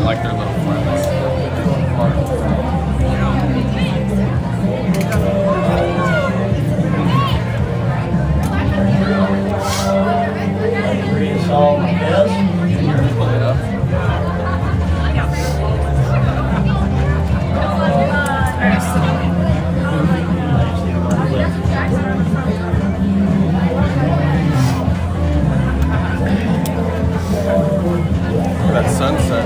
like their little flags. Pull it up. Look at that sunset.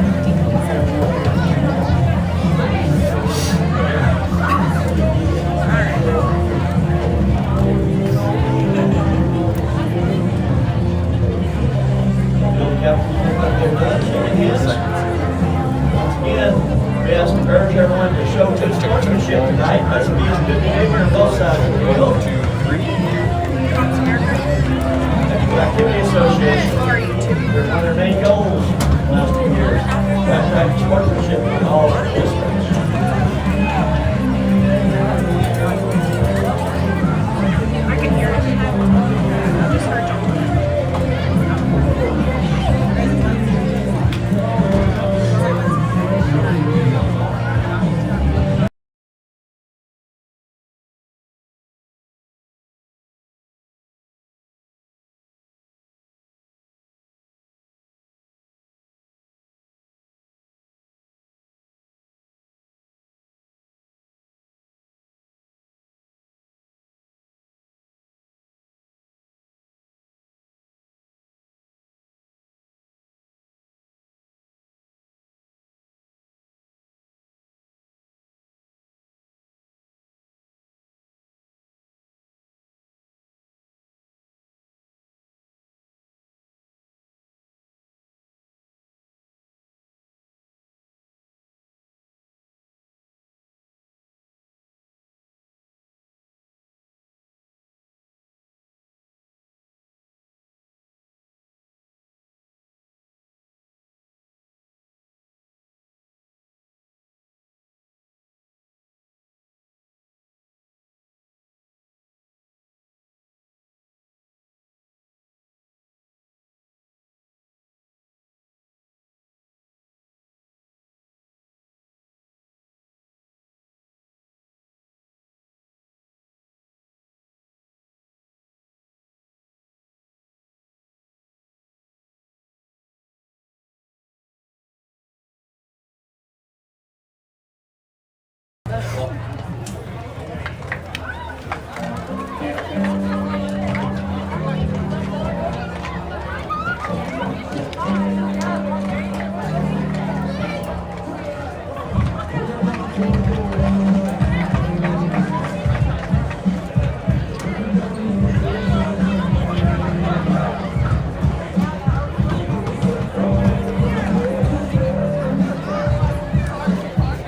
Best urge everyone to show good sportsmanship tonight. Let's be as good behavior on both sides of the field. 1, 2, 3. Technical Activity Association. One of their main goals in the last 2 years. Practice sportsmanship on all participants. I can hear it. I just heard John.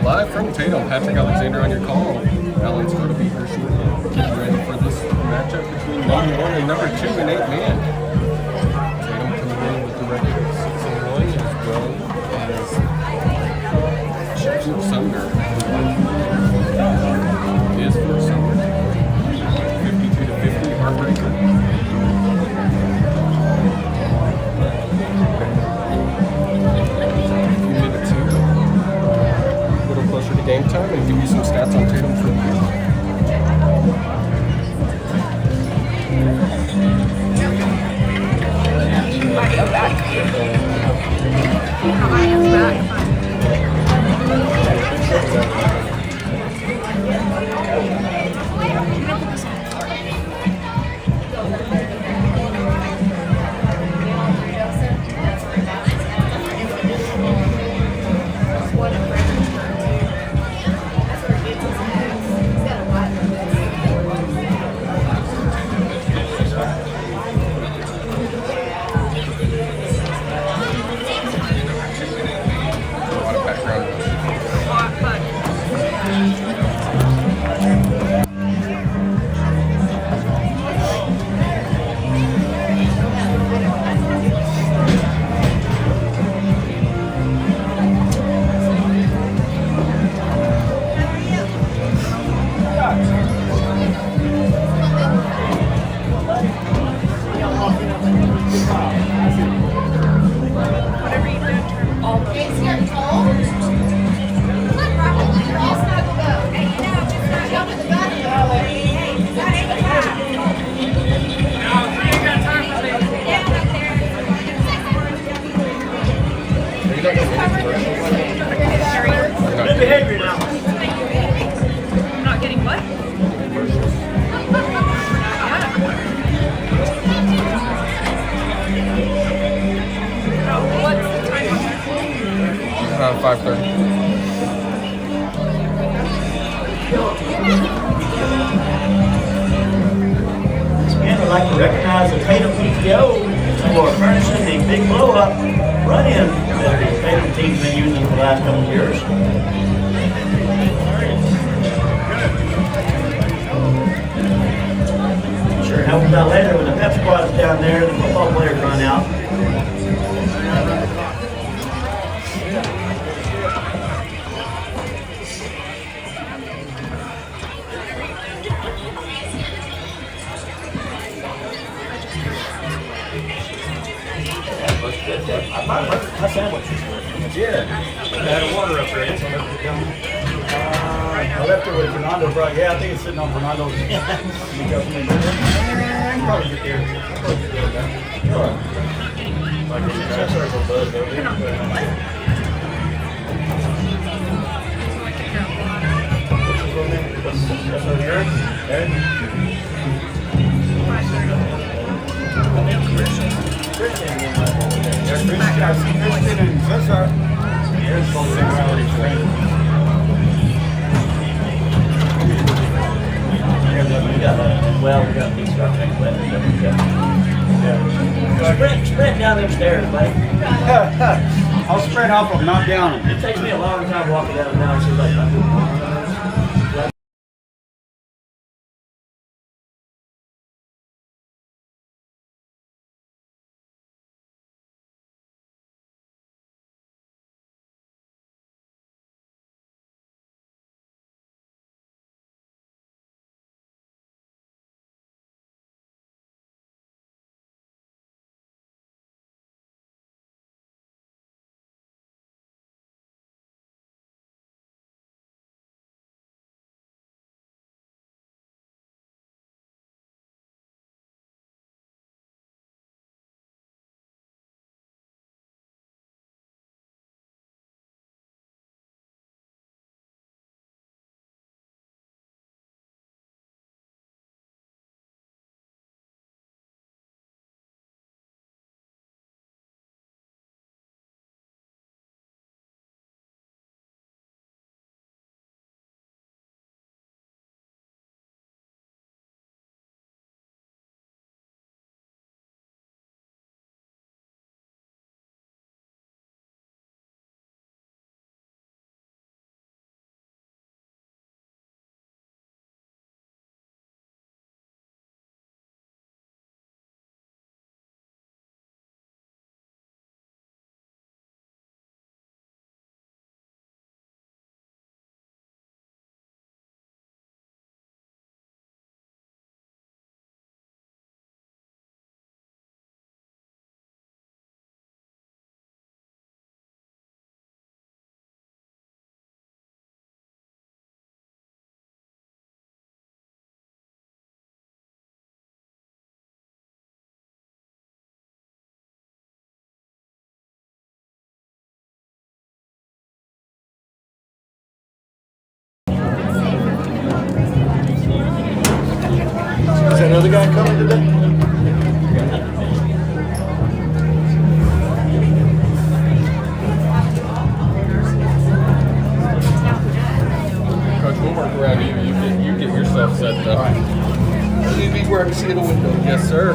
Live from Tatum, Patrick Alexander on your call. Alan's going to be here shortly. Getting ready for this matchup between number 1 and number 2 in 8 man. Tatum coming in with the record 6-1 as well as Sumner. Is for Sumner. 52-50, heartbreaker. Closer to game time and give you some stats on Tatum for you. I am back. I am back. Good behavior now. I'm not getting what? What's the time on that? 5:30. Again, I'd like to recognize the Tatum PTO for furnishing the big blow-up run-in that the Tatum team's been using for the last couple of years. Sure helps out later when the pep squad's down there and the football players run out. My sandwich. Yeah. I had a water up there. So I left it with Fernando, bro. Yeah, I think it's sitting on Fernando's. probably get there. That's sort of a buzz though. That's over here. I see Christian and Cesar. Here's both sexuality training. We got these stuff next Sprint down them stairs, buddy. I'll spread off them, not down them. It takes me a long time walking down and down. She's like, I'm doing Is that other guy coming today? Coach, we'll work around you. You get yourself set up. You be where I can see in the window. Yes, sir.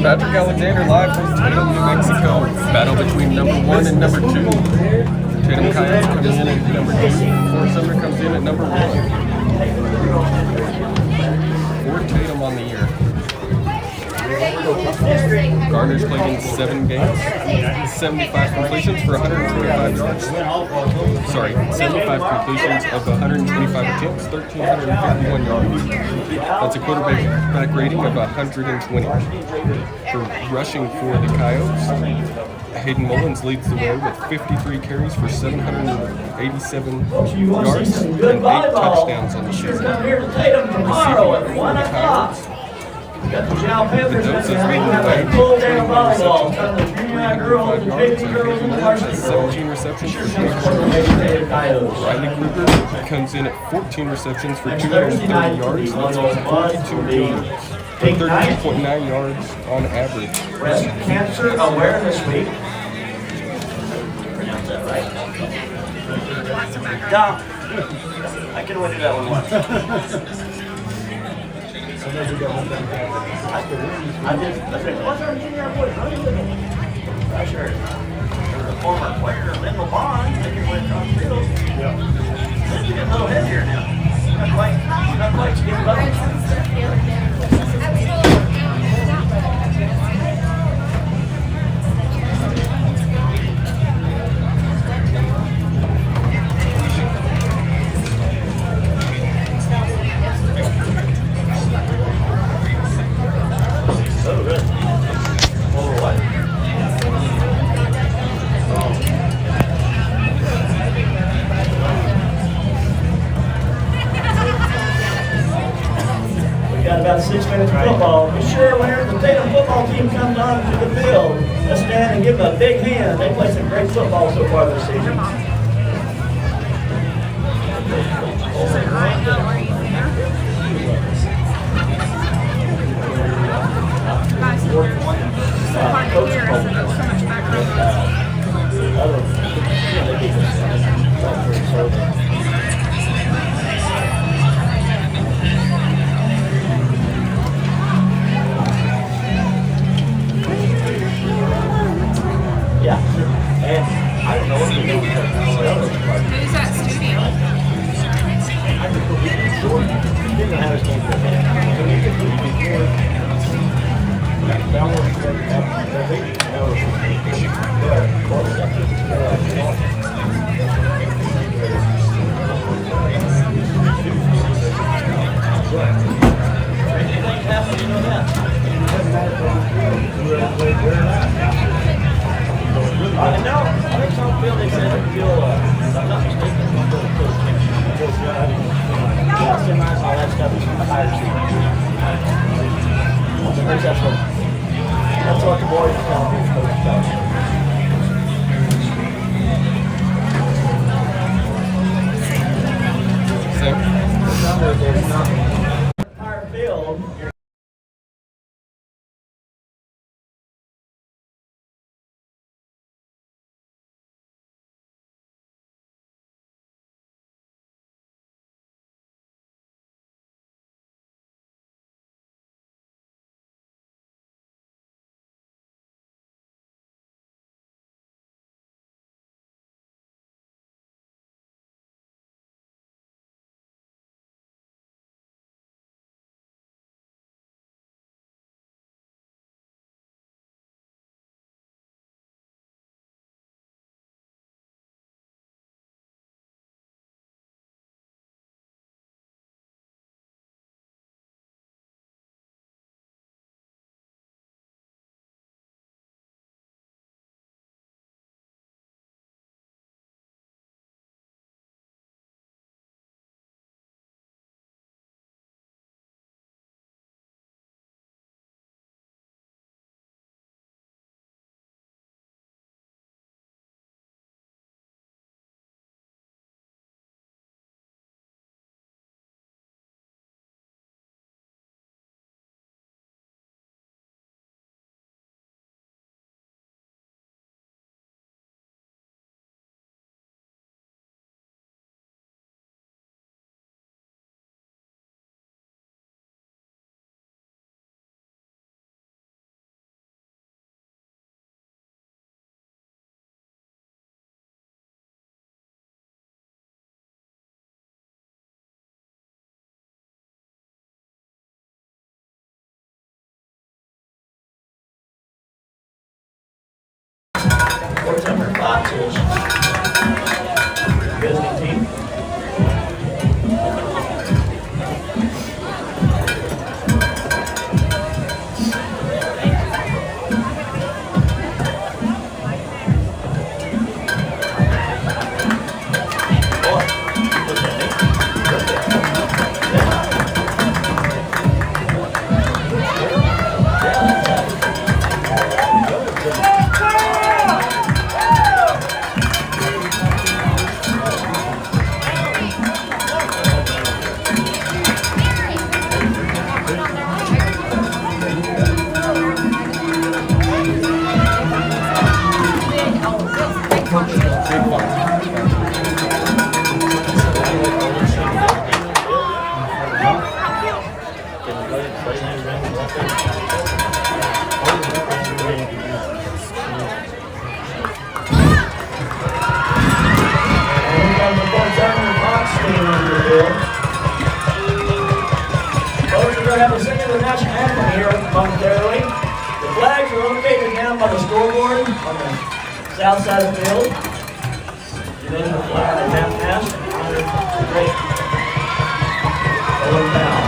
Patrick Alexander live from Tatum, New Mexico. Battle between number 1 and number 2. Tatum Coyotes comes in at number 2. Sumner comes in at number 1. For Tatum on the year. Garner's played in 7 games, 75 completions for 125 yards. Sorry, 75 completions of 125 attempts, 1,351 yards. That's a quarterback rating of 120. For rushing for the Coyotes, Hayden Mullins leads the way with 53 carries for 787 yards and 8 touchdowns on the season. Come here to Tatum tomorrow at 1 o'clock. Got the Jow Panthers Doses having leading the a way full day of between volleyball. Some of the junior high girls and JV girls and the varsity girls. 17 receptions Sure for comes 200 from the yards. educated Coyotes. Riley Gruber comes in at 14 receptions for Next 230 Thursday night will be yards. one of That's those buds 42 will be yards. big night. 32.9 yards on average. Breast Cancer Awareness Week. Pronounce that right? Dom. I can only do that one once. I said, what's our junior boy? I sure. There was a former player, Lyndall Bond, making way across the field. He's getting a little heavier now. Not quite skinny bone. Oh, good. Over what? We got about 6 minutes of football. Be sure whenever the Tatum football team comes on to the field, let's stand and give them a big hand. They play some great football so far this season. Hard to hear, so there's so much background noise. Yeah. And I don't know what to do because Who's at studio? I think some feel they said they feel, if I'm not mistaken, yeah, semis, all that stuff is higher too. That's what the boys are telling me. Higher field. What's number 5 is visiting team. on by the scoreboard on the south side of the field. You then the flag at half mast and honor the great Tatum Town.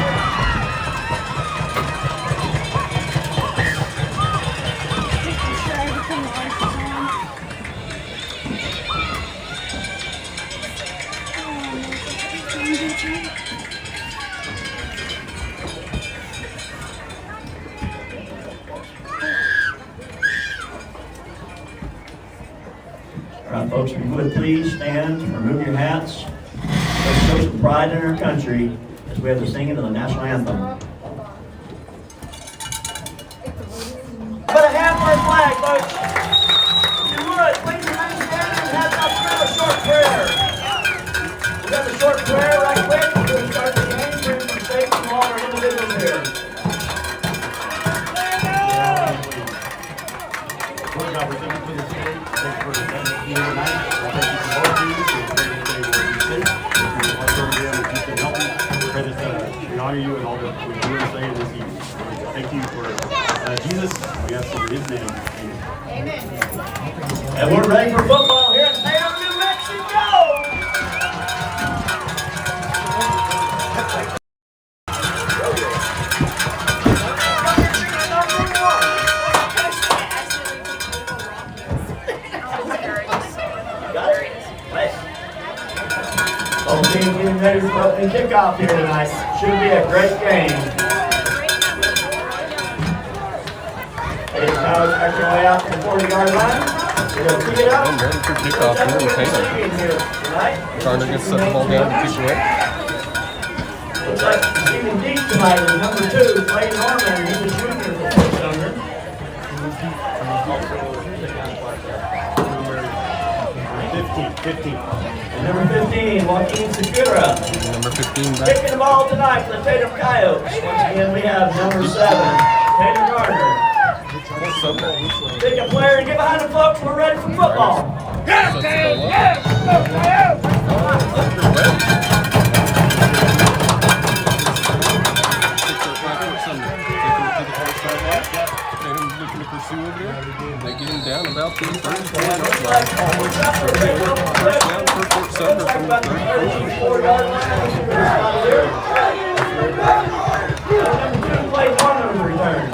All right, folks, if you would please stand, remove your hats. Let's show some pride in our country as we have the singing of the national anthem. But a hand for our flag, folks. If you would, please remain standing and have a short prayer. We got the short prayer right quick. We'll start the game. Bring some stakes from all our individuals here. What an opportunity for the city. Thank you for the here tonight. Thank you for both of you. It's a great day where we sit. We want to be able to keep it healthy. We honor you and all that we do and say this evening. Thank you for Jesus. We ask in his name. Amen. And we're ready for football here in Tatum, New Mexico. Both teams getting ready for opening kickoff here tonight. Should be a great game. It's now making way out to the 40-yard line. We're going to tee it up. I'm ready for kickoff here in Tatum. Garner gets set the ball down to kick away. Looks like receiving deep tonight is number 2, Clay Norman. He's a junior for Sumner. 15. And number 15, Joaquin Segura. Number 15 back. Kicking the ball tonight for the Tatum Coyotes. Once again, we have number 7, Tatum Gardner. Sumner. Pick a player and get behind the folks. We're ready for football. Sets the ball up. Underway. Sumner. Taking it to the far sideline. Tatum looking to pursue over there. They get him down about the 34-yard line. First down for Fort Sumner from the 34-yard line. Number 2, Clay Norman return.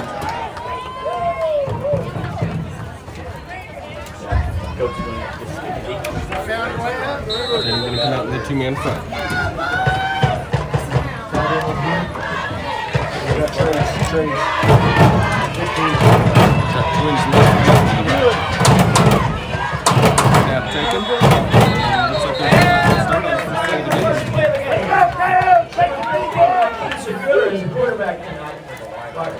Tatum going to come out in the 2-man front. Got twins left. Snap taken. Looks like they're going to start on the first play of the game. Segura is the quarterback tonight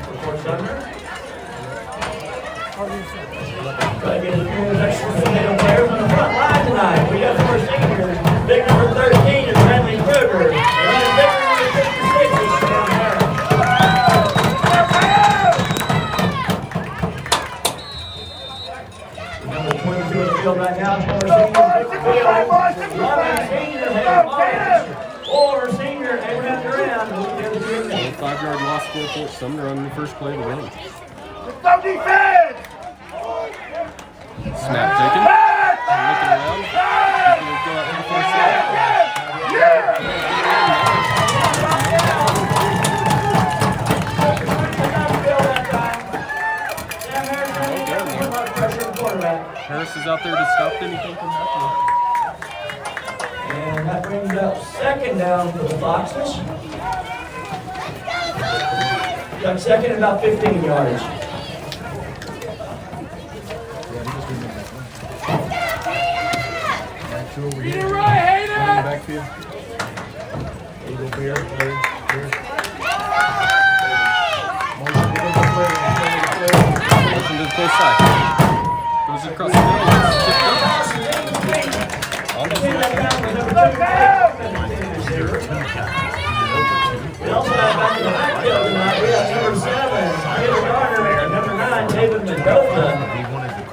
for Fort Sumner. Trying to get his extra potato players on the front line tonight. We got four seniors. Big number 13 is Bradley Kruger. And then big number 56 is down there. Number 22 in the field right now. Or senior Abraham Duran. 5-yard loss for Fort Sumner on the first play of the game. Snap taken. Looking around. He's going to go out to the far side. Harris is out there to stop anything from happening. And that brings up second down for the Foxes. Got second and about 15 yards. Get it right, Hayden! Backfield. Eagle Beer. Motion to the close side. Goes across the middle. Tipped up. Almost That down for number 2. We also have back in the backfield tonight. We have number 7, Taylor Garner, and number 9, David Mendoza.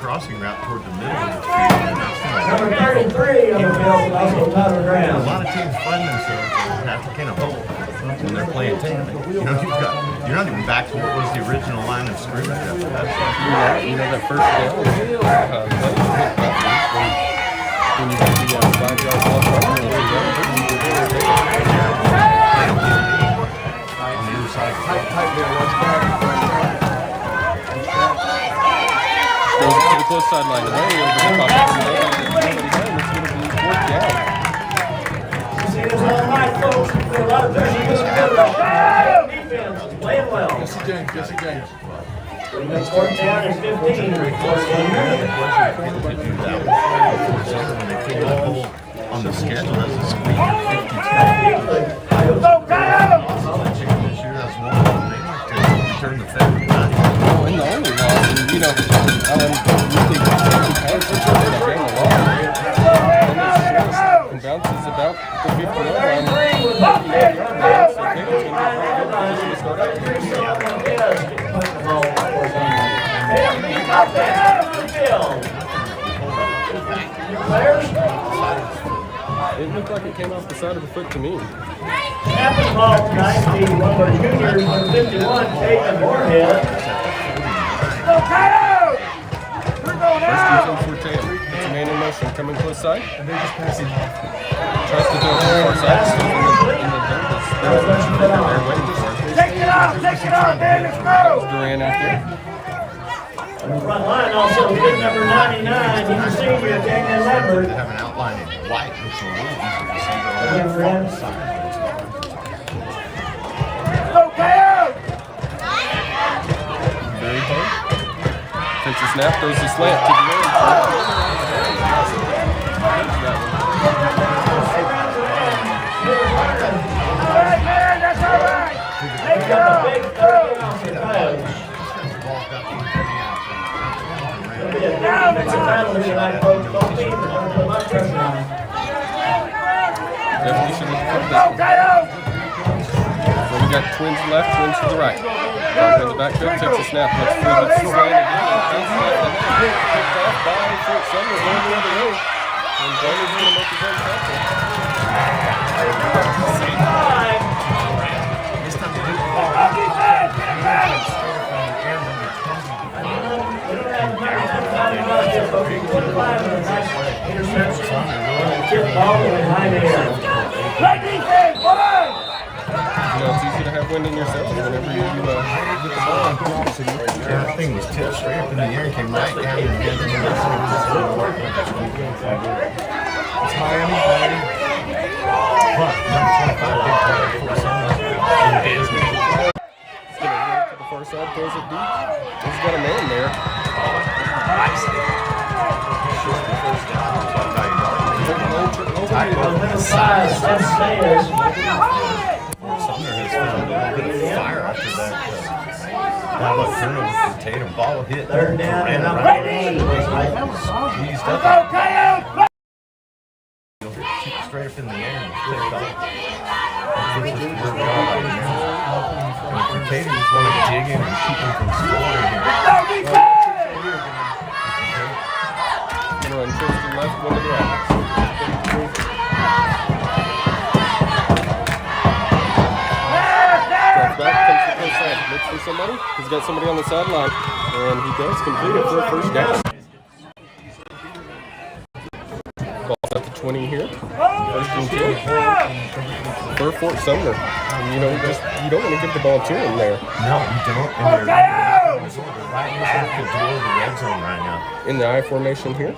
crossing route toward the middle of the field. And that's Number 33 on the field, also Tyler a Graham. lot of teams find themselves in that kind of hole when they're playing Tatum. You know, you're not even back to what was the original line of scrimmage after that. You know that first down when you get the 5-yard ball from On the other side. goes to the close sideline, way over the top. It's going to be 4th down. See this all night, folks. A lot of pressure. Defense playing well. Jesse James. It's 4th down and 15. On the schedule, that's a screen. Turn the favor. Oh, and the only loss, and you know, Alan really passes in that game a lot. And bounces about the 50-yard line. So Tatum's going to get a good position to start out It looked like it came off the side of the foot to me. Snapping ball tonight, the Lumber Juniors on 51, Tatum Moorhead. First and 10 for Tatum. It's a man in motion, coming close side. And they're just passing off. Tries to do it from the far side. Still in the dirt. They're waiting for it. Take it off, man, let's go! Duran out there. On the front line also big number 99, he's a senior, Daniel They Lambert. have an outline in white, which is a little easier to see. Again, friends. Go, Coyotes! Very hard. Takes a snap, throws the slant to the end. All right, man, that's all right! Take it Got off! the big 30 off the Coyotes. It'll be a good defensive battle tonight, folks. Both teams are going to put much pressure on them. Definitely should have put Go, that. Coyotes! So we got twins left, twins to the right. Dog in the backfield, takes a snap, looks through the slant again, and takes it left. Picked off by Fort Sumner going the other way. And Barney's going to make his own tackle. Play defense, boys! You know, it's easy to have wind in yourself whenever you get the ball. That thing was tipped straight up in the air and came right down and hit the It's Miami, buddy. But number 25, big player for Sumner. He's going to to the far side, throws it deep. He's got a man there. Number 5, Seth Sayers. Sumner has found a little bit of fire after that. That was turnover for Tatum. Ball hit. 3rd down and number 8. Squeezed Go, up. Coyotes! Straight up in the air and tipped off. This is where we are right now. And if Tatum just want to dig in and keep him from scoring here. Go, defense! Going to run first and left, one to the right. Drops back, comes to the close side, looks for somebody. He's got somebody on the sideline, and he does complete it for a first down. Ball at the 20 here. First and 10 for Fort Sumner. And you know, you don't want to give the ball to him there. No, you don't. And they're right inside the door of the red zone right now. In the I formation here.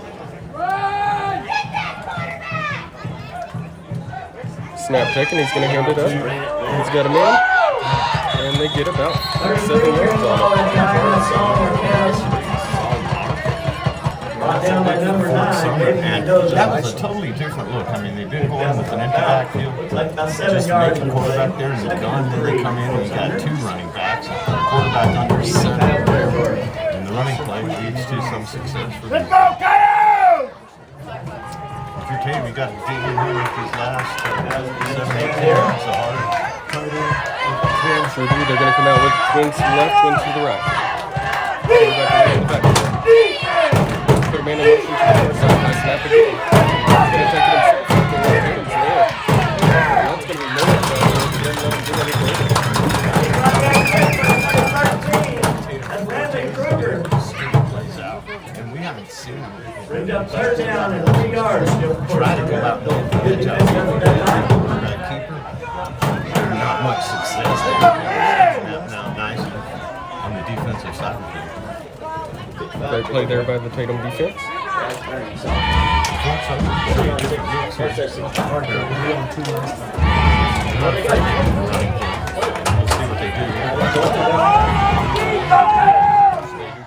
Snap taken, he's going to hand it up. He's got a man, and they get about 7 yards on it. Down by number 9, And that was a totally different look. I mean, they've been going with an empty backfield. like about 7 Just yards. make the quarterback there in the gun, then they come in and you got 2 running backs. Quarterback under center. And the running play leads to some success for them. Let's go, Coyotes! If you're Tatum, you got to dig in here with these last 7, 8 yards. So hard. Sure do. They're going to come out with twins to the left, twins to the right. Quarterback in the back. And we haven't seen them. Bring up third down and 3 yards. Try to go out there and catch up with that keeper. There's not much success there. Now nice on the defensive side of it. Great play there by the Tatum defense.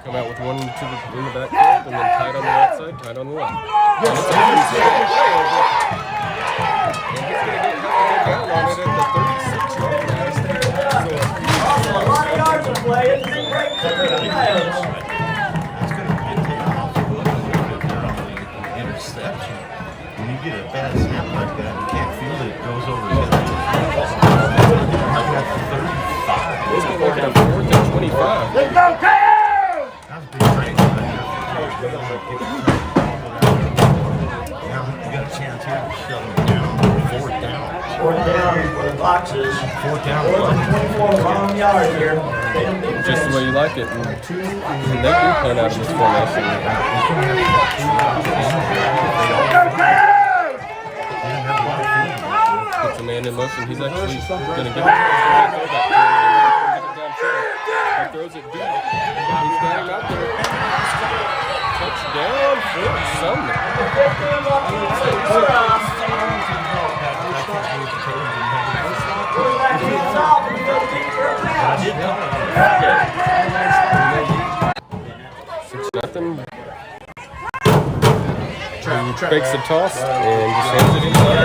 Come out with one in the backfield and then tight on the outside, tight on the left. And it's a and he's going to get down on it at the 36-yard line. A lot of yards to play. It's a big break for the Coyotes. Interception. When you get a bad snap like that, you can't feel it. It goes over his head. That's 35. It's going to look at 4th and 25. Let's go, Coyotes! That's big break. Now you got a chance here to shut them down. 4th down. 4th down for the boxes. 4th down. 4th and 24, long yard here. Just the way you like it. And they do plan out of this formation. Puts a man in motion. He's actually going to get it. He throws it deep. He's got him out there. Touchdown for Sumner. Nothing. Breaks the toss and just hands it inside.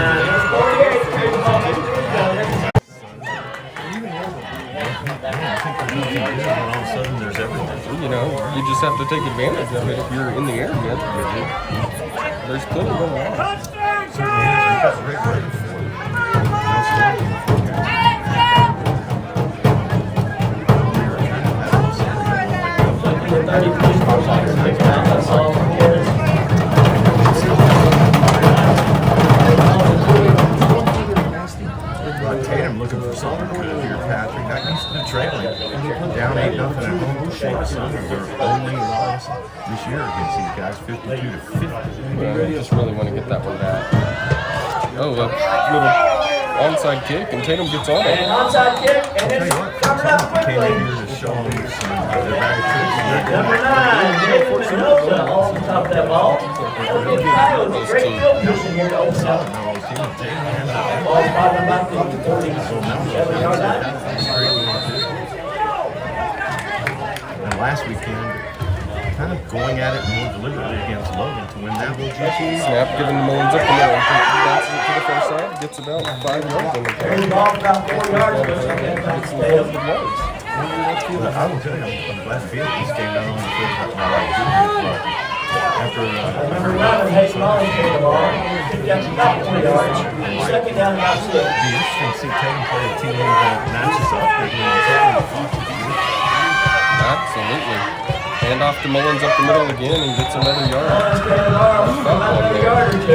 All of a sudden, there's everything. You know, you just have to take advantage of it if you're in the area. There's plenty going on. Certainly is. We've got great weather for it. Tatum looking for something good here, Patrick. Got used to trailing. Down 8-0 at home. Shake Sumner. Their only loss this year against these guys, 52-50. I just really want to get that one back. Oh, a little onside kick, and Tatum gets on it. And onside kick, and I'll tell it's you what, covered up Sumner came quickly. in here to show them their bag of tricks. Number 9, David Mendoza, off the top of that ball. Coyotes, great field position here to open up. Ball's probably about the 47-yard line. And last weekend, kind of going at it more deliberately against Logan to win that one. Snap, giving the Mullins up the middle. Bounces it to the far side, gets about 5 yards on the Carry the ball about 4 yards. Gets some good yards. But I will tell you, I'm glad Felix came down on the field. That's my right but after Number 11, Hayes Mullins carried the ball. Picked up about 4 yards. Second down about 6. it'd be interesting to see Tatum play a team that matches up with Absolutely. Hand off to Mullins up the middle again and gets another yard. Mullins carried the ball about 3 yards or 2.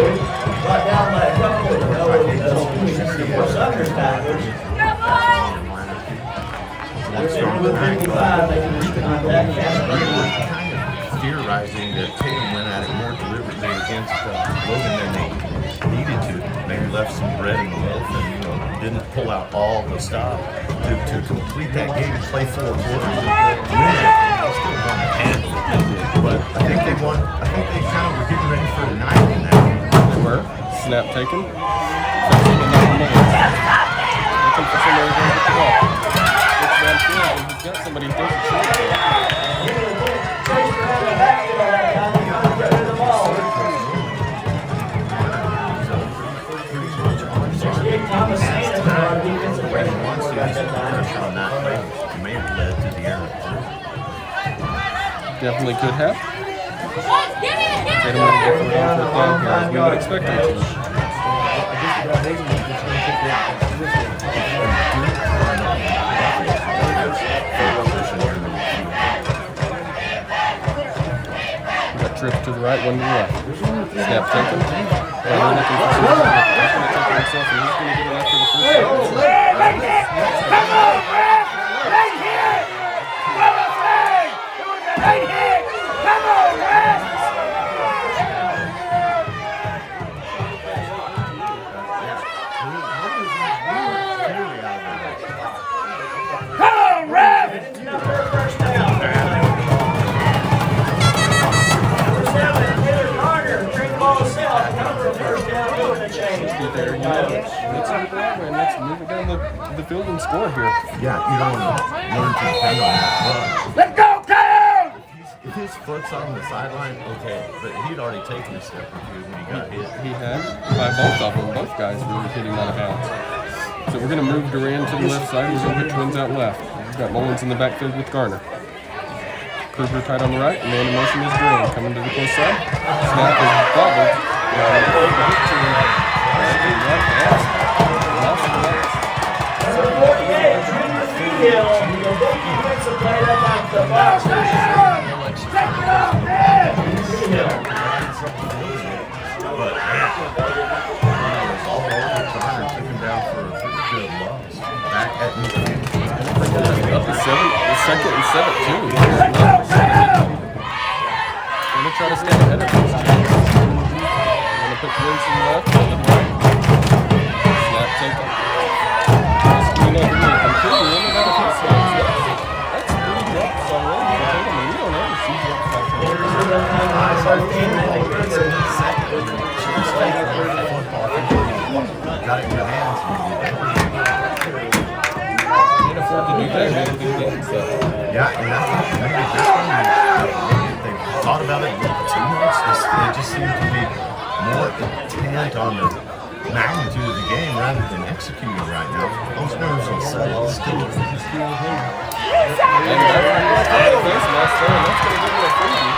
Brought down by a couple of Sumner's tacklers. That's strong With tonight. 55, making this contact. Kind of theorizing that Tatum went at it more deliberately against Logan than they needed to. Maybe left some bread in the loaf and didn't pull out all the stuff to complete that game and play 4 quarters. Win it. They still won the handle. But I think they kind of were getting ready for tonight in that game. They were. Snap taken. Looking for somebody to get the ball. Gets downfield and he's got somebody who throws it short there. Thomas Sanders, our defensive Brady back. wants to use some pressure on that play. It may have led to the error. Definitely could have. Tatum would have definitely gone for it down here as we would expect him to. Got trips to the right, one to the left. Snap taken. And we're looking for some. He's going to take it himself and he's going to get it after the first down. Let's move it that way and let's move it down the field and score here. Yeah, you don't want to learn to depend on that. Let's go, Tatum! If his foot's on the sideline, okay, but he'd already taken a step or two when he got hit. He had by both of them. Both guys were hitting out of bounds. So we're going to move Duran to the left side. We're going to put Twins out left. We've got Mullins in the backfield with Garner. Kruger tight on the right. Man in motion is Duran coming to the close side. Snap is bobbled. But yeah, all over Garner took him down for a pretty good loss. Back at the Up to 7, the second and 17. We're going to try to stay ahead of these teams. We're going to put Twins in left and then right. Snap taken. Completely in and out of his hands. That's pretty drops already for Tatum, and we don't ever see drops like got it in your hands. Can't afford to do that. They don't do games, so. Yeah, and that's maybe this one. They thought about it too much. They just seem to be more intent on the magnitude of the game rather than executing right now. Those nerves will settle still. And that's face mask there, and that's going to give you a freebie.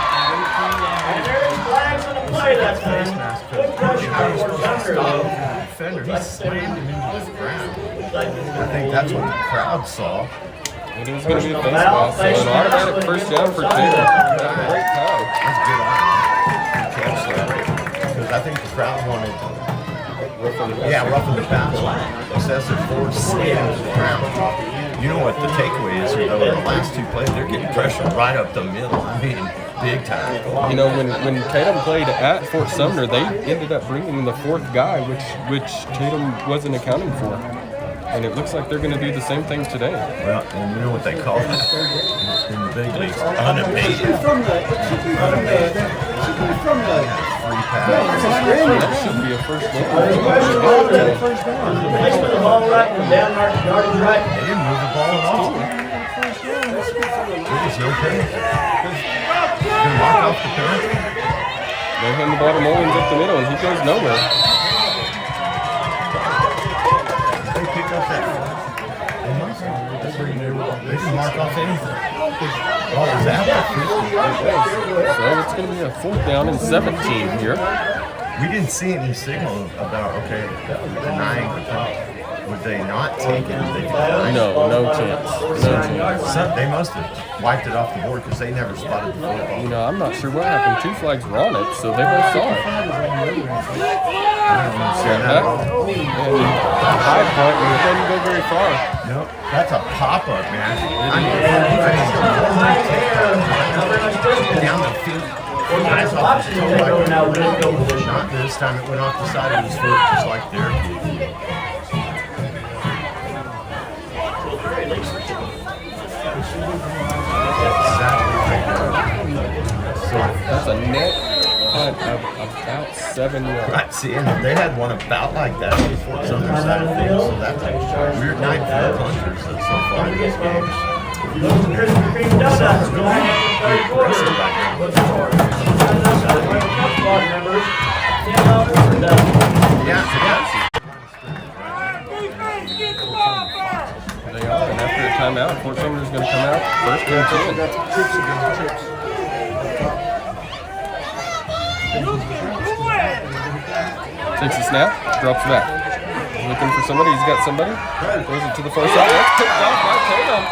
And there's flags on the play that time. Good rush for Sumner. Defender, he slammed him into the ground. I think that's what the crowd saw. It was going to be a face mask, so an automatic first down for Tatum. Great time. That's good on catch that. Because I think the crowd wanted roughing the pass. Excessive force slammed into the ground. You know what the takeaway is here, though? In the last two plays, they're getting pressure right up the middle. I mean, big time. You know, when Tatum played at Fort Sumner, they ended up bringing the fourth guy, which Tatum wasn't accounting for. And it looks like they're going to do the same thing today. Well, and you know what they call it in the big leagues? Unabated. Free pass. That should be a first down. Placement of the ball right, come down, yardage right. They didn't move the ball at all. There was no penalty. They mark off the penalty. They hand the ball to Mullins up the middle, and he goes nowhere. They pick up that. They must have. They didn't mark off anything. Oh, is that? So it's going to be a fourth down and 17 here. We didn't see any signal about, okay, denying the penalty. Would they not take it? They No chance. They must have wiped it off the board because they never spotted the football. You know, I'm not sure what happened. Two flags were on it, so they both saw it. And high point, and it doesn't go very far. Nope, that's a pop-up, man. Down the field. Guys off his toe like not this time. It went off the side of his foot, just like their kid. So that's a net punt of about 7 yards. Right, see, and they had one about like that on the Fort Sumner side of things, so that's weird night for the punters so far in this game. Krispy Kreme donuts, going up to third quarter. Squad members, $10 for done. Yeah. They are, and after a timeout, Fort Sumner's going to come out first and 10. Takes a snap, drops back. Looking for somebody, he's got somebody. Throws it to the far side. That's picked off by Tatum.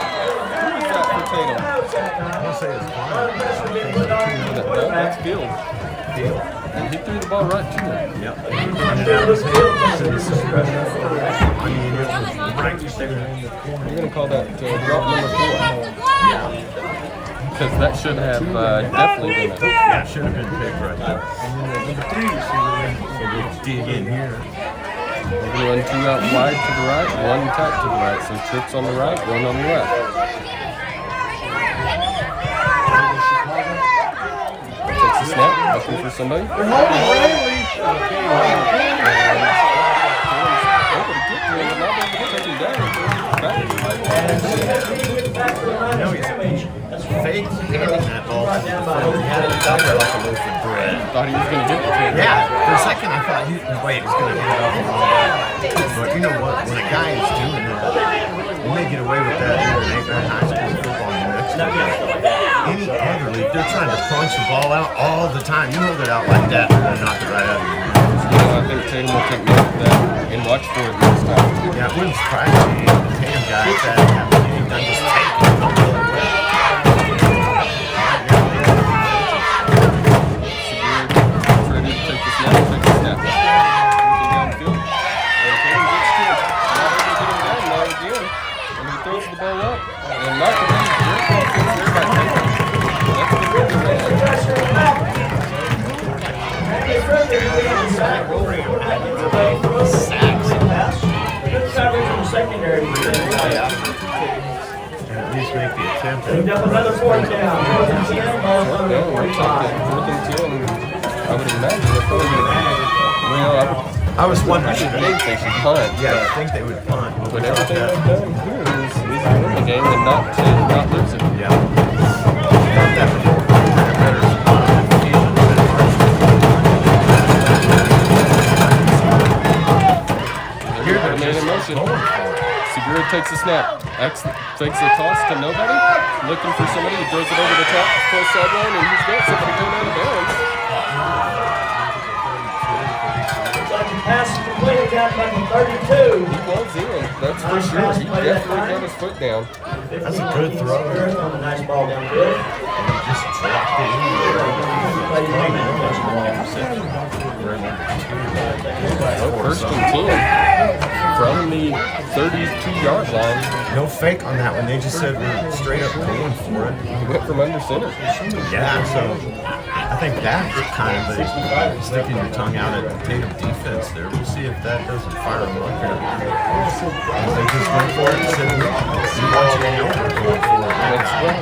Who is that for Tatum? I'm going to say it's fine. No, that's Field. And he threw the ball right to him. Yep. I mean, it was right there. We're going to call that drop number 4. Yeah. Because that should have definitely been it. Yeah, it should have been picked right there. So we'll dig in here. We're going to run 2 out wide to the right, 1 tight to the right. So trips on the right, 1 on the left. Takes a snap, looking for somebody. Oh, know, he's fake handing that ball to the defender. He had it covered like a loaf of bread. Thought he was going to get the kid. Yeah, for a second I thought, he's going to hand it off the ball. But you know what? When a guy is doing that, you may get away with that in an 8-man high school football next any other league, they're trying to punch the ball out all the time. You hold it out like that, they're going to knock it right out of your hands. You know, I think Tatum will take note of that and watch for it next time. Yeah, it wouldn't surprise me if the Tatum guy said, he's done just take it. Don't go away. Segura is ready to take the snap. Take the snap. Looking downfield. And Tatum gets to it. Not able to get him down now again. And he throws the ball up. And not to be great offense there by Tatum. That's the good man. At least make the attempt. Another fourth down. No, we're talking 4th and 10. I would imagine they're probably going to. Well, I was wondering, I should think they should punt. yeah, I think they would punt. But everything they've done here is win the game and not lose it. Yeah. Not that before. Better spot. Here, but made in motion. Segura takes a snap. Takes a toss to nobody. Looking for somebody. He throws it over the top, close sideline, and he's got somebody going out of bounds. Pass completed down by the 32. He was in, that's for sure. He definitely got his foot down. That's a good throw. On a nice ball downfield. Just dropped it So 1st and 10 from the 32-yard line. No fake on that one. They just said we're straight up going for it. He went from under center. Yeah, so I think that's kind of sticking your tongue out at the Tatum defense there. We'll see if that doesn't fire them up there. They just went for it and said, we want you to know we're going for it. That's right.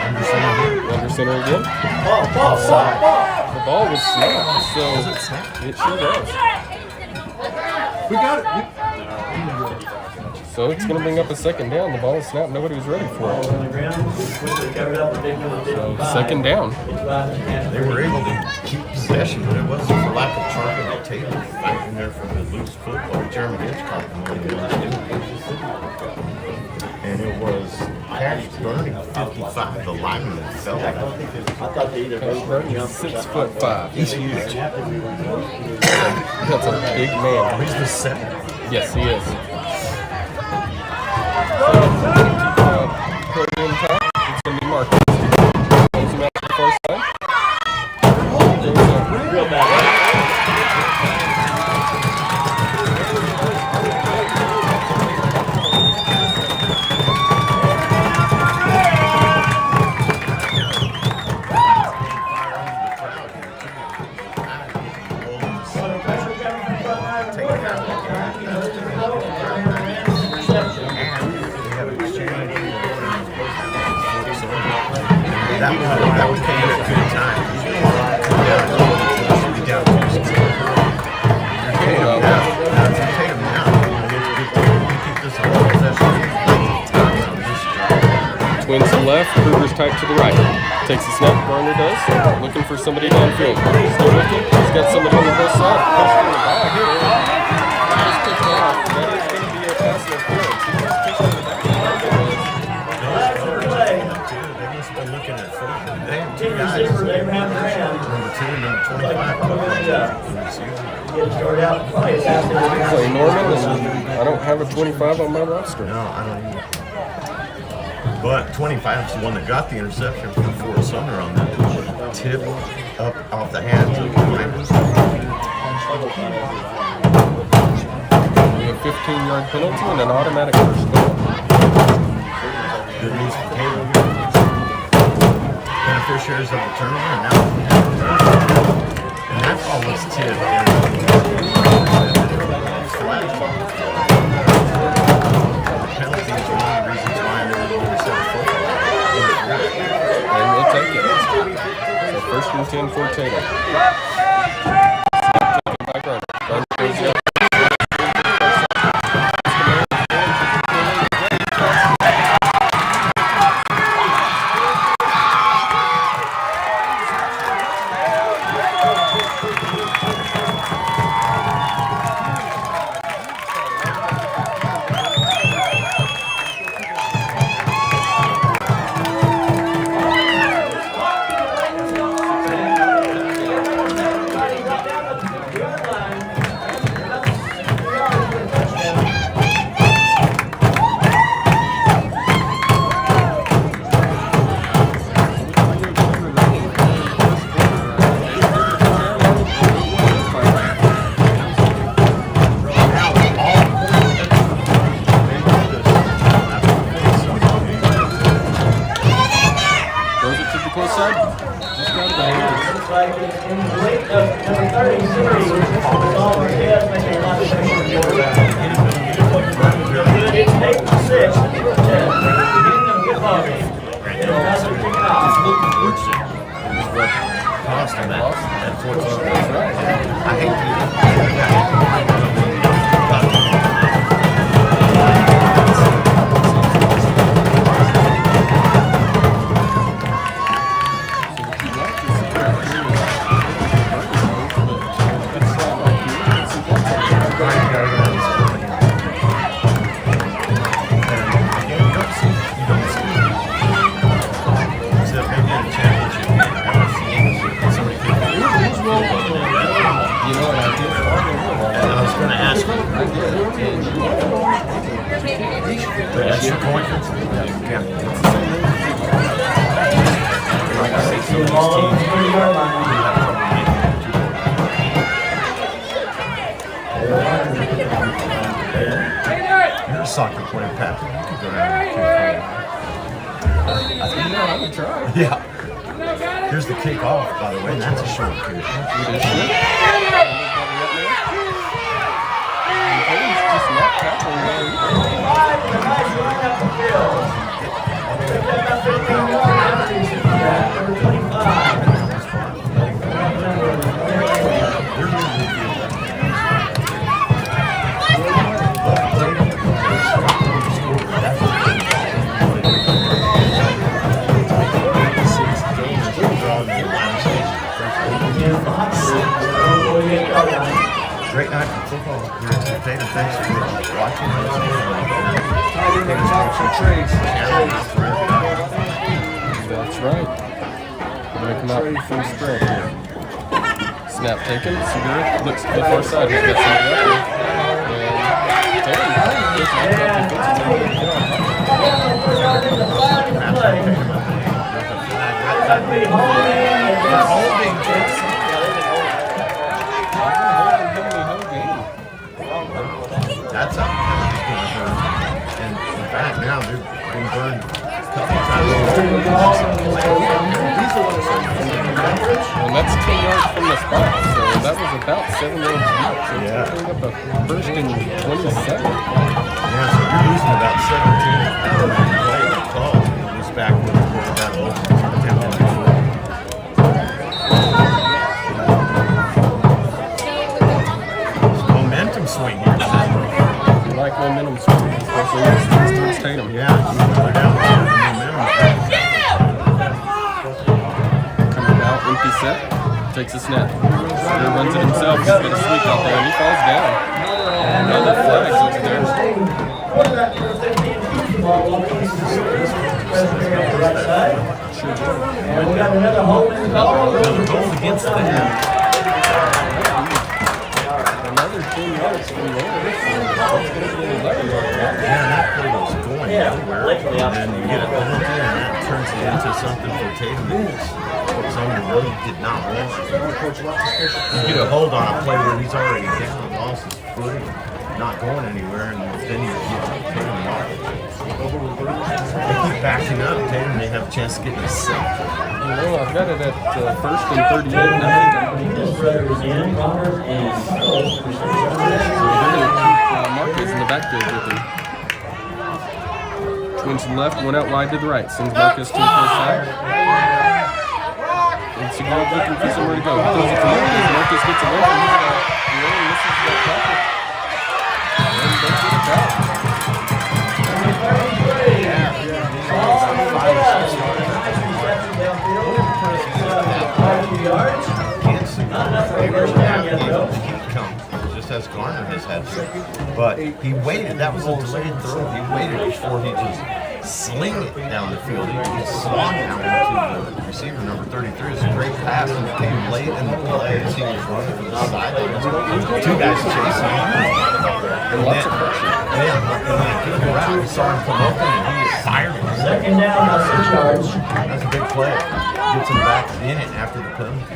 Under center again. The ball was snapped, so it sure does. We got it. So it's going to bring up a 2nd down. The ball is snapped. Nobody was ready for it. So 2nd down. They were able to keep possession, but it wasn't for lack of trying. Tatum fighting there for the loose football. Jeremy Hitchcock and it was Patty Burning 55, the lineman that fell. I thought they either both were jump. 6'5". He's huge. That's a big man. He's the 7th. Yes, he is. Put it in top. It's going to be Marcus. Close him out to the far side. Real bad. That would come at a good time. Down 2-6. Tatum now. Keep this on possession. Twins to the left, Kruger's tight to the right. Takes the snap, Garner does. Looking for somebody downfield. Still looking. He's got somebody on the left side. Pushed in the back. Just picked off. That is going to be a pass interference. He just picked in the back. They must have been looking at foot. They have 2 Two guys. receivers, they ran around. Number 2 and number 25. Get started out. Probably a pass interference. Play Norman, and I don't have a 25 on my roster. No, I don't either. But 25 is the one that got the interception for Sumner on that tip up off the hands of the lineman. A 15-yard penalty and an automatic first down. Good news for Tatum. Beneficiaries of the turnover, and now that ball was tipped. The penalty is one of the reasons why they were going to set a football. And we'll take it. So 1st and 10 for Tatum. Taken by Garner. Garner goes up. close side. Just got it there. Looks like it's in the late of number 30 series. It's all Marquez making a lot of pressure. Good, it's 8-6. Beginning of good ball game. And another kick off. Cost him that 14. I hate That's your point. Yeah. Like I say, some of these teams you're a soccer player, Pat. You could go down I would try. Yeah. Here's the kickoff, by the way, and that's a short kick. Just not tackling there. Nice run up the field. Picked up about 15 yards. Number 25. Great night for football here at Tatum. Thanks for watching. That's right. We're going to come out full spread here. Snap taken. Segura looks to the far side. He's got somebody up That's up. And in fact, now they've been burned a couple times. Well, that's 10 yards from the spot, so that was about 7 yards deep. So it's going up a first and 27. Yeah, so you're losing about 17. Play the call. Goes back with that attempt. Momentum swing here. You like momentum swing, especially towards Tatum. Yeah, you go down momentum. Coming out, empty set, takes a snap. He runs it himself. He's got a sweep out there, and he falls down. Another flag over there. And we got another holding call. Goal against the hand. Another 10 yards from there. Yeah, that play was going nowhere. And then you get a penalty, and that turns it into something for Tatum that Sumner really did not want. You get a hold on a play where he's already down, lost his footing, not going anywhere, and then you get Tatum off. They keep backing up. Tatum may have a chance to get this safe. Well, I've got it at first and 38, and I think His brothers in, Robert and Cole. Marquez in the backfield with him. Twins to the left, one out wide to the right. Sends Marquez to the close side. And Segura looking for somewhere to go. He throws it to Marquez. Marquez gets away from him. He misses that tackle. And they get it back. Just as Garner has had to. But he waited. That was a delayed throw. He waited before he just sling it down the field. He just swung out to the receiver, number 33. It's a great pass, and it came late in the play as he was running from the sidelines. Two guys chasing him. And lots of pressure. Yeah, and when he came around, he saw him come open, and he fired him. Second down, about 6 yards. That's a big play. Gets him back in it after the penalty.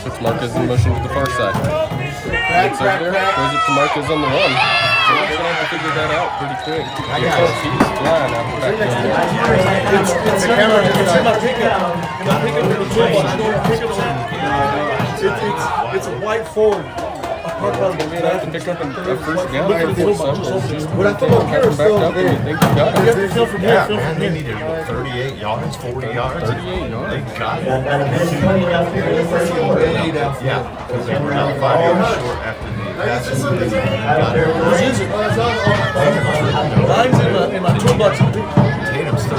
Puts Marquez in motion to the far side. Gets over there, throws it to Marquez on the run. So what's going to have to figure that out pretty quick because he's flying out the back door. It's a white Ford. Maybe they have to pick up a first down here for Sumner. But I thought Come back up and you think you got it. Yeah, man, they needed 38 yards, 40 yards. 38 yards. They got it. Got a minute 20 left here in the first quarter. Yeah, because they were now 5 yards short after the pass. They got it. Mine's in my toolbox. Tatum's 30,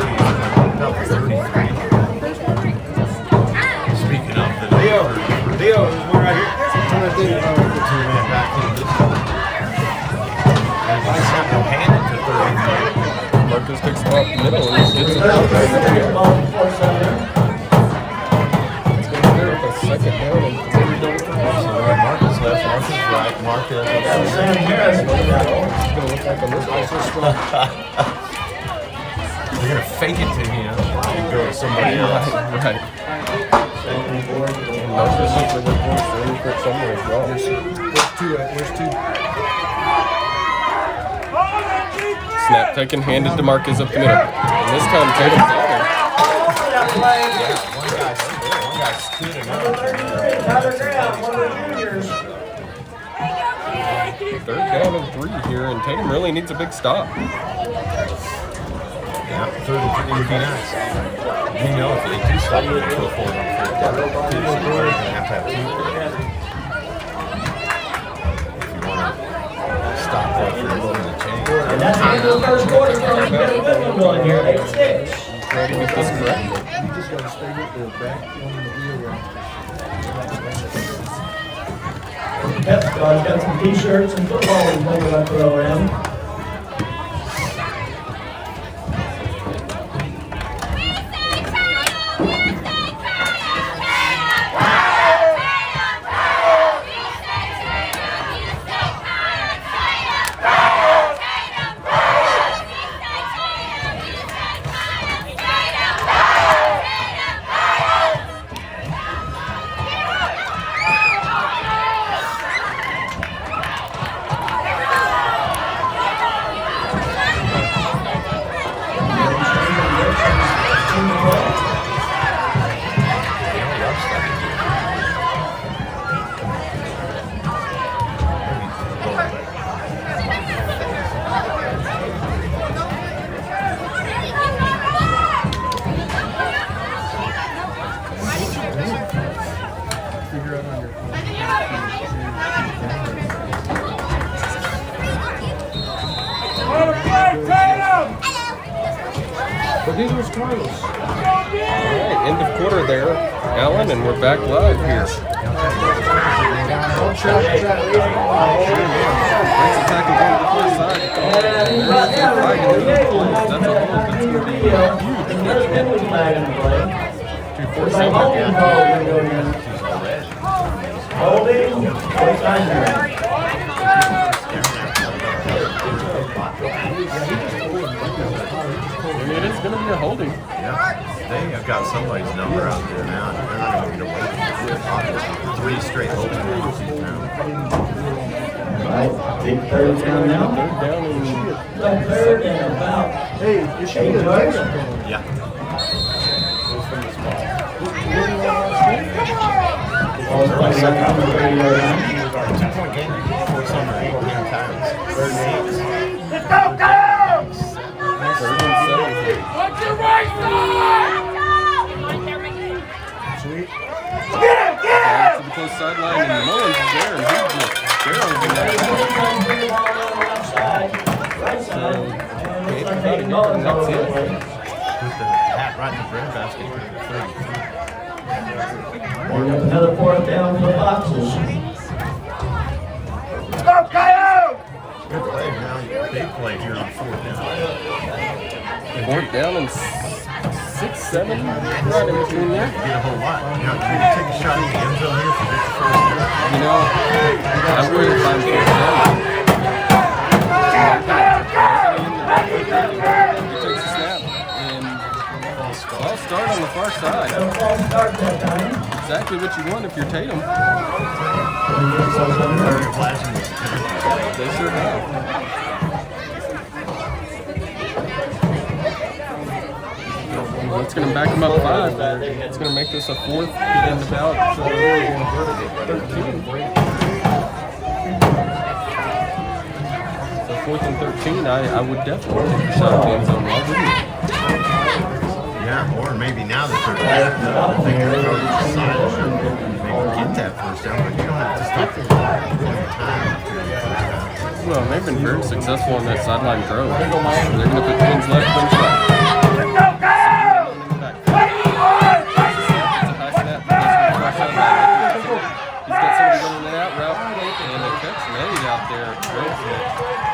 about 33. Speaking of the Leo is one right here. two-man back in this one. And he's having handed to 33. Marcus picks him up middle and gets it out. It's going to clear up a second down and 3 down. So Marcus left, Marcus right, Marcus. Sam Harris was It's going to look like a missile. They're going to fake it to him and go to somebody else. Right. And Marcus is the workhorse for Sumner as well. Where's two? Snap taken, handed to Marcus up the middle. And this time Tatum's on him. One guy stood him up. Tyler Graham, one of the juniors. Third down and 3 here, and Tatum really needs a big stop. Yeah, third and 3 would be nice. You know, if they do stop, they're going to go for it on third down. So you're going to have to have 2. If you want to stop that from blowing the chain. And that's the end of the first quarter. We're going to get a good one going here, 8-6. Try to get this correct. You just got to stay with the back on the wheel. Pep's got some t-shirts and football he's going to throw around. But these was Carlos. All right, end of quarter there, Alan, and we're back live here. Breaks the tackle down to the far side. That's a hold. That's going to be huge. 247. Holding, I mean, it is going to be a holding. Yeah, they have got somebody's number out there now. They're not going to get away from it. 3 straight holding penalties now. big third down now. Third down and Third and about. Hey, you should be Yeah. Two-point game for Sumner 8 times. 3rd and 8. Let's go, go! third and 7. Sweet. To the close sideline, and Mullins is there, and he just barrels in there. That's it. Put the hat right in the breadbasket for 33. Another fourth down for the Foxes. Good play now. Big play here on 4th down. Fourth down and 6, 7, right in between there. Get a whole lot. Now, can you take a shot at the end zone here for this first down? You know, I'm going to find fourth down. He takes a snap, and false start on the far side. False start that time. Exactly what you want if you're Tatum. They sure have. That's going to back him up 5. It's going to make this a 4th and about 13. So 4th and 13, I would definitely take a shot at the end zone, wouldn't you? Yeah, or maybe now that they're back, they can throw to the side. They can get that first down, but you don't have to stop the time after the first down. Well, they've been very successful in that sideline throw. They're going to put twins left, twins right. He's got somebody running an out route, and the catch made out there.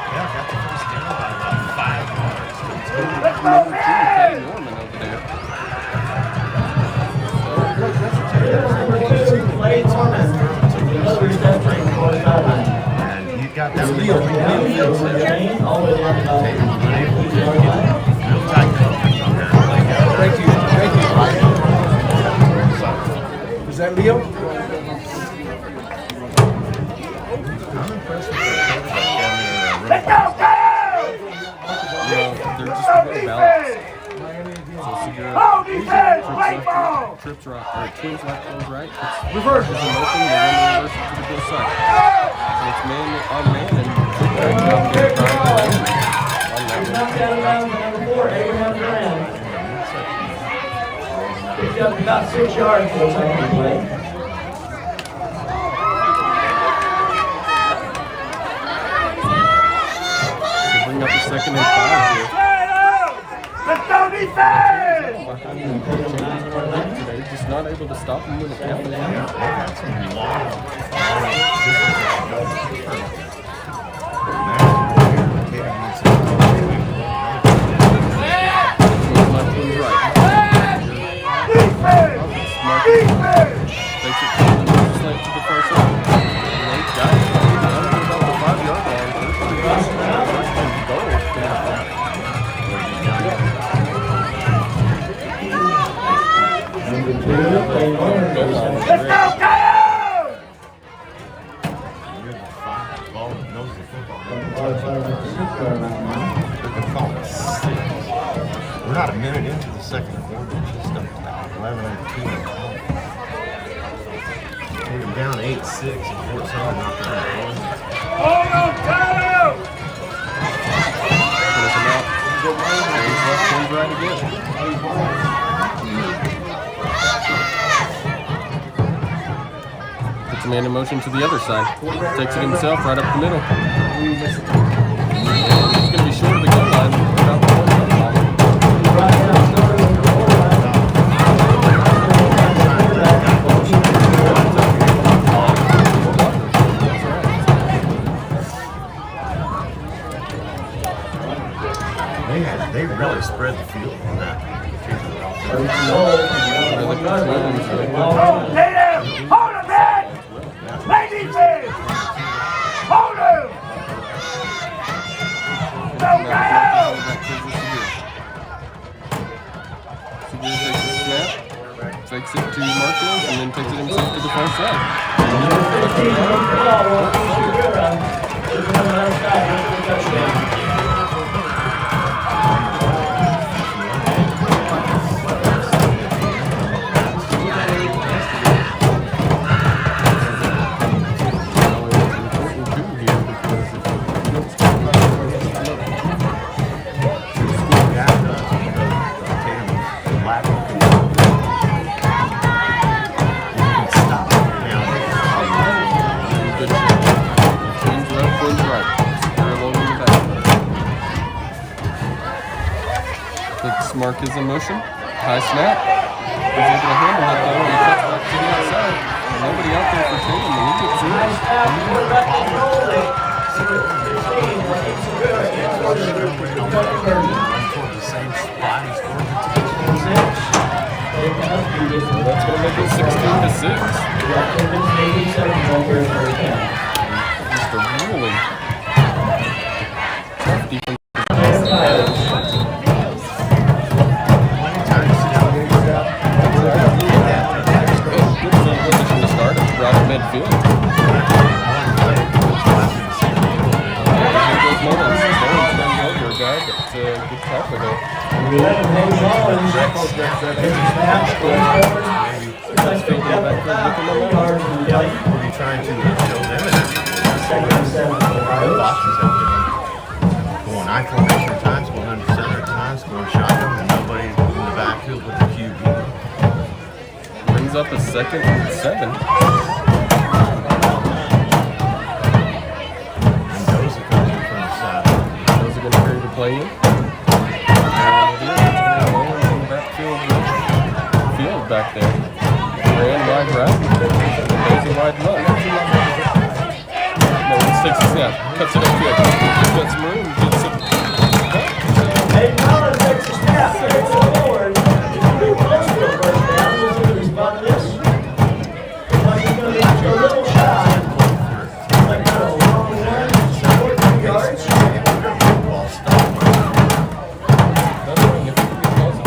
Yeah, got the first down by about 5 yards. Number 2, Teddy Norman over there. And he got that real tight coverage on that play. Thank you. Is that Leo? I'm impressed with the quarterback down there. They're just really balanced. So Segura trips right, or twins left, twins right. It's reverse. It's an open, they're going to reverse it to the close side. And it's man on man, and great job there on Picked up about 6 yards for the second play. Bring up the 2nd and 5 here. Let's go defense! Today, just not able to stop him with a count. They got some long Takes it to the first line. And they've got it. About the 5-yard line. First and goal. Let's go, Coyotes! ball knows the football. They're calling it 6. We're not a minute into the second quarter. It's just up to 11:02. We're down 8-6 and Fort Sumner not going to win. Hold on, Tatum! Finish him out. Turns left, turns right again. Puts a man in motion to the other side. Takes it himself right up the middle. He's going to be short of the goal line. About the 1-yard line. They really spread the field on that. Tatum! Hold him, man! Play defense! Hold him! Go, Coyotes! Takes it to Marquez and then takes it himself to the far side. Mark is in motion. High snap. He's able to handle it though. He cuts back to the outside. Nobody out there for Tatum, and he gets Toward the same spot he scored. That's going to make it 16-6. Just a really tough defense. Midfield. Good tackle there. 11 Hayes Rollins. Takes a snap. Goes forward. Looks like they got the 5 yards from Kelly. We'll be trying to show them an Second and 7 for the Coyotes. boxes have been going I formation at times, going under center at times, going shotgun, and nobody in the backfield with the QB. Brings up a 2nd and 7. And those are coming in from the side. Those are going to carry the play in. And it is. It's going to go in the backfield field back there. Ran wide right. There's a wide left. No, he takes a snap. Cuts it upfield. He's got some room. Gets it. Hayes Rollins takes a snap. Takes it forward. He's pretty close to a first down. We'll see what he's about this. Looks like he's going to be just a little shy. Looks like kind of a long one. 42 yards. Ball stop. That's right. If you can close it.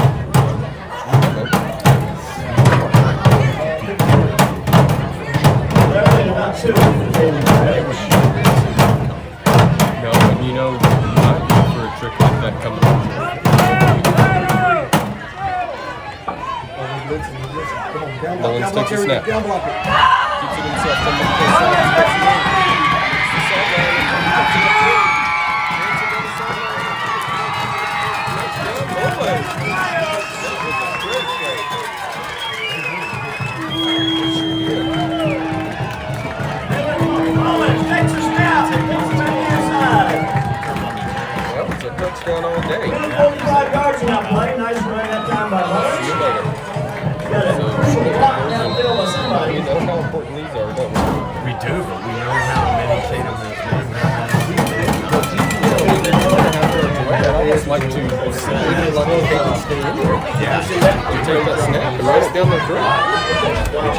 They're in about 2 for the Tatum Coyotes. No, and you know, you might be for a trick like that coming up. Mullins takes a snap. Keeps it himself. Then the close side. Gets it in. Gets the sideline and puts it upfield. Gets it down the sideline. Touchdown, boys. That was a great play. Rollins takes a snap. Takes it back inside. That was a touchdown all day. 45 yards in that play. Nice run that time by See Mullins. you later. Got a crucial block downfield by somebody. We know how important these are, don't we? We do, but we know how many Tatum has been, how many we've been. I'd almost like to see it stay in there. Yeah. You take that snap and run it down the throat.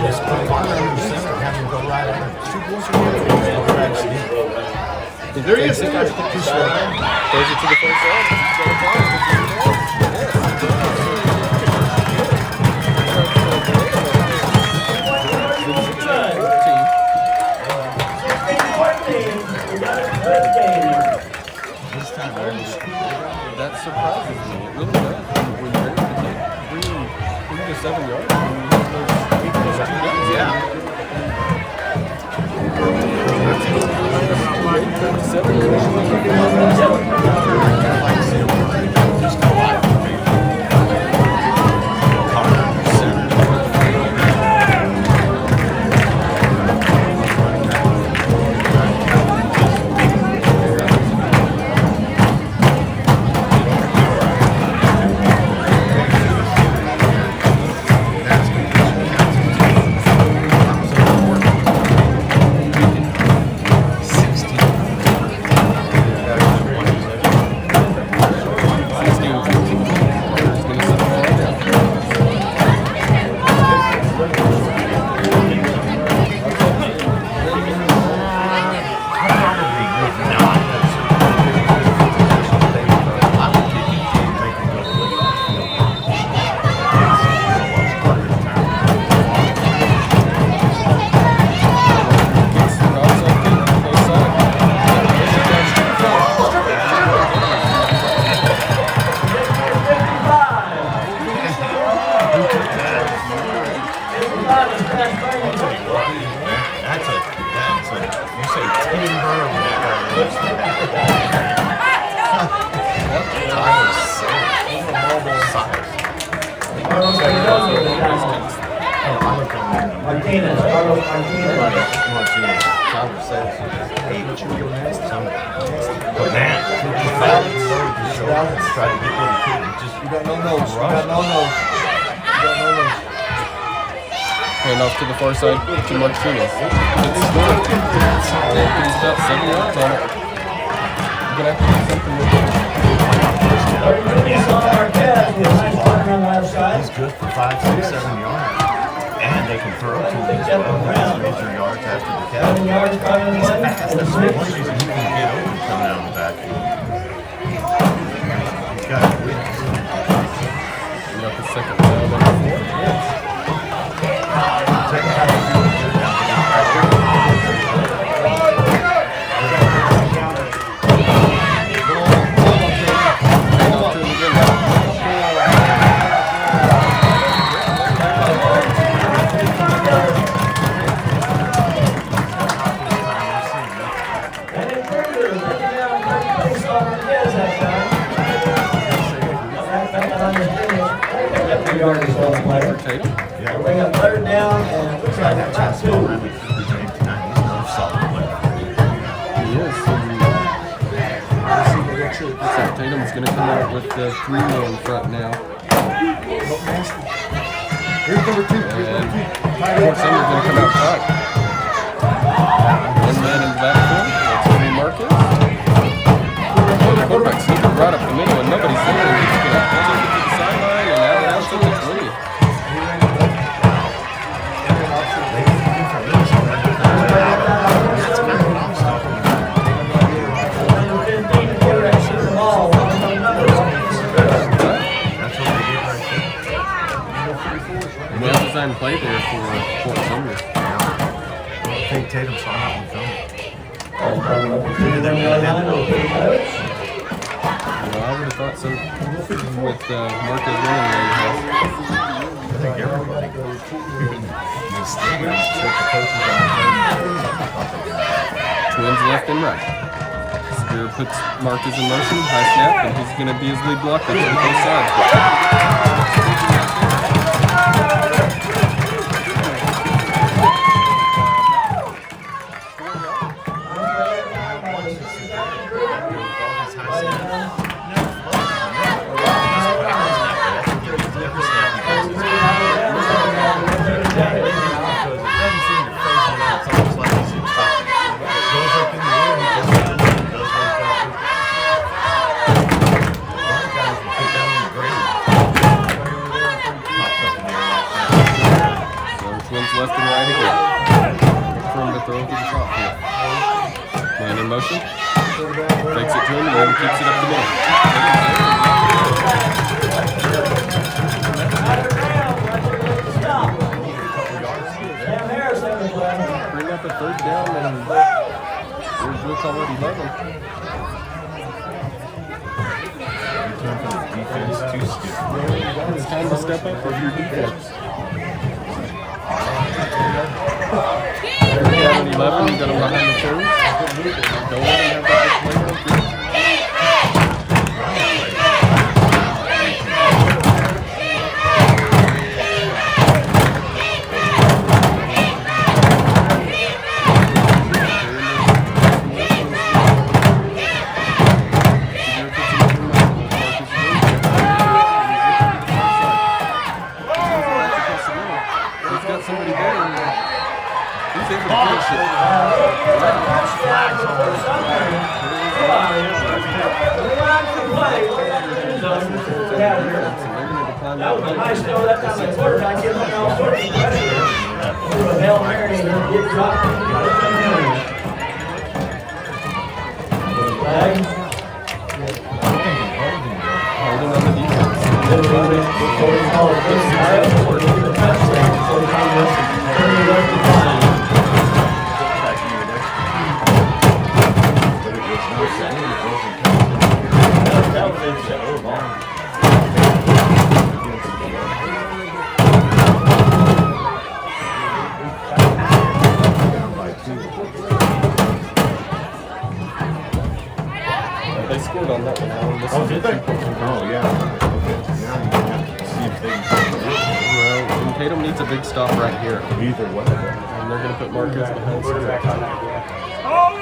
Just put a line under center, have him go right at it. There he is. Throws it to the first line. He's got a ball. That surprises me. It really does. When you're able to get 3 to 7 yards, when you have those 2 guys. Yeah. 7 Just go out. Caught under center. Martinez, Carlos Martinez. But man, he felt it started to show up and try to get what he could and just Hand off to the far side to Martinez. It's good. He's about 7 yards on it. You're going to have to do something with it. Marquez with a nice partner on the left side. he's good for 5, 6, 7 yards. And they can throw to him as well. Major yards after the 7 catch. yards probably on the play. That's And the a one six. reason he can get open coming out of the backfield. He's got it. You got the second down on the 4. Hand off to him again. They got third down and looks like That chance to go around the game tonight. He's another solid player. He is. Looks like Tatum's going to come out with the 3-man front now. Here's number 2. And Fort Sumner's going to come out front. 1 man in the backfield. That's going to be Marcus. The quarterback's sneaking right up the middle and nobody's there. He's going to take it to the sideline and out of bounds at the 20. Well-designed play there for Fort Sumner. I think Tatum saw that one coming. Well, I would have thought so with Marcus running where he has. I think everybody goes. Even the stadium, took the coaches Twins left and right. Spear puts Marcus in motion, high snap, and he's going to be his lead blocker on both sides. Left and right again. For him to throw to the top here. Man in motion. Fakes it to him and then keeps it up the middle. Bring up a 3rd down and there's Brooks already 11. defense too stiff. It's time to step up with your defense. 11, you got him behind the turn. Don't let him have that big play. He's got somebody better. He's able to finish it. That was a nice throw. That time the quarterback gives him all sorts of pressure. Threw a Hail Mary and get dropped. Flag. Holding on the defense. They scored on that one. Oh, did they? Oh, yeah. Okay. Now you have to see if they can. Well, and Tatum needs a big stop right here. Either way. And they're going to put Marquez behind Segura.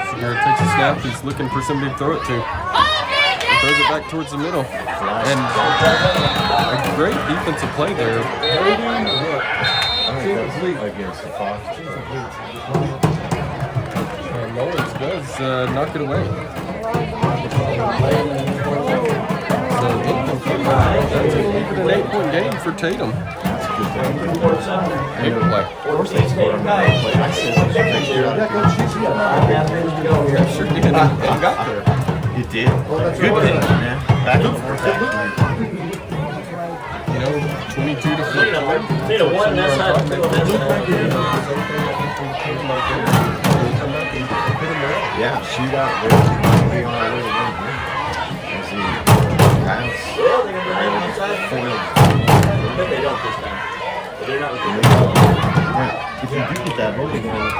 Segura takes a snap. He's looking for somebody to throw it to. He throws it back towards the middle. And a great defensive play there. Against the Fox. And Mullins does knock it away. So that's an 8-point game for Tatum. Big play. Sure did. And got there. It did. Good thing, man. Back and forth. You know, 22 to 14. See the one that's not Yeah, shootout. We're going to be on our way to win here. As he pass. Well, they're going to bring it inside. But they don't this time. But they're not looking If you do get that holding ball, if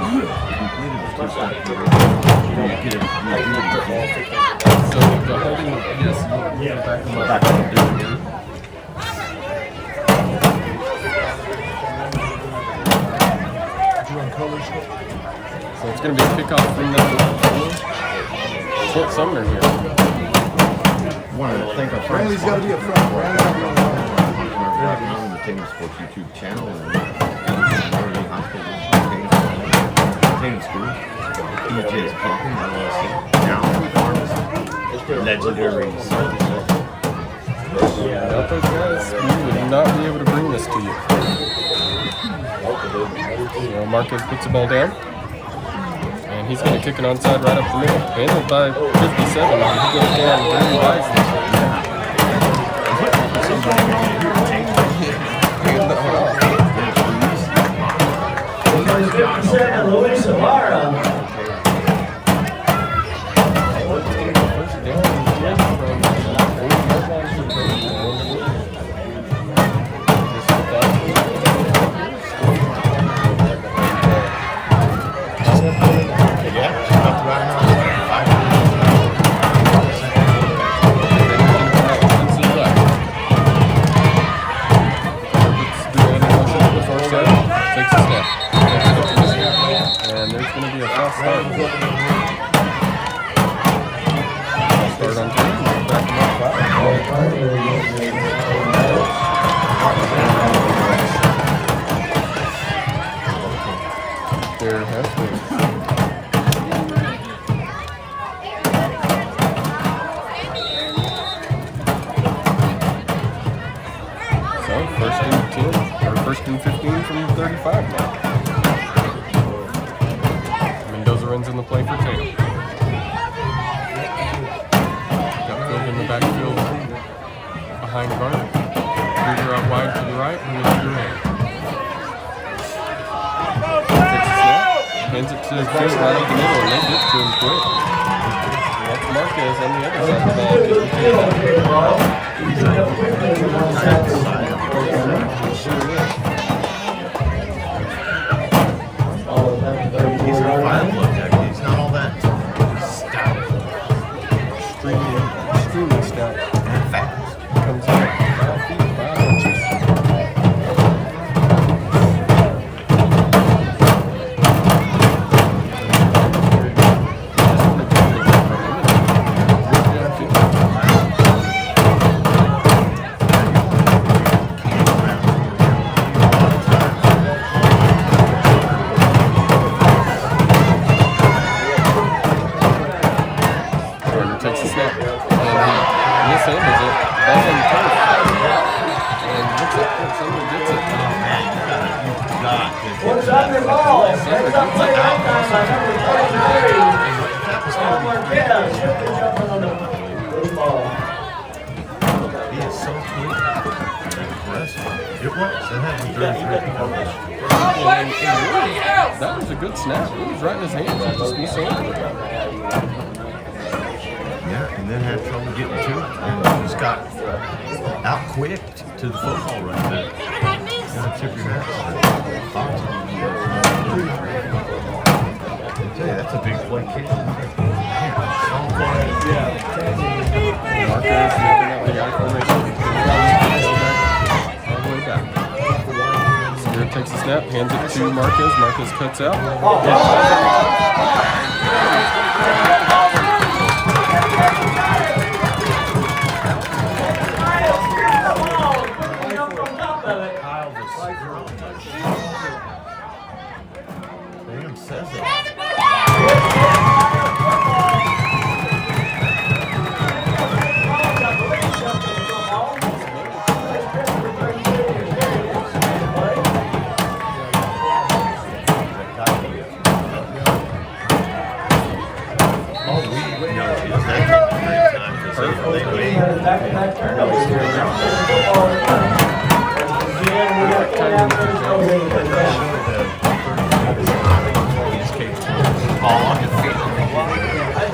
you completed the first half, you get it. So the holding, yes, you back them up. Back up. It's going to be a kickoff from the Fort Sumner here. Want to thank our friends. Randy's got to be up front. Randy's got to be up front. On the Tatum Sports YouTube channel and Early Hospital, Tatum School, EJ's Pumpkin, LLC, Now Farms, legendary services. Without those guys, we would not be able to bring this to you. So Marquez puts the ball down. And he's going to kick it onside right up the middle. Handled by 57. He goes down very wisely. Luis Ibarra. And there's going to be a false start. Start on two. Back to there has been. So first and 10, or first and 15 from the 35 now. Mendoza runs in the play for Tatum. Got filled in the backfield behind Garner. Booger out wide to the right, and with Durant. Takes a snap, hands it to the field right up the middle, and they get to him quick. That's Marquez on the other side of the ball. He's a fine look, he's not all that stout. Extremely stout. And fast. Comes out 5 feet 5 inches. Takes a snap, and he mishandles it. Ball's on the turf, and looks like Sumner gets it. What's up your ball? It's up play right time by number 33. Marquez, jumping on the ball. He is so quick and aggressive. It was. It had me during That was a good snap. It was right in his hands. He just mishandled it. Yeah, and then had trouble getting to it, and just got out-quicked to the football right there. Gotta tip your hat. I tell you, that's a big play kick. Marquez making out the I formation. All the way back. Sumner takes a snap, hands it to Marquez. Marquez cuts out. Tatum says it.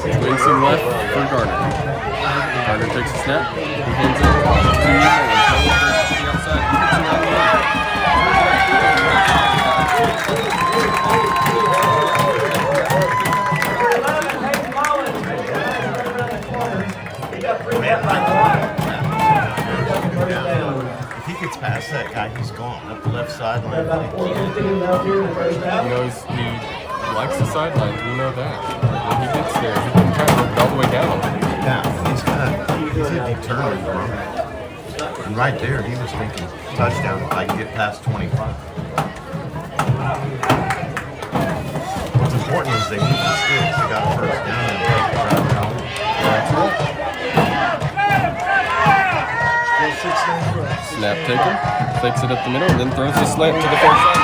Winston left for Garner. Garner takes a snap. He hands it to Sumner and celebrates to the outside. He gets it on the line. If he gets past that guy, he's gone. Up the left sideline. He knows he likes the sidelines, we know that. When he gets there, he can kind of work it all the way down. Yeah, he's determined, bro. And right there, he was thinking touchdown if I can get past 25. What's important is they moved the sticks. They got a first down and take the drive home. That's right. Snap taken, takes it up the middle, and then throws the slant to the far side.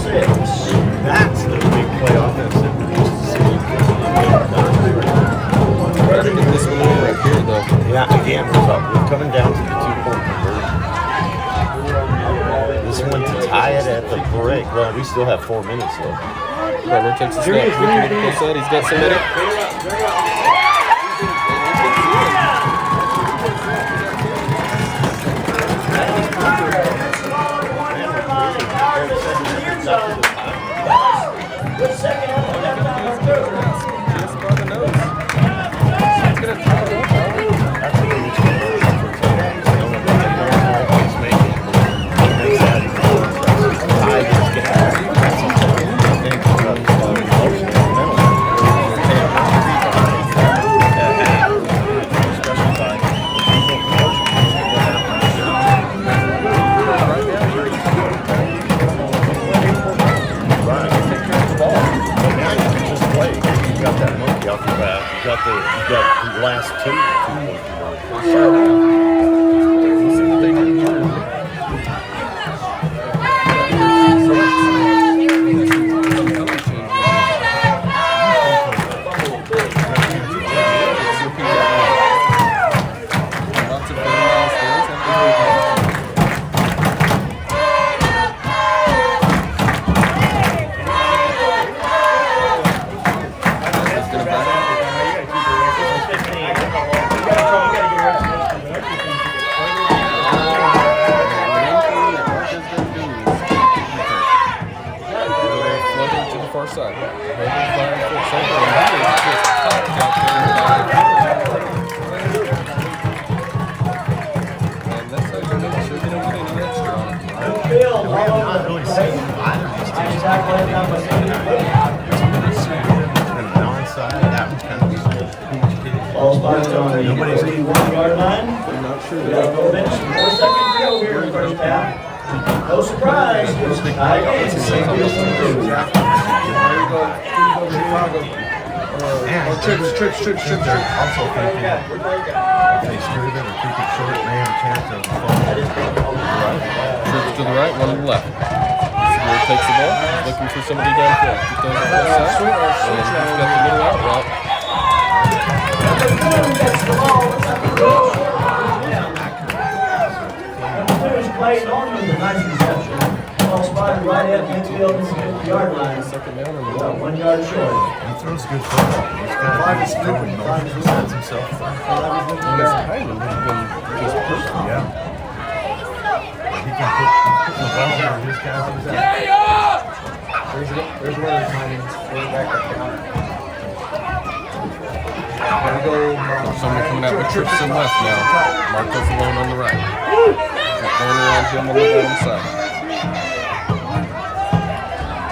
That's the big play offense that we're used to seeing. Gotta get this one over right here, though. Yeah, again, we're coming down to the 2-point conversion. This one to tie it at the break. Well, we still have 4 minutes left. Butler takes a snap. Looking to the side. He's got somebody. You got the last 2 2-point conversions. We'll see what they do here. Lots of far side. And that's how you make sure they don't get any extra on it. We have not really seen either of these teams. And the onside, that was kind of Ball spotted on the Nobody's- 31-yard line. I'm not sure We got 4 minutes, 4 seconds to go here in the first half. No surprise. Tie game. And trips. They're also thinking if they strip it or keep it short, they have a chance of falling. Trips to the right, one to the left. Sumner takes the ball, looking for somebody downfield. He throws it left side, and he's got the middle out route. Played on with a nice reception. Ball spotted right at midfield in the 50-yard line. Second down and About 1 yard short. He throws good football. He's got his throwing motion. He sets himself up. his timing has been just perfect. Yeah. He can put the ball where his guys is at. There's one of the timings. Back up down. Gotta go. Someone coming out with trips to the left now. Marco's alone on the right. Got going around him on the bottom side.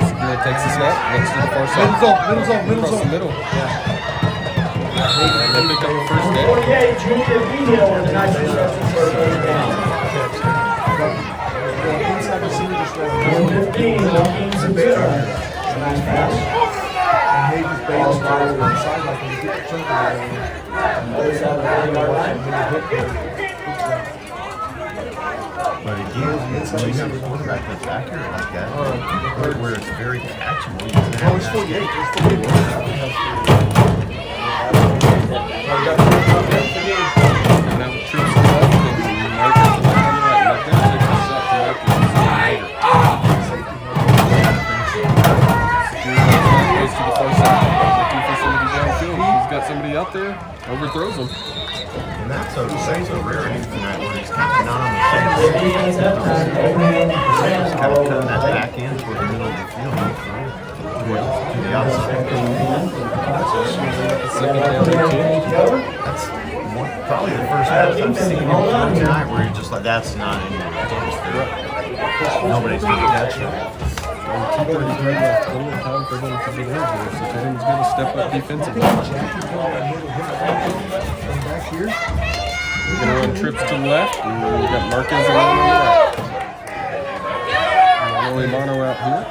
Segura takes the snap, next to the far side. Middle zone. Across the middle. And they pick up the first down. 48, Junior Behill with a nice reception for a first down. Inside receiver just ran. 15, Joaquin Segura. Nice pass. And Hayden's ball spotted on the sideline. Can you get the chunk out of it? Other side of the 40-yard line. But again, when you have a quarterback that's accurate like that, where it's very catchable, you can Oh, have it's that. 48. It's 48. And now the troops are left and Marco's on the right. that's a rarity tonight where he's kind of not on the same side. He's kind of cutting that back end toward the middle of the field. To the outside. That's probably the first pass I've seen him tonight where you're just like, that's not in your nobody's going to catch that. 2:33 left, plenty of time for them to get in here, so Tatum's going to step up defensively. We're going to run trips to the left, and we've got Marquez and Mono out. Mono out here.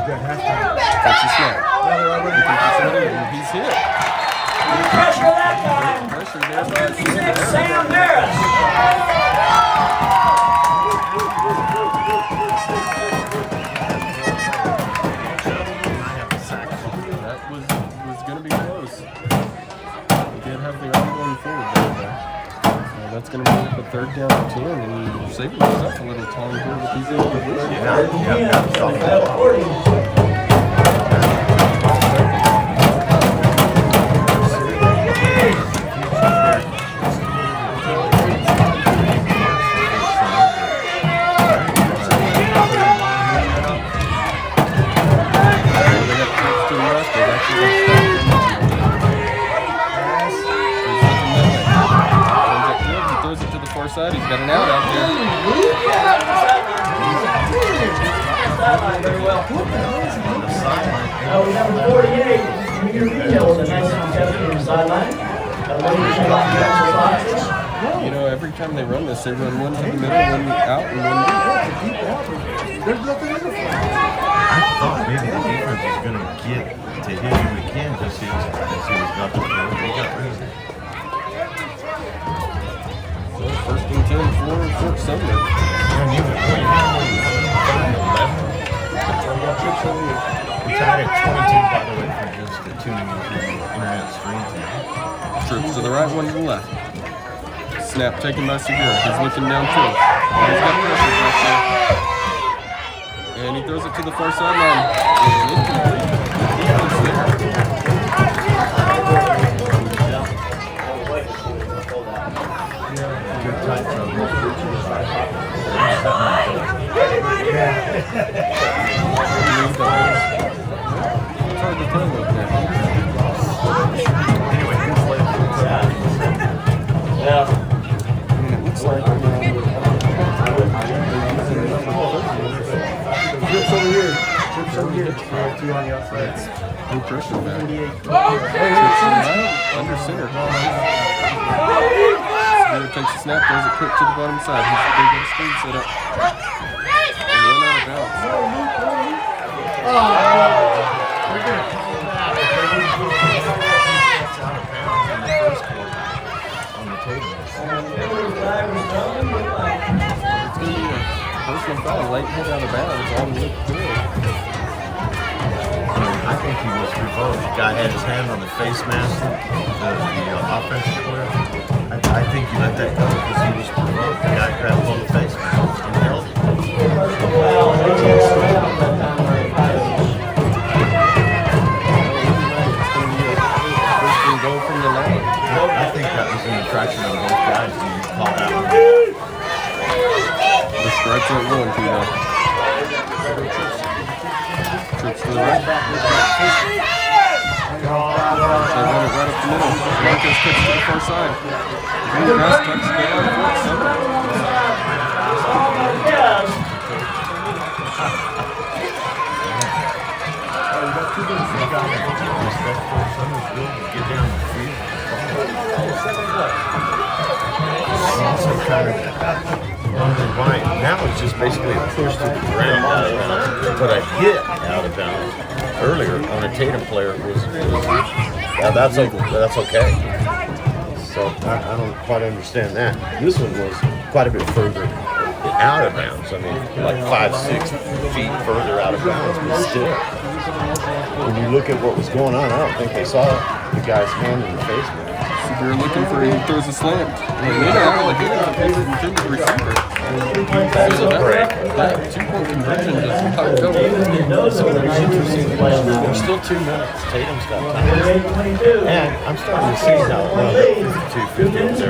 Takes a snap. He's hit. Pressure that time. Pressure there by Sam Harris. That was going to be close. He did have the arm going forward there. That's going to bring up a 3rd down and 10, and Saban was up a little time here with these individuals. Side. He's got an out there. Very well. Number 48, Peter Beale, the 1970 sideline. You know, every time they run this, they run one to the middle, one out, and one deep. There's nothing in the front. I thought maybe the defense was going to get to hit him again because he was not the field. They got rid of it. 1st and 10 for Fort Sumner. And even when you have 3rd and 11, we tied at 22, by the way, for just tuning into the internet stream tonight. Trips to the right, one to the left. Snap taken by Segura. He's looking down too. He's got pressure back there. And he throws it to the far sideline. And incomplete. Defense there. Good tight trouble. It's hard to tell with that. Anyway, who's left? Yeah. I mean, it looks like Trips over here. Trips over here. 2 on the outside. no pressure back. Under center. Segura takes a snap, throws it quick to the bottom side. He's a big screen set up. And run out of bounds. On the table. It's going to be a personal foul, late hit out of bounds. All looked good. I think he was revoked. The guy had his hand on the face mask, the offensive player. I think he let that go because he was provoked. The guy grabbed hold of the face mask and held it. Goal from the line. I think that was an infraction on both guys. He called that one. The stripes aren't going to though. Trips to the right. They run it right up the middle. Marquez cuts to the far side. Grass touchdown. Fort Sumner. Get down the field. Also kind of wondering why. Now it's just basically a push to the ground out of bounds. But a hit out of bounds earlier on a Tatum player was that's okay. So I don't quite understand that. This one was quite a bit further out of bounds. I mean, like 5-6 feet further out of bounds, but still. When you look at what was going on, I don't think they saw the guy's hand in the face. They're looking for he throws a slant. And Lena out of the hands of his intended receiver. So that 2-point conversion does not go in. There's still 2 minutes. Tatum's got time. And I'm starting to see now, 52-50,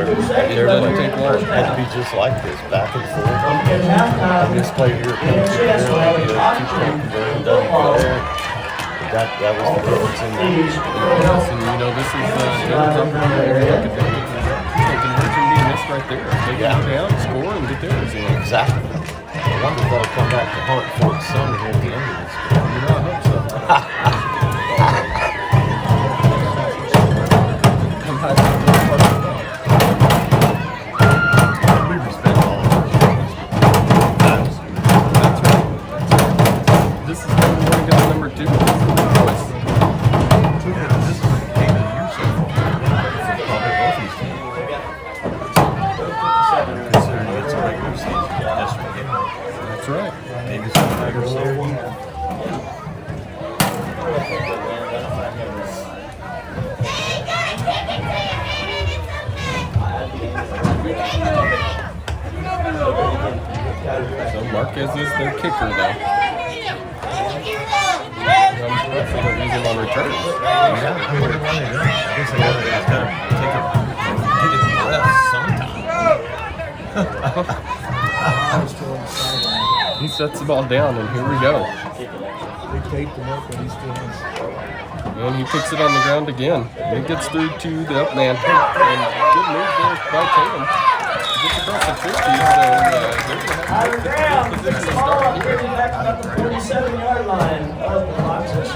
they're doesn't take long. had to be just like this, back and forth. And this play here comes here, and get a 2-point conversion, doesn't go there. That was the difference in that. Yes, and you know, this is Tatum's opportunity to take advantage of the conversion being missed right there. They can go down, score, and get theirs in. Exactly. I wonder if they'll come back to hunt for Sumner at the end of this game. You know, I hope so. We respect all of our games. That's right. This is number 1 against number 2. This is the choice. This is a game of the year so far for probably both these teams. Considering it's a regular season district game. That's right. Maybe it's a bigger series. So Marquez is their kicker, though. I'm surprised they don't use him on returns. Yeah, I wonder why they don't. I guess they gotta take get a breath sometime. He sets the ball down, and here we go. They taped him up when he still has. And he picks it on the ground again. It gets through to the up man. And good move there by Tatum. Gets across the 50, so they're going to have a good position to start here. Back about the 47-yard line of the boxes.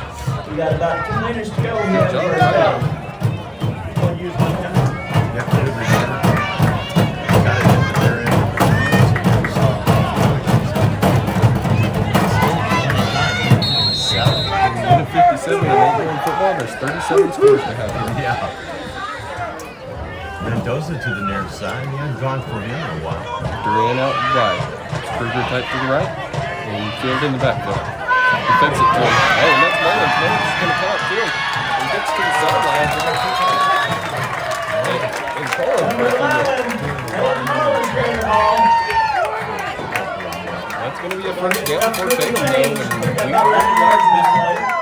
We got about 2 minutes to go here. Good job, Tatum. Yeah, put it together. Got it into their end. In 57 and 8 in football, there's 37 scores to have here. Yeah. Mendoza to the near side. He hasn't gone for him in a while. Duran out wide. Kruger tight to the right. And Field in the backfield. He fits it to him. Oh, and that's Mullins. Mullins is going to come up to him. He gets to the sideline. And that's going to be a first down for Tatum, though. And we like this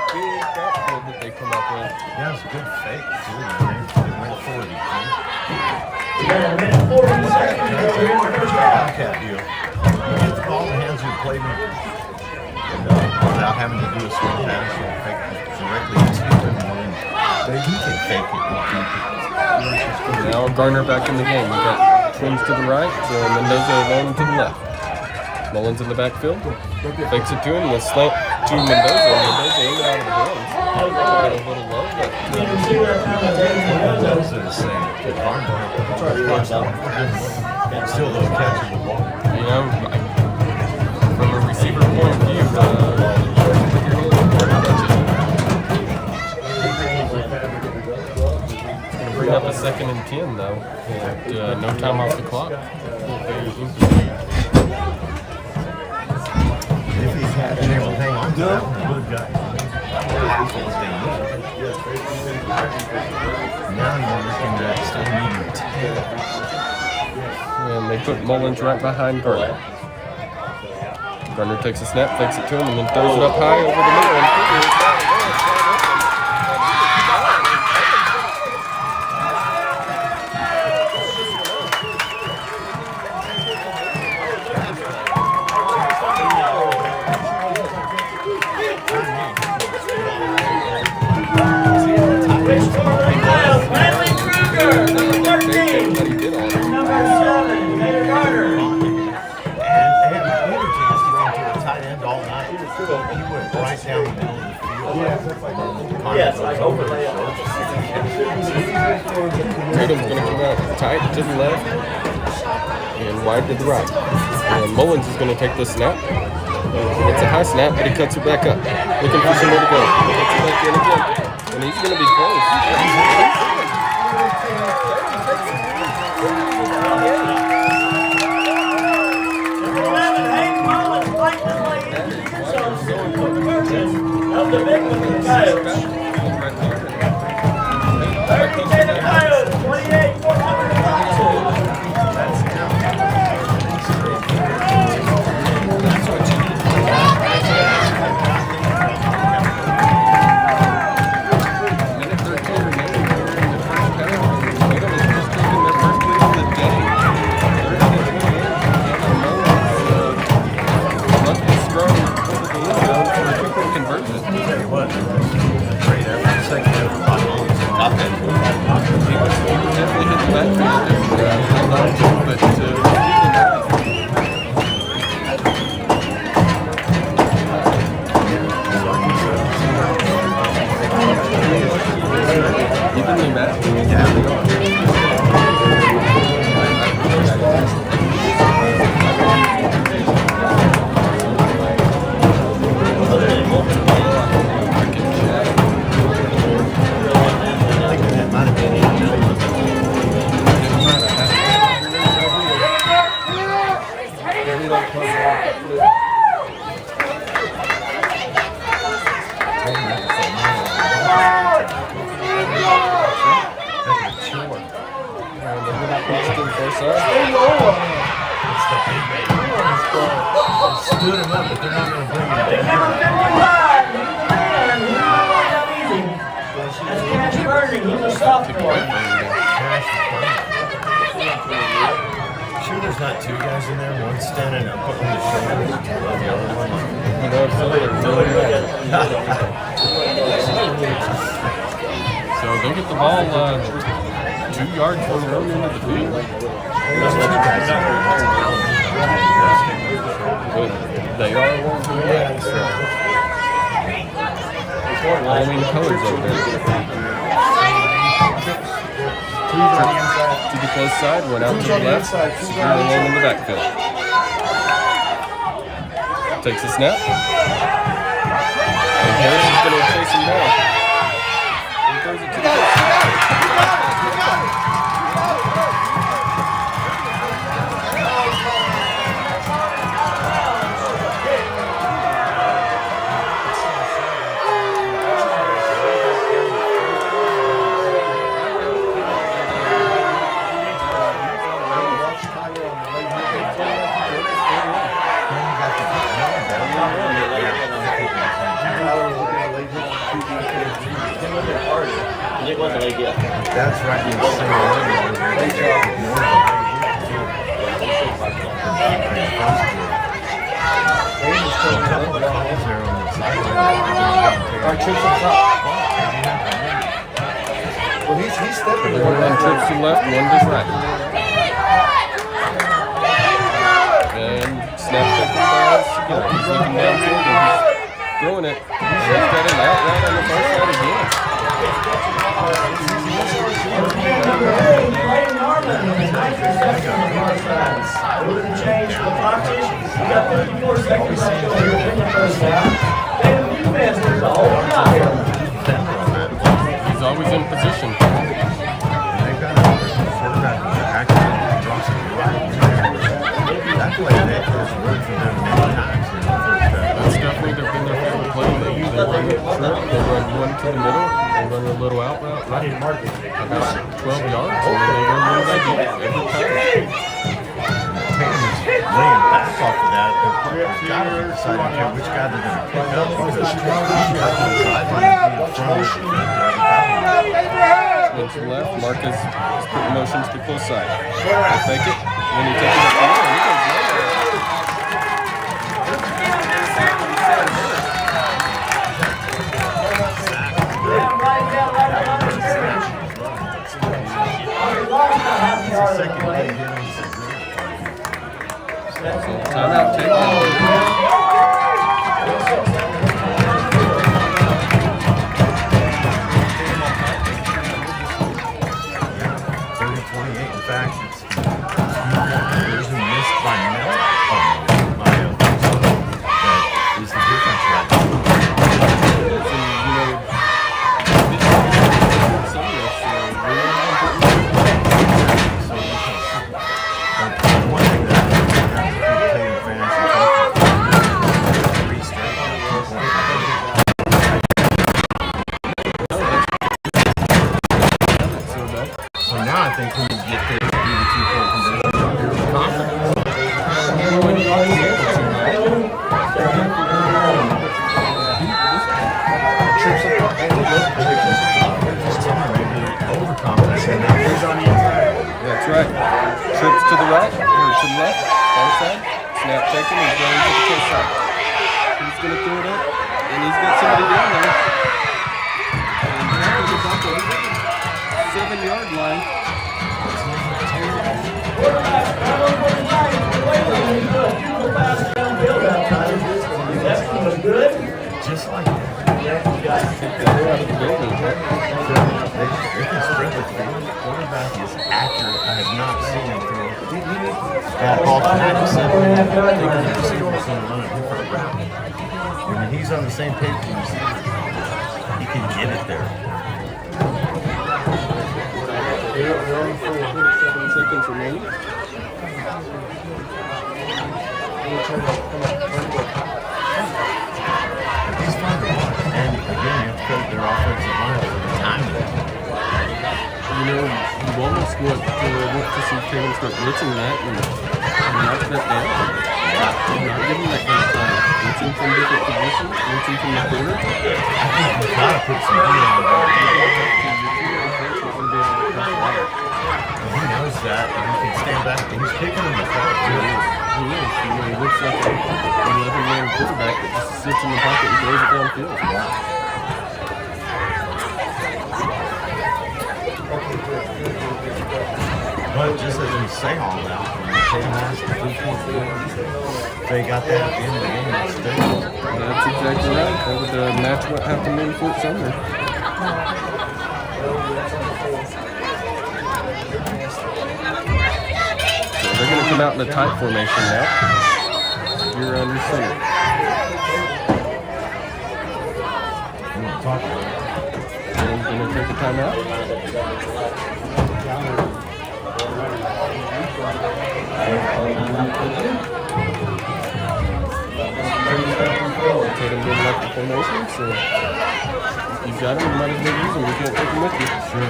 big backfield that they come up with. Yeah, it's a good fake, too. They went for it. We got a minute 40 seconds to go here in the first half. Cat deal. Get the ball in the hands of your playmaker. And, without having to do a swing pass or fake directly to him, and then he can fake it and keep it. Now Garner back in the game. We got Twins to the right, so Mendoza alone to the left. Mullins in the backfield. Fakes it to him with slant to Mendoza. Mendoza in and out of the hands. A little low, but Mendoza is saying that still though catching the ball. you know, from a receiver point of view, with your hands bring up a 2nd and 10 though, and no time off the clock. If he had been able to hang on to that, he would have got now you're looking at still needing And they put Mullins right behind Garner. Garner takes a snap, fakes it to him, and then throws it up high over the middle. And Kruger is wide away. It's wide open. Bradley Kruger, number 13. But he did all that. Number 7, Mayor Carter. and they haven't had a chance to run to the tight end all night. He went right down the middle of the field. Yes, like overlay. Tatum's going to come out tight to the left and wide to the right. And Mullins is going to take the snap. It's a high snap, but he cuts it back up. Looking for somewhere to go. He cuts it back in again. And he's going to be close. Of the big one, the Coyotes. 13 the Coyotes, 28. Far side. It's the big man. They stood him up, but they're not going to bring him Number down. 55, he's the man. He's not going up easy. That's Cash Burning. He's a sophomore. Sure, there's not two guys in there. One standing up on the shoulders, the other one like. You know, so they'll get the ball 2 yards from the road into the field. But they are one to I mean, colors over there. To the close side, went out to the left, secure alone in the backfield. Takes a snap. And Harrison's going to chase him down. He throws it to the close side. That's right. Our trips up top. Well, he's stepping there. One trips to the left, one to the right. And snap taken by Segura. He's looking downfield and he's throwing it. And he's got an out route on the far side again. Change the competition. We got 54 seconds left over in the first half. And the defense is the whole lot here. He's always in position. They've got a quarterback that actually drops it right there. That play that has worked for them many times in the first half. That's definitely been their favorite play lately. They run it short, they run one to the middle, they run a little out route, right about 12 yards, and then they run one back in every time. Tatum is laying back off of that. They've got to decide which guy they're going to pick up because he's got the sideline in front of him. Went to the left, Marcus is putting motions to the close side. They fake it, and then he takes it up the middle, and he goes right there. Timeout taken. 30-28. In fact, it's missed by Mel. That is the difference right now. One thing that Tatum fans and coaches restart. So now I think we can get there to do the 2-point conversion with confidence. Overconfidence and then he's on the inside. That's right. Trips to the right, or to the left, far side. Snap taken, he's going to the close side. He's going to throw it up, and he's got somebody down there. And 7-yard line. Just like that. They're out of the building. They can spread the field. The quarterback is accurate. I have not seen him throw that ball to 97. I think the receiver is going to run a different route. And when he's on the same page with the receiver, he can get it there. 27 seconds remaining. He's fun to watch. And again, you have to credit their offensive line for the timing. You know, you almost went to see Tatum start blitzing that and knock that down. Not giving that kind of time. Blitzing from different positions, blitzing from the corner. You gotta put some heat on the He knows that, and he can stand back, and he's picking him apart, too. He is. He looks like an 11-man quarterback that just sits in the pocket and throws it downfield. But just as we say all that, Tatum has the 3-point lead. They got that at the end of the game. That's exactly right. That would match what happened in Fort Sumner. So they're going to come out in a tight formation now. You're under center. Tatum's going to take a timeout. Tatum didn't like the formation, so if you've got him, you might as well use him. You can't take him with you. Sure.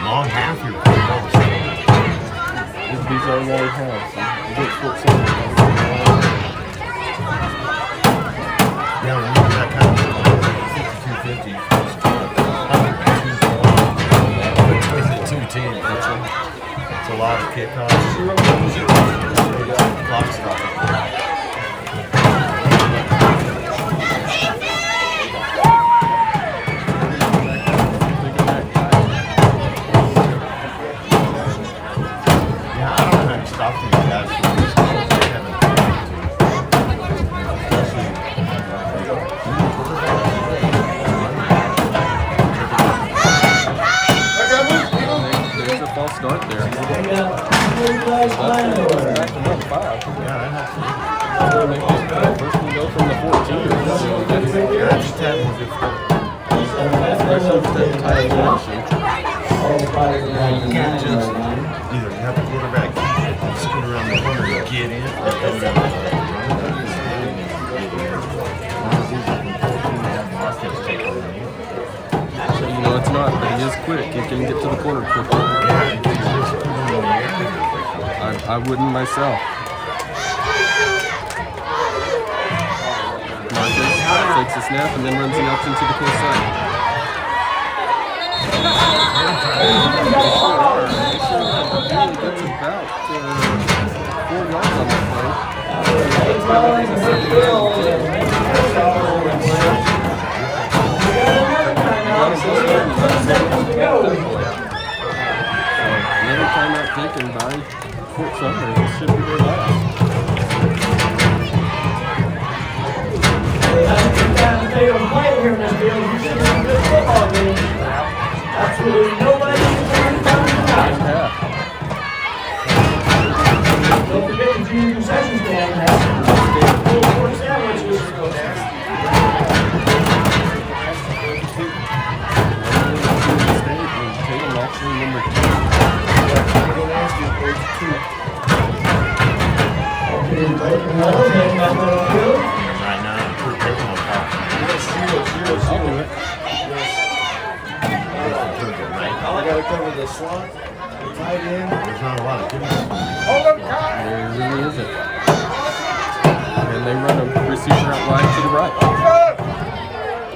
Long half here. These are long halves. You get Fort Sumner. Yeah, when you do that kind of 52-50, between the two teams, it's a lot of kickoffs. Clock stopping. Start there. Back to 1-5. First we go from the 14. So that's especially with that tight formation. You can't just either have a quarterback scoot around the corner and get in, or come down the So, you know, it's not, but he is quick. He can get to the corner quickly. I wouldn't myself. Marcus takes a snap and then runs the option to the close side. That's about 4 yards on that Another timeout taken by Fort Sumner. This should be their last. Absolutely nobody can turn it down tonight. Don't forget the junior concession stand has little pork sandwiches. Tatum actually number 2. right now. We're taking on top. I'll do it. I gotta cover the slot, the tight end. There's not a lot of kidneys. There really isn't. And they run a receiver out wide to the right.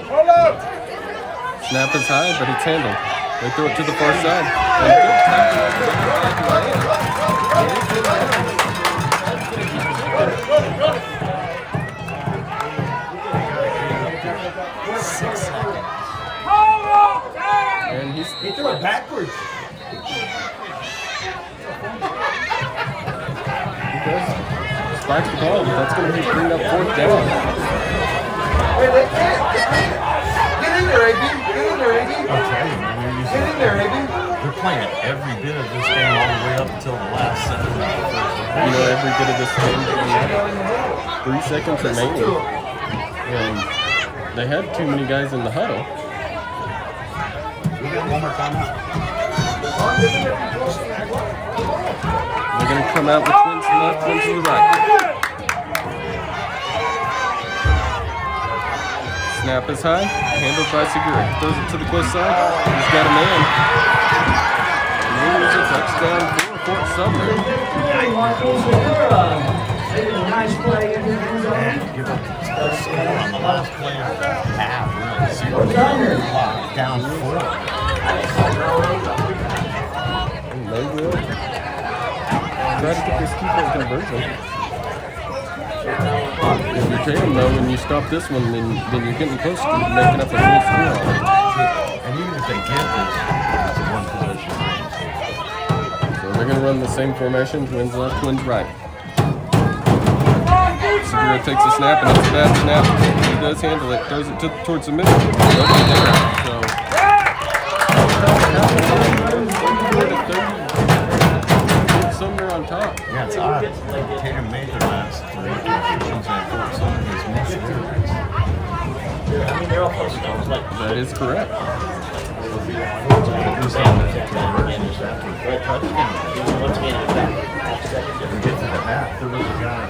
Hold up! Snap is high, but it's handled. They throw it to the far side. And he threw it backwards. He does. Spikes the ball, but that's going to bring up 4th down. Wait, they can't. Get in there, AB. Get in there, AB. I'll tell you, man, Get in there, AB. they're playing every bit of this game all the way up until the last second. You know, every bit of this game, 3 seconds remaining. And they had too many guys in the huddle. We got one more timeout. They're going to come out with twins to the left, twins to the right. Snap is high. Handled by Segura. Throws it to the close side. He's got a man. And it's a touchdown for Fort Sumner. Nice play in the end zone. Give up the score on the last play of the half. Down 4. And they will try to get this 2-point conversion. If you're Tatum, though, when you stop this one, then you're getting close to making up a full score on it. And even if they get this, it's a one possession range. So they're going to run the same formation, twins left, twins right. Segura takes a snap, and it's a bad snap. He does handle it, throws it towards the middle. Nobody there. So, Sumner on top. Yeah, it's odd. Tatum made their last 3 conversions and Fort Sumner has missed theirs. I mean, they're all close enough. Like, That is correct. once again, it's back. If we get to the half, there was a guy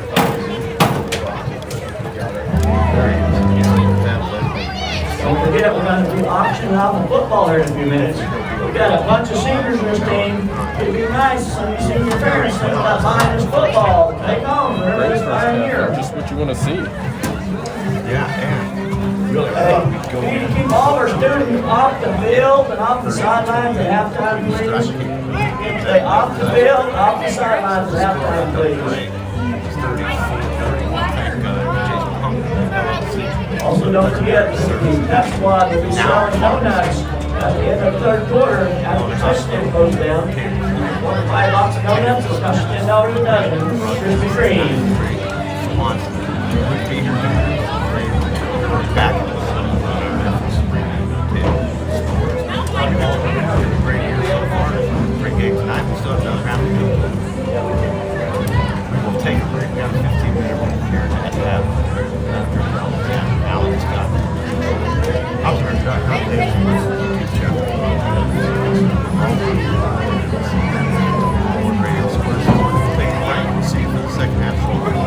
Don't forget, we're going to be auctioning off the football here in a few minutes. We've got a bunch of seniors in this team. It'd be nice if some of you senior parents think about buying this football. Take home. They're Great really first buying half. here. Just what you want to see. Yeah, and really Hey, we need to keep all our students off the field and off the sidelines at halftime, please. Stay off the field, off the sidelines at halftime, please. Also, don't forget, that squad will be selling donuts at the end of the third quarter after the touchdown goes down. 5 box of donuts, it's cost $10 a dozen. Krispy Kreme. Great game tonight. We still have another round to go. We will take a break. We got a 15-minute break here at the half. Alan's got it. I'll turn it back.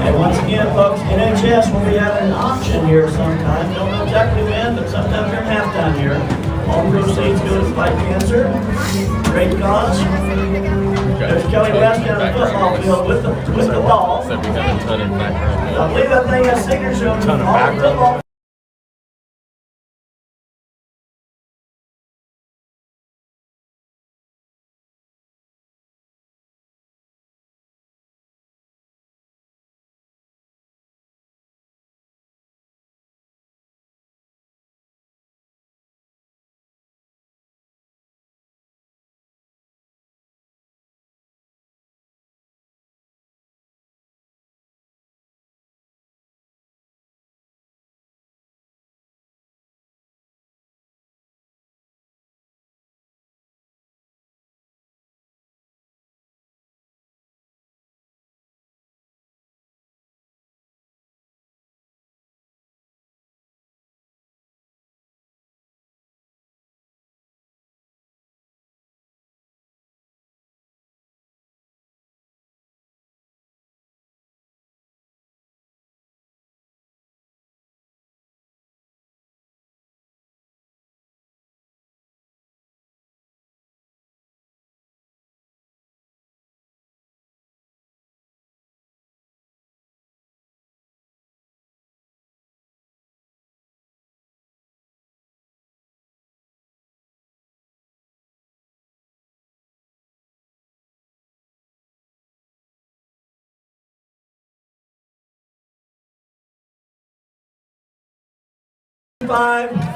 And once again, folks, NHS will be having an auction here sometime. Don't know exactly when, but sometime during halftime here. All proceeds go to fight cancer. Great cause. There's Kelly West down the football field with the ball. So we have a ton of background. I believe that thing has signature on all the football.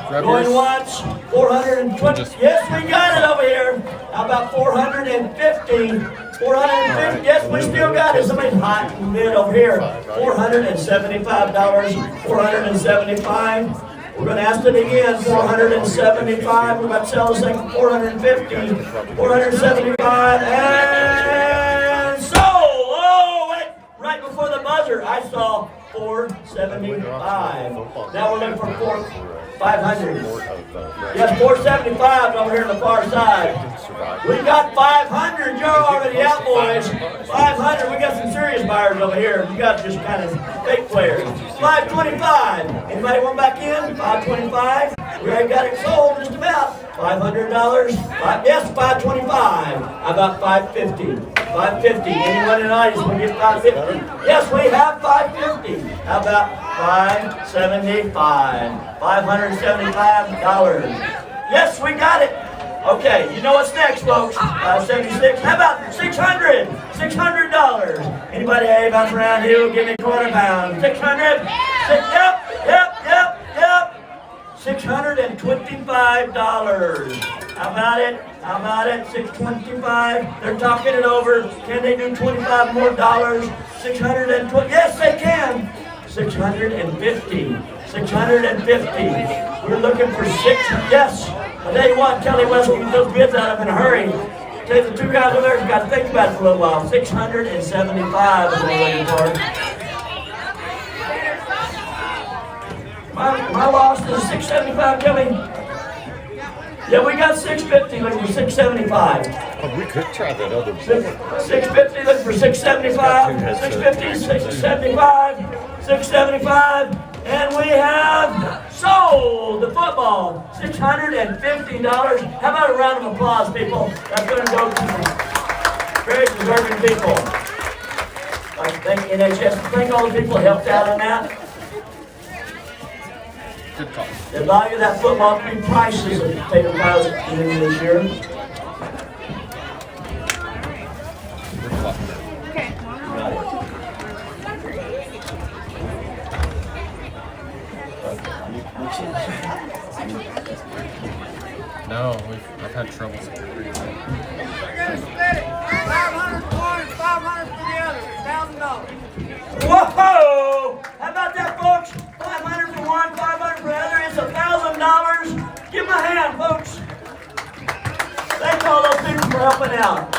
Going once, 420. Yes, we got it over here. How about 450? 450. Yes, we still got it. Somebody's hot and bid over here. $475. 475. We're going to ask it again. 475. We're about to sell this thing for 450. 475. And sold. Oh, wait. Right before the buzzer, I saw 475. Now we're looking for 500. Yes, 475 over here on the far side. We got 500. 500, you're already out, boys. 500, we got some serious buyers over here. You got just kind of fake players. 525. Anybody want back in? 525. We already got it sold just about. $500. Yes, 525. How about 550? 550. Anyone in the audience will get 550? Yes, we have 550. How about 575? $575. Yes, we got it. Okay, you know what's next, folks? 576. How about 600? $600. Anybody bounce around here will give me a quarter pound. 600? Yep. $625. How about it? 625. They're talking it over. Can they do 25 more dollars? 620. Yes, they can. 650. 650. We're looking for six. Yes. I'll tell you what, Kelly West will get those bids out of in a hurry. Tell you the two guys over there have got to think about it for a little while. 675 is what we're looking for. My loss is 675, Kelly. Yeah, we got 650 looking for 675. Oh, we could try that other. 650 looking for 675. 650, 675, 675. And we have sold the football. $650. How about a round of applause, people? That's going to go to some very deserving people. I'd like to thank NHS. Thank all the people who helped out in that. Good call. The value of that football to be prices of Tatum Coyotes in this year. We're fucked. No, I've had trouble. We're gonna split it. 500 for one and 500 for the other. $1,000. Whoa! How about that, folks? 500 for one, 500 for the other. It's $1,000. Give them a hand, folks. Thank all those people for helping out.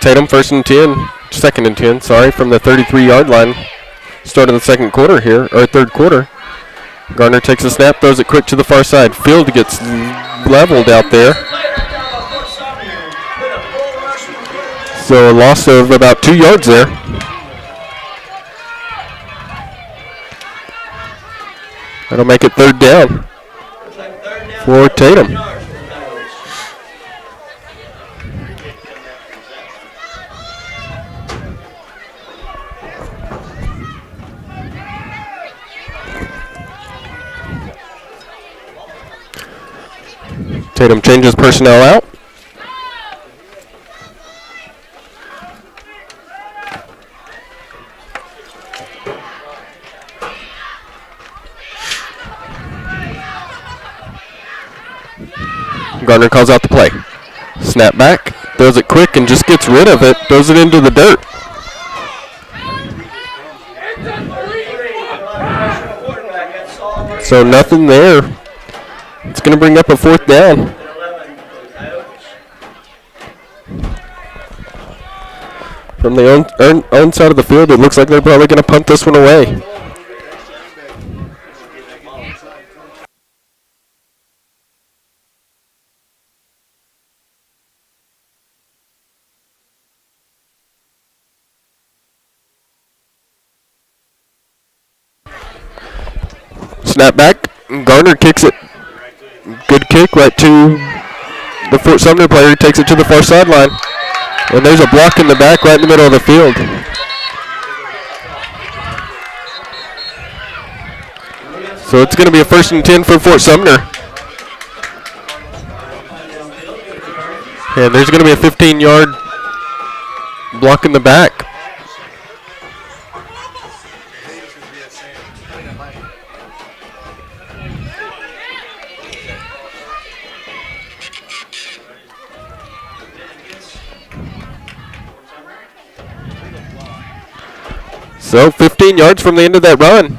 Tatum second and 10, sorry, from the 33-yard line. Start of the second quarter here, or third quarter. Garner takes a snap, throws it quick to the far side. Field gets leveled out there. So a loss of about 2 yards there. That'll make it third down for Tatum. Tatum changes personnel out. Garner calls out the play. Snap back, throws it quick and just gets rid of it, throws it into the dirt. So nothing there. It's going to bring up a fourth down. From the own side of the field, it looks like they're probably going to punt this one away. Snap back, Garner kicks it. Good kick right to the Fort Sumner player. He takes it to the far sideline. And there's a block in the back right in the middle of the field. So it's going to be a 1st and 10 for Fort Sumner. And there's going to be a 15-yard block in the back. So 15 yards from the end of that run.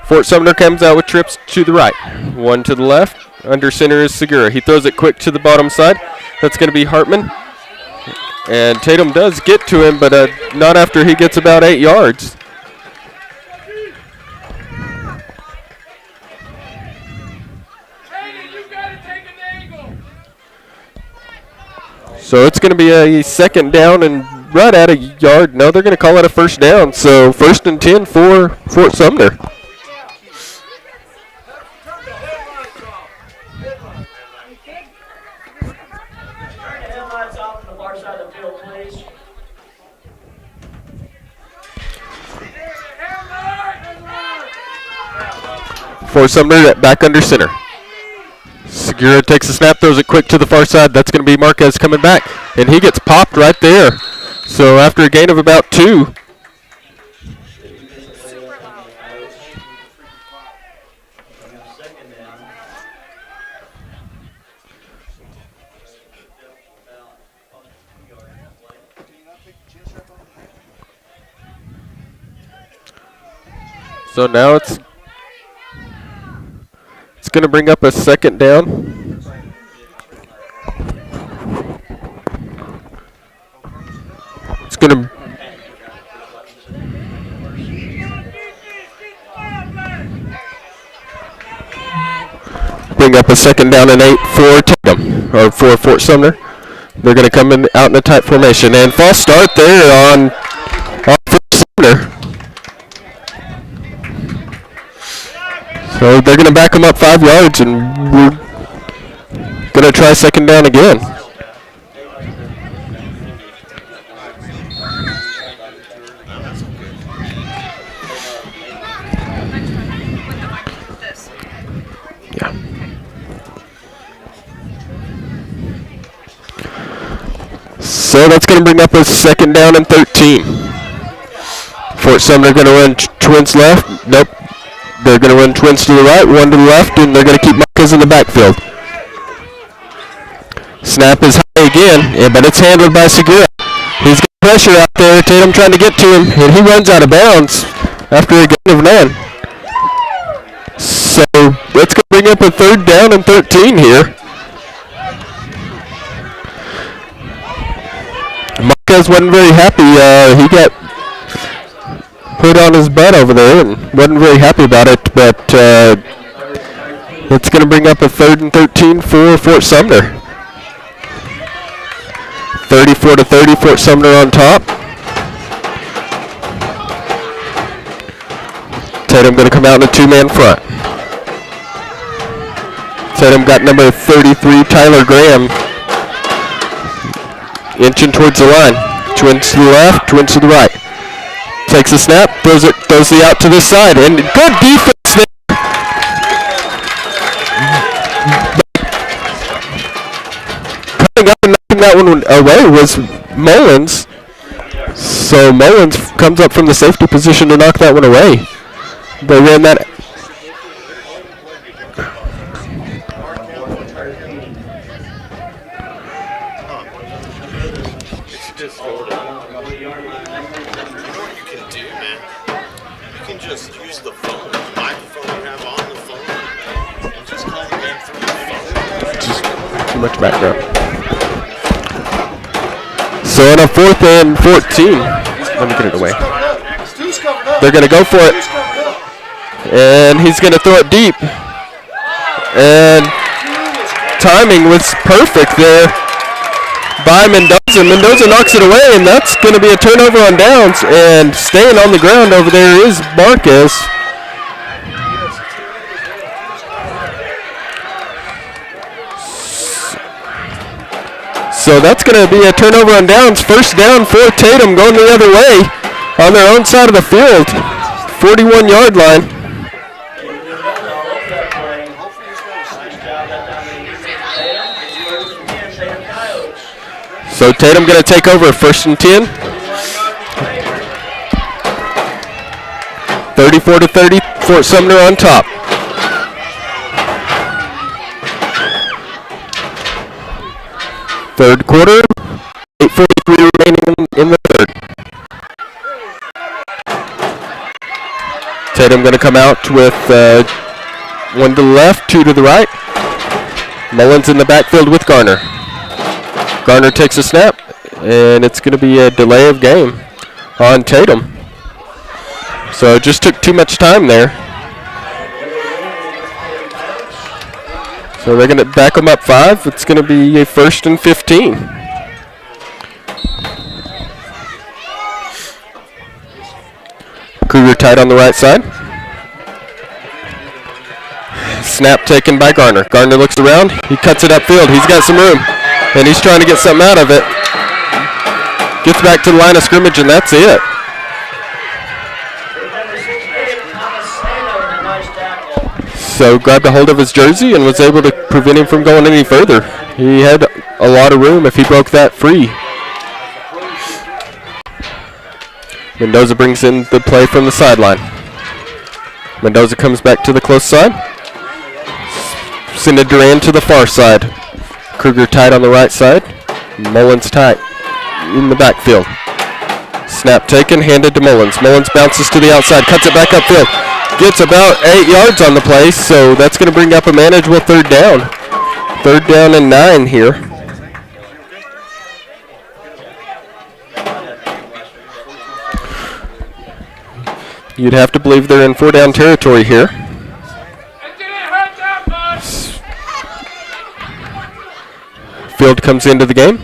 Fort Sumner comes out with trips to the right. One to the left. Under center is Segura. He throws it quick to the bottom side. That's going to be Hartman. And Tatum does get to him, but not after he gets about 8 yards. So it's going to be a second down and right at a yard. No, they're going to call it a first down. So 1st and 10 for Fort Sumner. Fort Sumner back under center. Segura takes a snap, throws it quick to the far side. That's going to be Marquez coming back. And he gets popped right there. So after a gain of about 2. So now it's going to bring up a second down. It's going to bring up a second down and 8 for Tatum, or for Fort Sumner. They're going to come in out in a tight formation and false start there on Fort Sumner. So they're going to back them up 5 yards, and we're going to try second down again. Yeah. So that's going to bring up a second down and 13. Fort Sumner going to run twins left. Nope. They're going to run twins to the right, one to the left, and they're going to keep Marquez in the backfield. Snap is high again, but it's handled by Segura. pressure out there. Tatum trying to get to him, and he runs out of bounds after a gain of 9. So that's going to bring up a 3rd down and 13 here. Marquez wasn't very happy. He got put on his butt over there and wasn't very happy about it, but it's going to bring up a 3rd and 13 for Fort Sumner. 34-30, Fort Sumner on top. Tatum going to come out in a 2-man front. Tatum got number 33, Tyler Graham, inching towards the line. Twins to the left, twins to the right. Takes a snap, throws the out to this side, and good defense there. Coming up and knocking that one away was Mullins. So Mullins comes up from the safety position to knock that one away. They ran that. Just use the phone, the microphone you have on the phone, and just call the game through the phone. Just too much background. So on a 4th and 14, let me get it away. They're going to go for it, and he's going to throw it deep. And timing was perfect there by Mendoza. Mendoza knocks it away, and that's going to be a turnover on downs. And staying on the ground over there is Marquez. So that's going to be a turnover on downs. 1st down for Tatum, going the other way on their own side of the field. 41-yard line. So Tatum going to take over 1st and 10. 34-30, Fort Sumner on top. Third quarter, 8:43 remaining in the 3rd. Tatum going to come out with 1 to the left, 2 to the right. Mullins in the backfield with Garner. Garner takes a snap, and it's going to be a delay of game on Tatum. So it just took too much time there. So they're going to back them up 5. It's going to be a 1st and 15. Kruger tight on the right side. Snap taken by Garner. Garner looks around. He cuts it upfield. He's got some room. And he's trying to get something out of it. Gets back to the line of scrimmage, and that's it. So grabbed a hold of his jersey and was able to prevent him from going any further. He had a lot of room if he broke that free. Mendoza brings in the play from the sideline. Mendoza comes back to the close side. Send it Duran to the far side. Kruger tight on the right side. Mullins tight in the backfield. Snap taken, handed to Mullins. Mullins bounces to the outside, cuts it back upfield. Gets about 8 yards on the play, so that's going to bring up a manageable 3rd down. 3rd down and 9 here. You'd have to believe they're in 4-down territory here. Field comes into the game.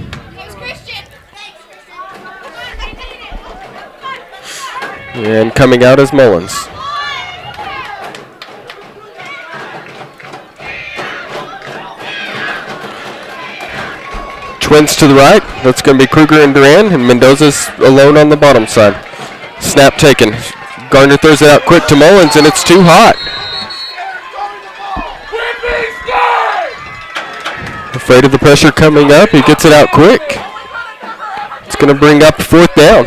And coming out is Mullins. Twins to the right. That's going to be Kruger and Duran, and Mendoza's alone on the bottom side. Snap taken. Garner throws it out quick to Mullins, and it's too hot. Afraid of the pressure coming up. He gets it out quick. It's going to bring up 4th down.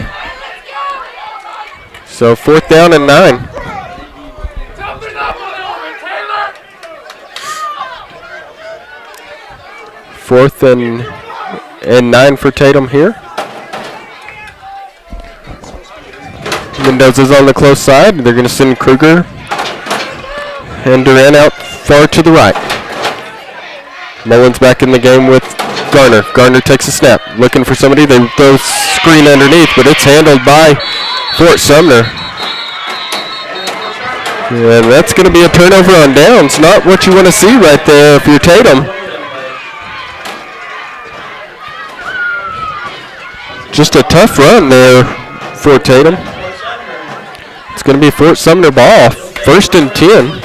So 4th down and 9. Fourth and 9 for Tatum here. Mendoza's on the close side. They're going to send Kruger and Duran out far to the right. Mullins back in the game with Garner. Garner takes a snap, looking for somebody. They throw screen underneath, but it's handled by Fort Sumner. And that's going to be a turnover on downs. Not what you want to see right there if you're Tatum. Just a tough run there for Tatum. It's going to be Fort Sumner ball. 1st and 10.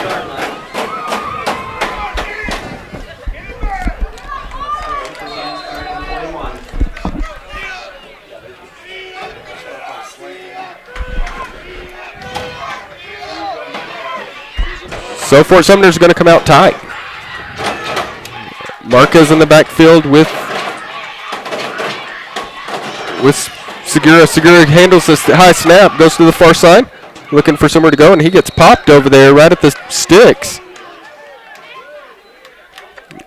So Fort Sumner's going to come out tight. Marquez in the backfield with Segura. Segura handles this high snap, goes to the far side, looking for somewhere to go, and he gets popped over there right at the sticks.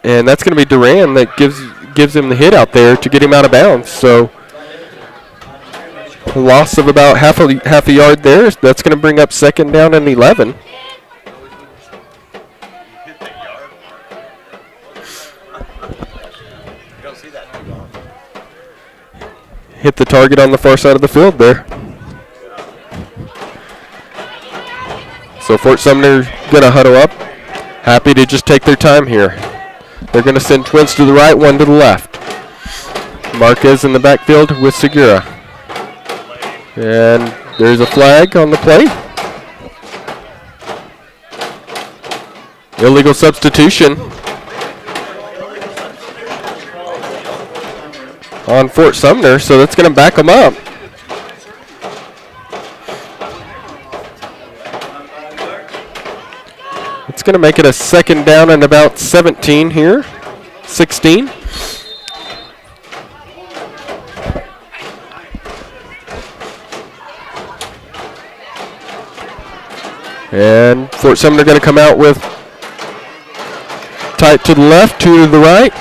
And that's going to be Duran that gives him the hit out there to get him out of bounds. So a loss of about half a yard there. That's going to bring up 2nd down and 11. Hit the target on the far side of the field there. So Fort Sumner going to huddle up. Happy to just take their time here. They're going to send twins to the right, one to the left. Marquez in the backfield with Segura. And there's a flag on the play. Illegal substitution on Fort Sumner, so that's going to back them up. It's going to make it a 2nd down and about 17 here, 16. And Fort Sumner going to come out with tight to the left, 2 to the right.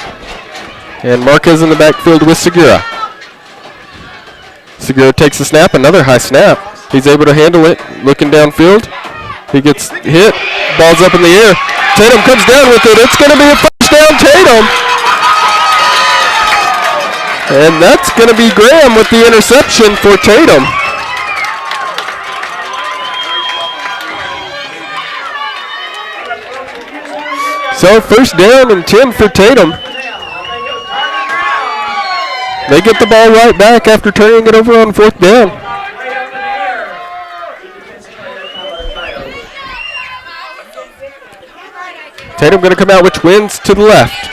And Marquez in the backfield with Segura. Segura takes a snap, another high snap. He's able to handle it, looking downfield. He gets hit, ball's up in the air. Tatum comes down with it. It's going to be a 1st down, Tatum. And that's going to be Graham with the interception for Tatum. So 1st down and 10 for Tatum. They get the ball right back after turning it over on 4th down. Tatum going to come out with twins to the left.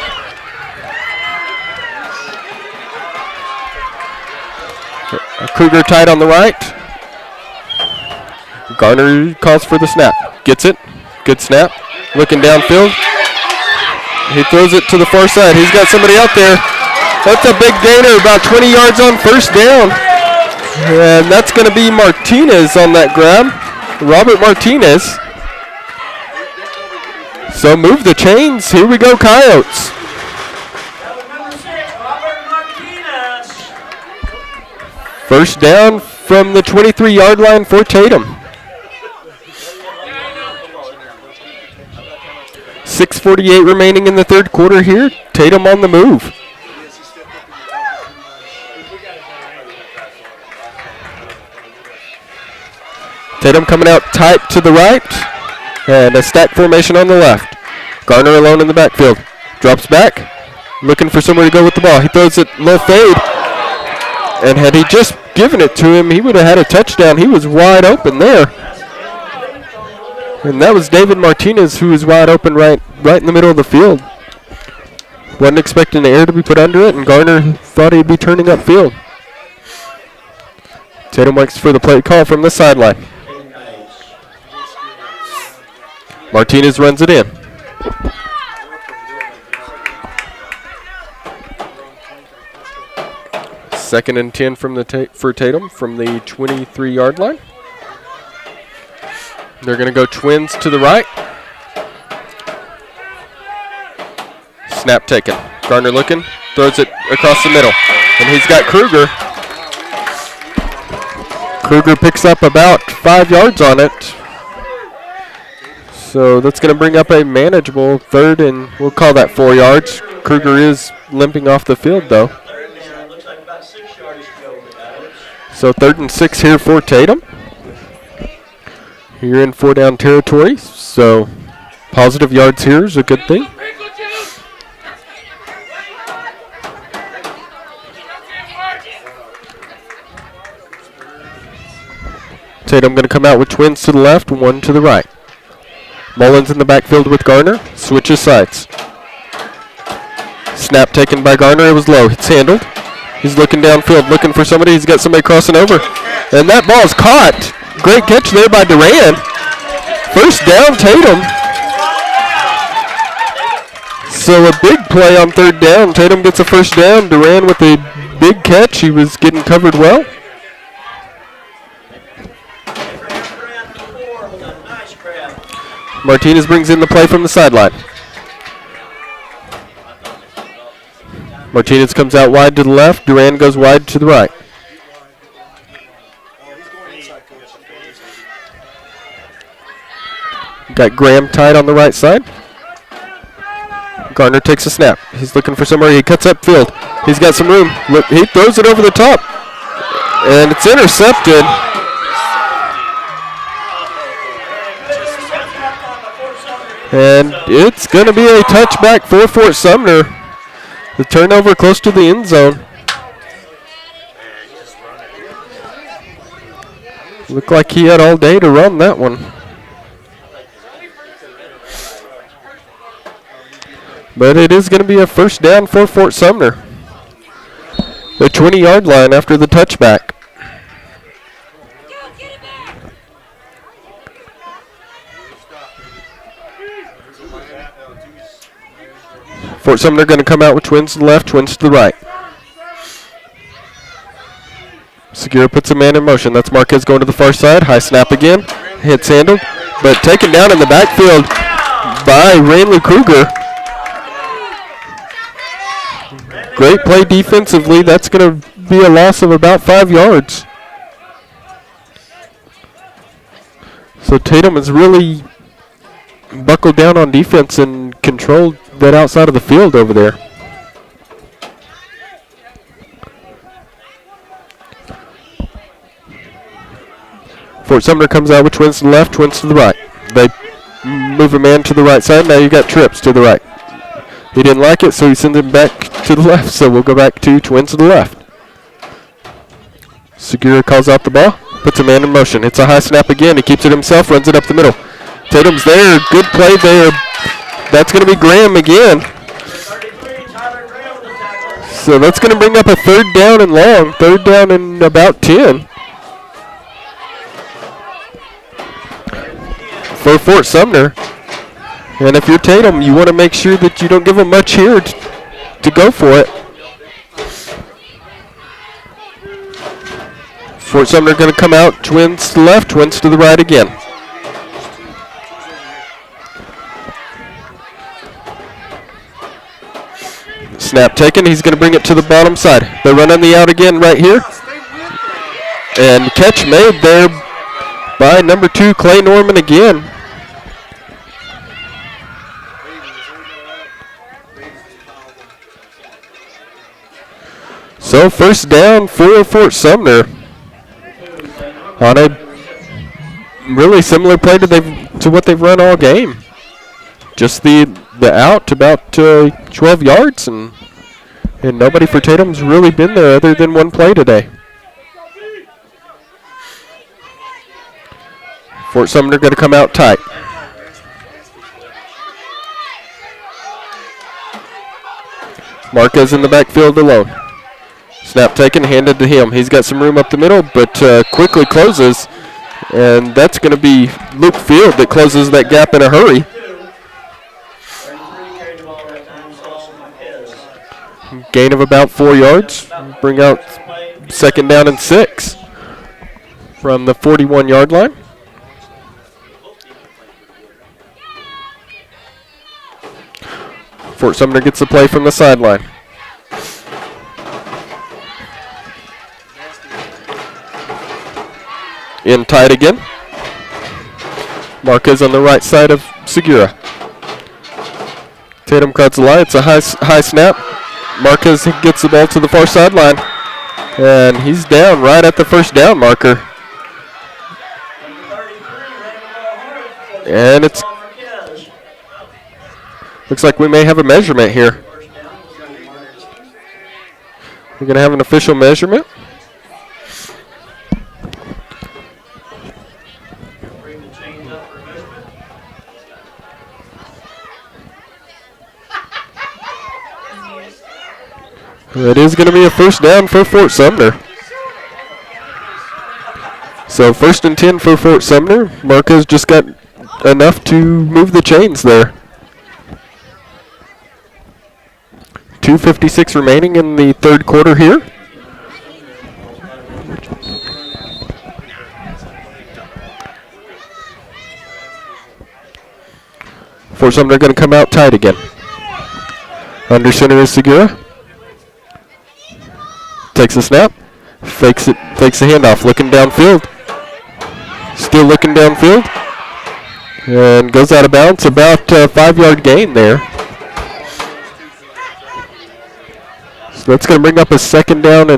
Kruger tight on the right. Garner calls for the snap. Gets it. Good snap. Looking downfield. He throws it to the far side. He's got somebody out there. That's a big gainer, about 20 yards on 1st down. And that's going to be Martinez on that grab. Robert Martinez. So move the chains. Here we go, Coyotes. First down from the 23-yard line for Tatum. 6:48 remaining in the 3rd quarter here. Tatum on the move. Tatum coming out tight to the right, and a stack formation on the left. Garner alone in the backfield. Drops back, looking for somewhere to go with the ball. He throws it low fade, and had he just given it to him, he would have had a touchdown. He was wide open there. And that was David Martinez, who was wide open right in the middle of the field. Wasn't expecting the air to be put under it, and Garner thought he'd be turning upfield. Tatum waits for the play call from the sideline. Martinez runs it in. Second and 10 from for Tatum from the 23-yard line. They're going to go twins to the right. Snap taken. Garner looking, throws it across the middle. And he's got Kruger. Kruger picks up about 5 yards on it. So that's going to bring up a manageable third, and we'll call that 4 yards. Kruger is limping off the field, though. Looks like about 6 yards to go with that. So 3rd and 6 here for Tatum. You're in 4-down territory, so positive yards here is a good thing. Tatum going to come out with twins to the left, one to the right. Mullins in the backfield with Garner. Switches sides. Snap taken by Garner. It was low. It's handled. He's looking downfield, looking for somebody. He's got somebody crossing over. And that ball's caught. Great catch there by Duran. First down, Tatum. So a big play on 3rd down. Tatum gets a first down. Duran with a big catch. He was getting covered well. Martinez brings in the play from the sideline. Martinez comes out wide to the left. Duran goes wide to the right. Got Graham tied on the right side. Garner takes a snap. He's looking for somewhere. He cuts upfield. He's got some room. Look, he throws it over the top. And it's intercepted. And it's going to be a touchback for Fort Sumner. The turnover close to the end zone. Looked like he had all day to run that one. But it is going to be a first down for Fort Sumner. The 20-yard line after the touchback. Fort Sumner going to come out with twins to the left, twins to the right. Segura puts a man in motion. That's Marquez going to the far side. High snap again. Hits handled, but taken down in the backfield by Rainley Kruger. Great play defensively. That's going to be a loss of about 5 yards. So Tatum has really buckled down on defense and controlled that outside of the field over there. Fort Sumner comes out with twins to the left, twins to the right. They move a man to the right side. Now you got trips to the right. He didn't like it, so he sends him back to the left. So we'll go back to twins to the left. Segura calls out the ball, puts a man in motion. It's a high snap again. He keeps it himself, runs it up the middle. Tatum's there. Good play there. That's going to be Graham again. So that's going to bring up a 3rd down and long. 3rd down and about 10. For Fort Sumner. And if you're Tatum, you want to make sure that you don't give them much here to go for it. Fort Sumner going to come out, twins to the left, twins to the right again. Snap taken. He's going to bring it to the bottom side. They're running the out again right here. And catch made there by number 2, Clay Norman again. So first down for Fort Sumner on a really similar play to what they've run all game. Just the out about 12 yards, and nobody for Tatum's really been there other than one play today. Fort Sumner going to come out tight. Marquez in the backfield alone. Snap taken, handed to him. He's got some room up the middle, but quickly closes, and that's going to be Luke Field that closes that gap in a hurry. Gain of about 4 yards. Bring out second down and 6 from the 41-yard line. Fort Sumner gets the play from the sideline. in tight again. Marquez on the right side of Segura. Tatum cuts the line. It's a high snap. Marquez gets the ball to the far sideline. And he's down right at the first down marker. And it's looks like we may have a measurement here. We're going to have an official measurement. It is going to be a first down for Fort Sumner. So 1st and 10 for Fort Sumner. Marquez just got enough to move the chains there. 2:56 remaining in the third quarter here. Fort Sumner going to come out tight again. Under center is Segura. Takes a snap. Fakes the handoff. Looking downfield. Still looking downfield. And goes out of bounds. About a 5-yard gain there. So that's going to bring up a second down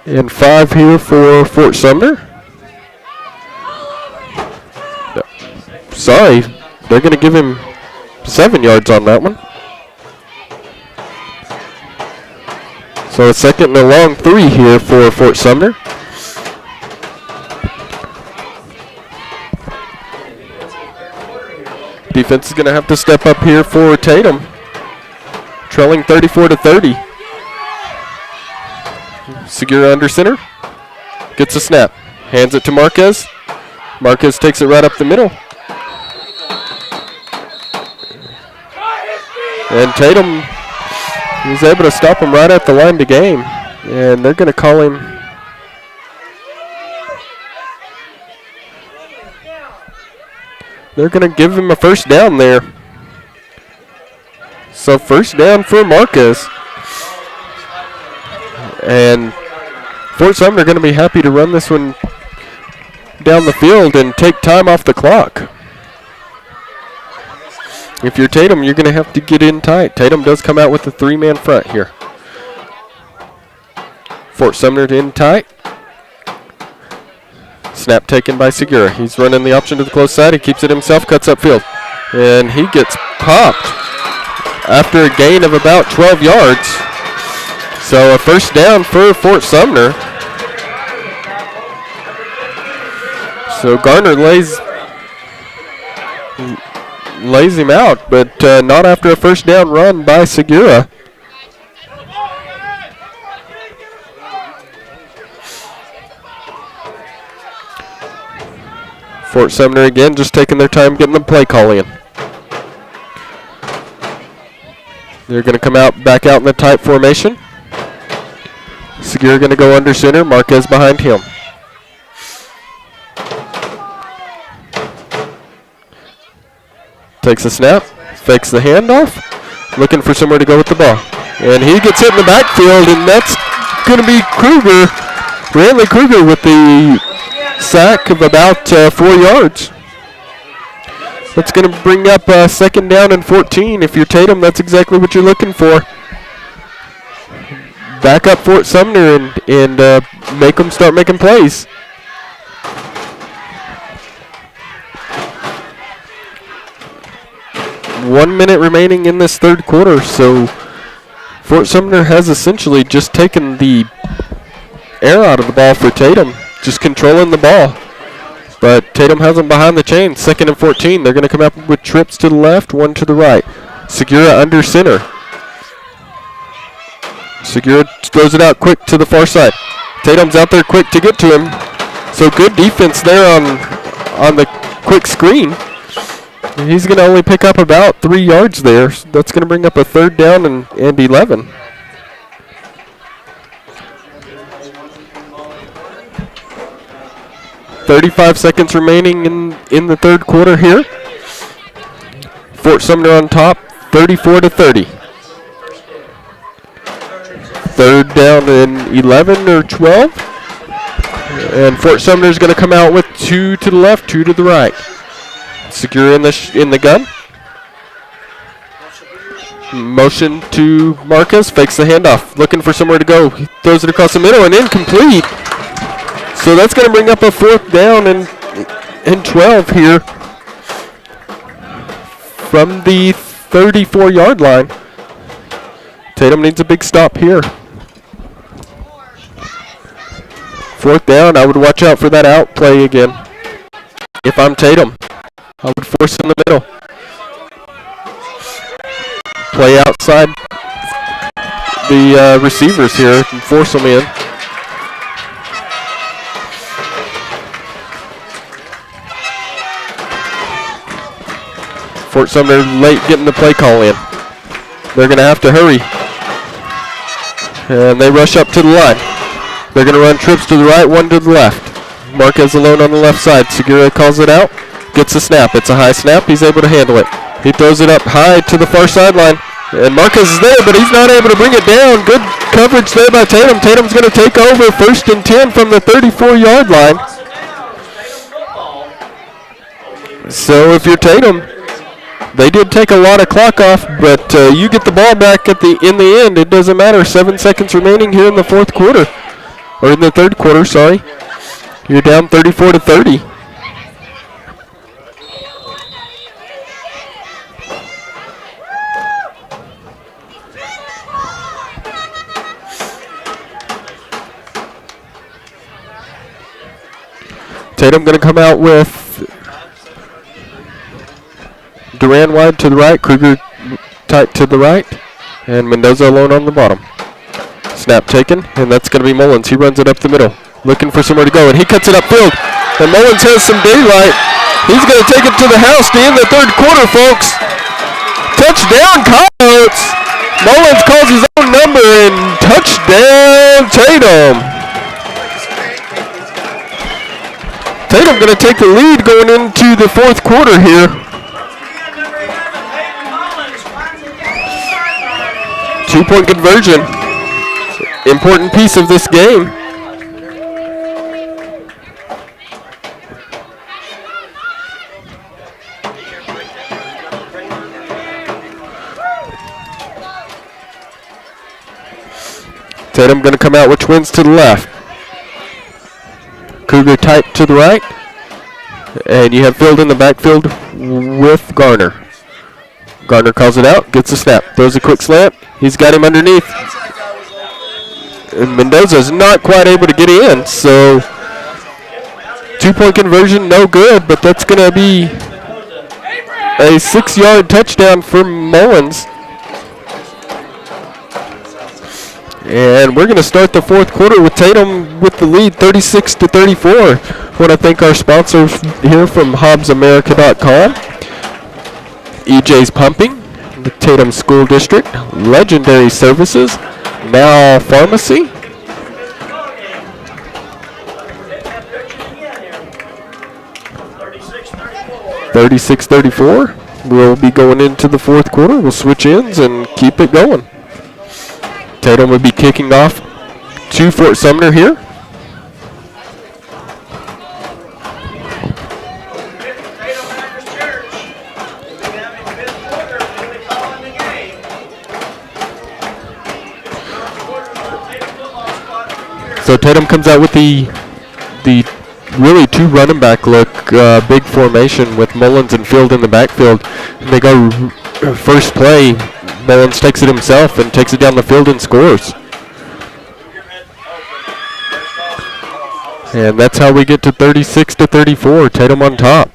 and 5 here for Fort Sumner. Sorry, they're going to give him 7 yards on that one. So a second and a long 3 here for Fort Sumner. Defense is going to have to step up here for Tatum. Trailing 34-30. Segura under center. Gets a snap. Hands it to Marquez. Marquez takes it right up the middle. And Tatum was able to stop him right at the line to game. And they're going to call him. They're going to give him a first down there. So first down for Marquez. And Fort Sumner going to be happy to run this one down the field and take time off the clock. If you're Tatum, you're going to have to get in tight. Tatum does come out with a 3-man front here. Fort Sumner in tight. Snap taken by Segura. He's running the option to the close side. He keeps it himself, cuts upfield. And he gets popped after a gain of about 12 yards. So a first down for Fort Sumner. So Garner lays him out, but not after a first down run by Segura. Fort Sumner again just taking their time getting the play call in. They're going to come back out in the tight formation. Segura going to go under center. Marquez behind him. Takes a snap. Fakes the handoff. Looking for somewhere to go with the ball. And he gets hit in the backfield, and that's going to be Kruger. Brantley Kruger with the sack of about 4 yards. That's going to bring up second down and 14. If you're Tatum, that's exactly what you're looking for. Back up Fort Sumner and make them start making plays. One minute remaining in this third quarter, so Fort Sumner has essentially just taken the air out of the ball for Tatum, just controlling the ball. But Tatum has them behind the chain. 2nd and 14. They're going to come up with trips to the left, one to the right. Segura under center. Segura throws it out quick to the far side. Tatum's out there quick to get to him. So good defense there on the quick screen. He's going to only pick up about 3 yards there. So that's going to bring up a third down and 11. .35 seconds remaining in the third quarter here. Fort Sumner on top, 34-30. Third down and 11 or 12. And Fort Sumner is going to come out with 2 to the left, 2 to the right. Secure in the gun. Motion to Marquez, fakes the handoff, looking for somewhere to go. He throws it across the middle and incomplete. So that's going to bring up a 4th down and 12 here from the 34-yard line. Tatum needs a big stop here. 4th down, I would watch out for that out play again. If I'm Tatum, I would force in the middle. Play outside the receivers here and force them in. Fort Sumner late getting the play call in. They're going to have to hurry. And they rush up to the line. They're going to run trips to the right, 1 to the left. Marquez alone on the left side. Segura calls it out. Gets a snap. It's a high snap. He's able to handle it. He throws it up high to the far sideline. And Marquez is there, but he's not able to bring it down. Good coverage there by Tatum. Tatum's going to take over 1st and 10 from the 34-yard line. So if you're Tatum, they did take a lot of clock off, but you get the ball back in the end. It doesn't matter. 7 seconds remaining here in the 4th quarter. Or in the 3rd quarter, sorry. You're down 34 to 30. Tatum going to come out with Duran wide to the right, Kruger tight to the right, and Mendoza alone on the bottom. Snap taken, and that's going to be Mullins. He runs it up the middle, looking for somewhere to go, and he cuts it upfield. And Mullins has some daylight. He's going to take it to the house to end the 3rd quarter, folks. Touchdown, Coyotes! Mullins calls his own number, and touchdown, Tatum. Tatum going to take the lead going into the 4th quarter here. 2-point conversion. Important piece of this game. Tatum going to come out with twins to the left. Cougar tight to the right. And you have filled in the backfield with Garner. Garner calls it out, gets a snap, throws a quick slant. He's got him underneath. And Mendoza's not quite able to get in, so 2-point conversion, no good, but that's going to be a 6-yard touchdown for Mullins. And we're going to start the 4th quarter with Tatum with the lead, 36 to 34. I want to thank our sponsors here from HobbsAmerica.com, EJ's Pumping, the Tatum School District, Legendary Services, Now Pharmacy, (36-34). We'll be going into the 4th quarter. We'll switch ends and keep it going. Tatum will be kicking off to Fort Sumner here. So Tatum comes out with the really 2 running back look, big formation with Mullins and Field in the backfield. And they go first play. Mullins takes it himself and takes it down the field and scores. And that's how we get to 36 to 34. Tatum on top.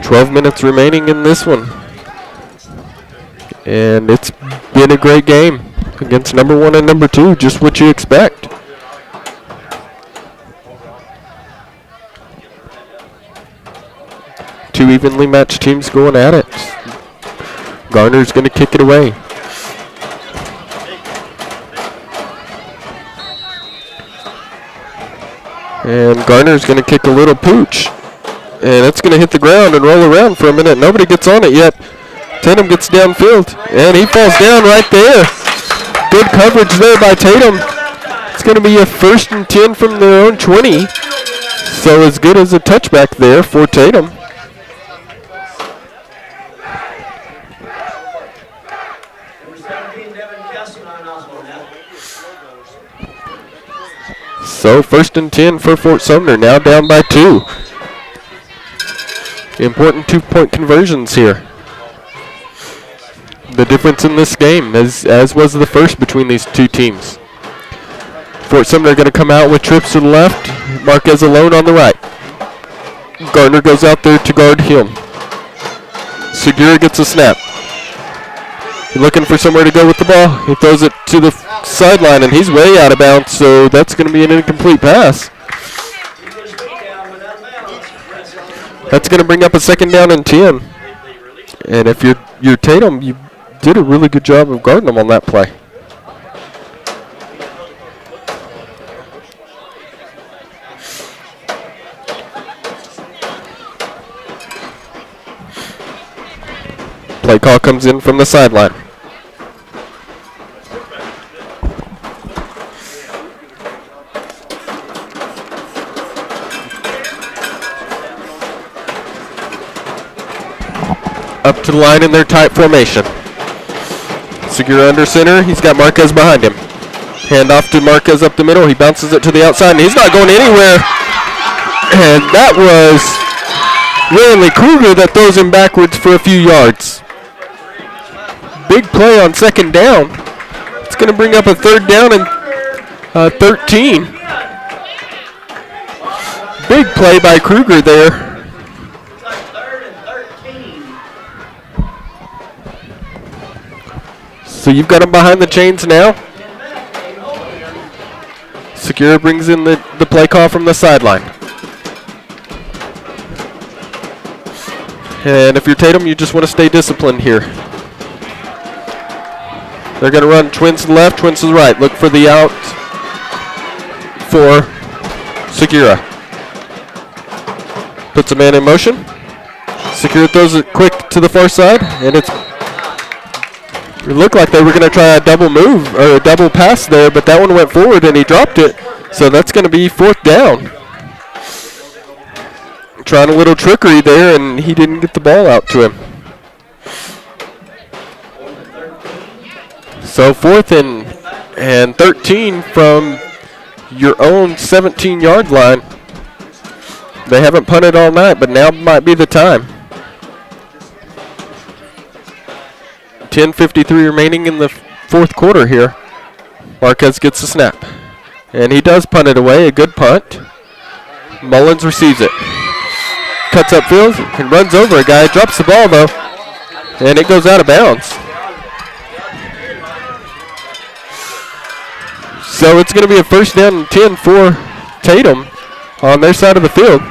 12 minutes remaining in this one. And it's been a great game against number 1 and number 2, just what you expect. Two evenly matched teams going at it. Garner's going to kick it away. And Garner's going to kick a little pooch. And it's going to hit the ground and roll around for a minute. Nobody gets on it yet. Tatum gets downfield, and he falls down right there. good coverage there by Tatum. It's going to be a 1st and 10 from their own 20. So as good as a touchback there for Tatum. So 1st and 10 for Fort Sumner, now down by 2. Important 2-point conversions here. The difference in this game, as was the first between these two teams. Fort Sumner going to come out with trips to the left. Marquez alone on the right. Gardner goes out there to guard him. Segura gets a snap. Looking for somewhere to go with the ball. He throws it to the sideline, and he's way out of bounds, so that's going to be an incomplete pass. That's going to bring up a 2nd down and 10. And if you're Tatum, you did a really good job of guarding them on that play. Play call comes in from the sideline. Up to the line in their tight formation. Segura under center. He's got Marquez behind him. Hand off to Marquez up the middle. He bounces it to the outside, and he's not going anywhere. And that was Randy Kruger that throws him backwards for a few yards. Big play on 2nd down. It's going to bring up a 3rd down and 13. Big play by Kruger there. So you've got him behind the chains now. Segura brings in the play call from the sideline. And if you're Tatum, you just want to stay disciplined here. They're going to run twins to the left, twins to the right. Look for the out for Segura. Puts a man in motion. Segura throws it quick to the far side, and it looked like they were going to try a double move or a double pass there, but that one went forward and he dropped it. So that's going to be 4th down. Trying a little trickery there, and he didn't get the ball out to him. So 4th and 13 from your own 17-yard line. They haven't punted all night, but now might be the time. 10:53 remaining in the 4th quarter here. Marquez gets the snap. And he does punt it away, a good punt. Mullins receives it. Cuts upfield and runs over a guy. Drops the ball, though. And it goes out of bounds. So it's going to be a 1st down and 10 for Tatum on their side of the field.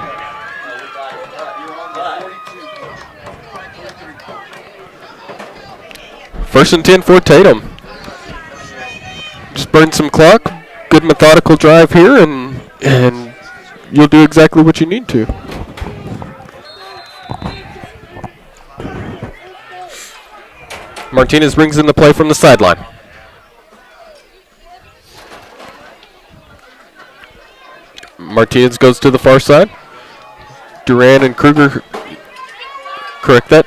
First and 10 for Tatum. Just burn some clock. Good methodical drive here, and you'll do exactly what you need to. Martinez brings in the play from the sideline. Martinez goes to the far side. Duran and Kruger correct that.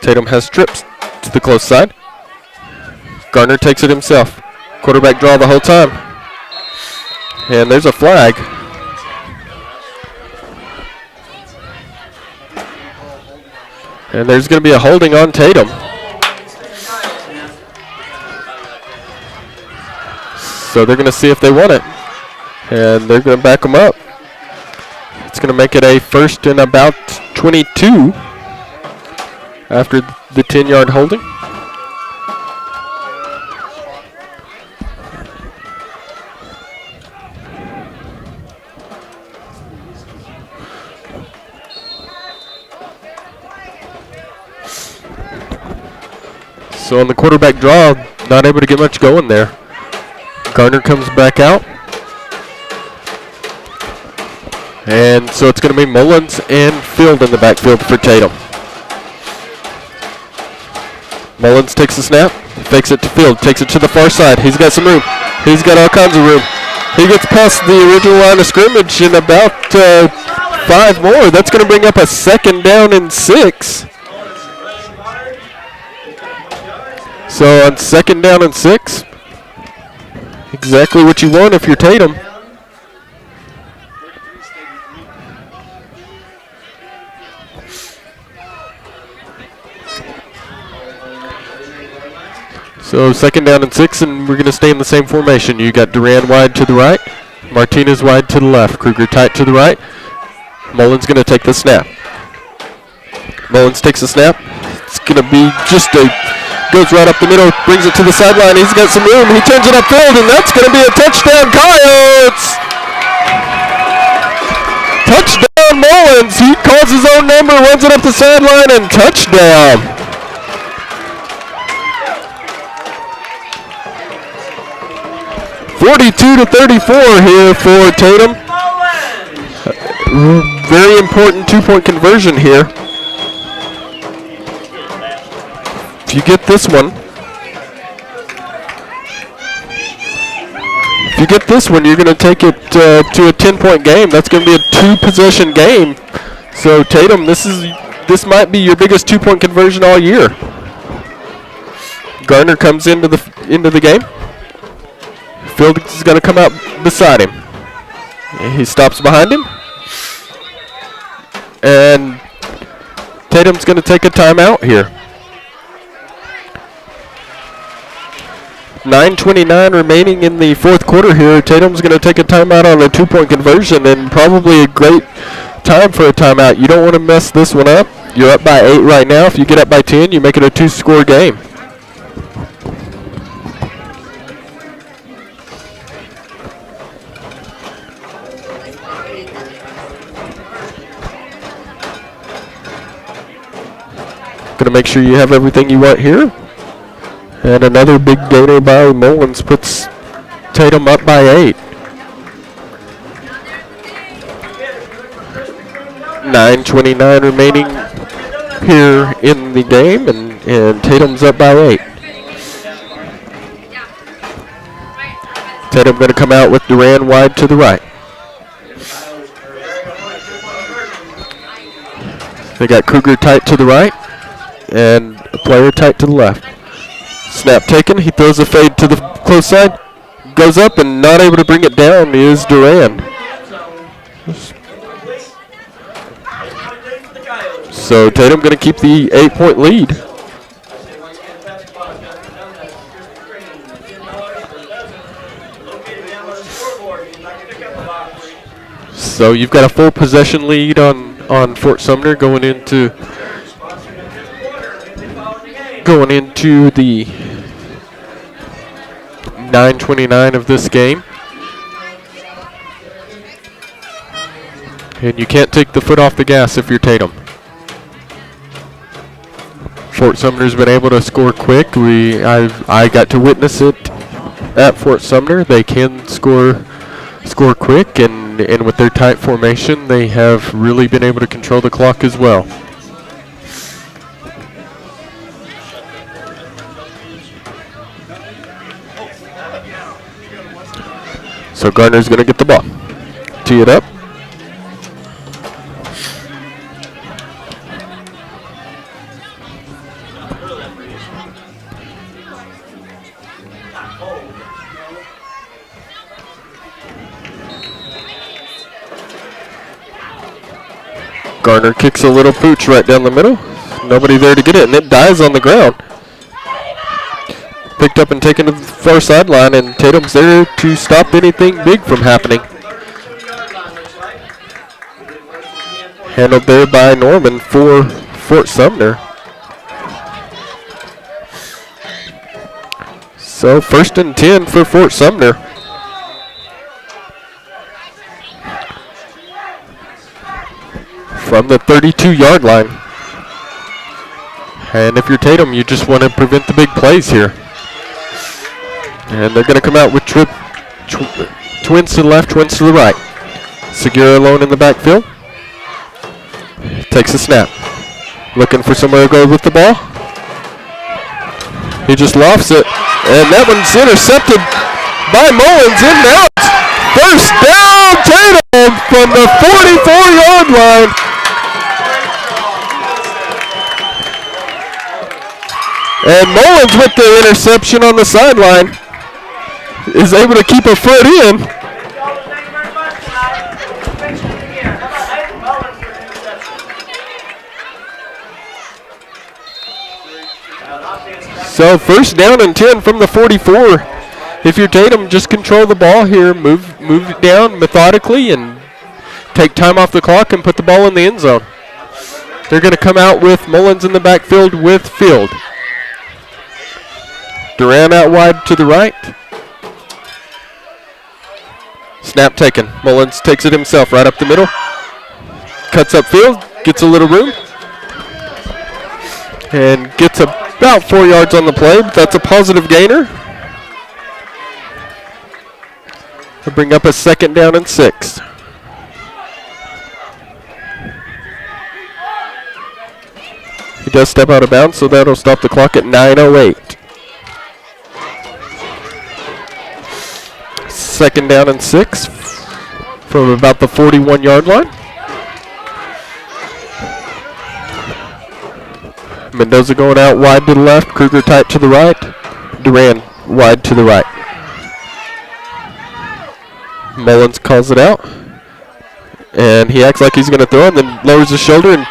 Tatum has trips to the close side. Gardner takes it himself. Quarterback draw the whole time. And there's a flag. And there's going to be a holding on Tatum. So they're going to see if they want it. And they're going to back them up. It's going to make it a 1st and about 22 after the 10-yard holding. So on the quarterback draw, not able to get much going there. Gardner comes back out. And so it's going to be Mullins and Field in the backfield for Tatum. Mullins takes the snap, Fakes it to Field, takes it to the far side. He's got some room. He's got all kinds of room. He gets past the original line of scrimmage in about 5 more. That's going to bring up a 2nd down and 6. So on 2nd down and 6, exactly what you want if you're Tatum. So 2nd down and 6, and we're going to stay in the same formation. You got Duran wide to the right, Martinez wide to the left, Kruger tight to the right. Mullins going to take the snap. Mullins takes the snap. It's going to be just goes right up the middle, brings it to the sideline. He's got some room. He turns it upfield, and that's going to be a touchdown, Coyotes! Touchdown, Mullins. He calls his own number, runs it up the sideline, and touchdown. (42-34) here for Tatum. Very important 2-point conversion here. If you get this one, you're going to take it to a 10-point game. That's going to be a 2-possession game. So Tatum, this might be your biggest 2-point conversion all year. Garner comes into the game. Field is going to come out beside him. He stops behind him. And Tatum's going to take a timeout here. 9:29 remaining in the 4th quarter here. Tatum's going to take a timeout on a 2-point conversion, and probably a great time for a timeout. You don't want to mess this one up. You're up by 8 right now. If you get up by 10, you make it a 2-score game. Going to make sure you have everything you want here. And another big gainer by Mullins puts Tatum up by 8. 9:29 remaining here in the game, and Tatum's up by 8. Tatum going to come out with Duran wide to the right. They got Kruger tight to the right, and a player tight to the left. Snap taken. He throws a fade to the close side. Goes up and not able to bring it down is Duran. So Tatum going to keep the 8-point lead. So you've got a full possession lead on Fort Sumner going into the 9:29 of this game. And you can't take the foot off the gas if you're Tatum. Fort Sumner's been able to score quick. I got to witness it at Fort Sumner. They can score quick, and with their tight formation, they have really been able to control the clock as well. So Garner's going to get the ball. Tee it up. Garner kicks a little pooch right down the middle. Nobody there to get it, and it dies on the ground. Picked up and taken to the far sideline, and Tatum's there to stop anything big from happening. Handled there by Norman for Fort Sumner. So 1st and 10 for Fort Sumner. From the 32-yard line. And if you're Tatum, you just want to prevent the big plays here. And they're going to come out with twins to the left, twins to the right. Segura alone in the backfield. Takes a snap. Looking for somewhere to go with the ball. He just lofts it, and that one's intercepted by Mullins in and out. First down, Tatum from the 44-yard line. And Mullins with the interception on the sideline is able to keep a foot in. So first down and 10 from the 44. If you're Tatum, just control the ball here, move it down methodically, and take time off the clock and put the ball in the end zone. They're going to come out with Mullins in the backfield with Field. Duran out wide to the right. Snap taken. Mullins takes it himself right up the middle. Cuts up field, gets a little room, and gets about 4 yards on the play, but that's a positive gainer. To bring up a second down and 6. He does step out of bounds, so that'll stop the clock at 9:08. Second down and 6 from about the 41-yard line. Mendoza going out wide to the left, Kruger tight to the right, Duran wide to the right. Mullins calls it out, and he acts like he's going to throw, and then lowers his shoulder and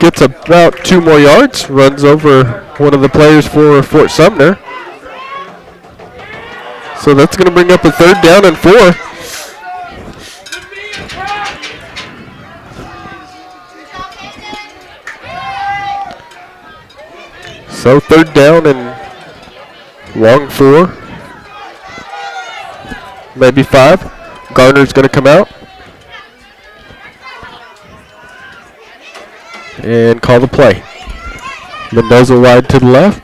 gets about 2 more yards, runs over one of the players for Fort Sumner. So that's going to bring up a third down and 4. So third down and long 4. Maybe 5. Garner's going to come out and call the play. Mendoza wide to the left.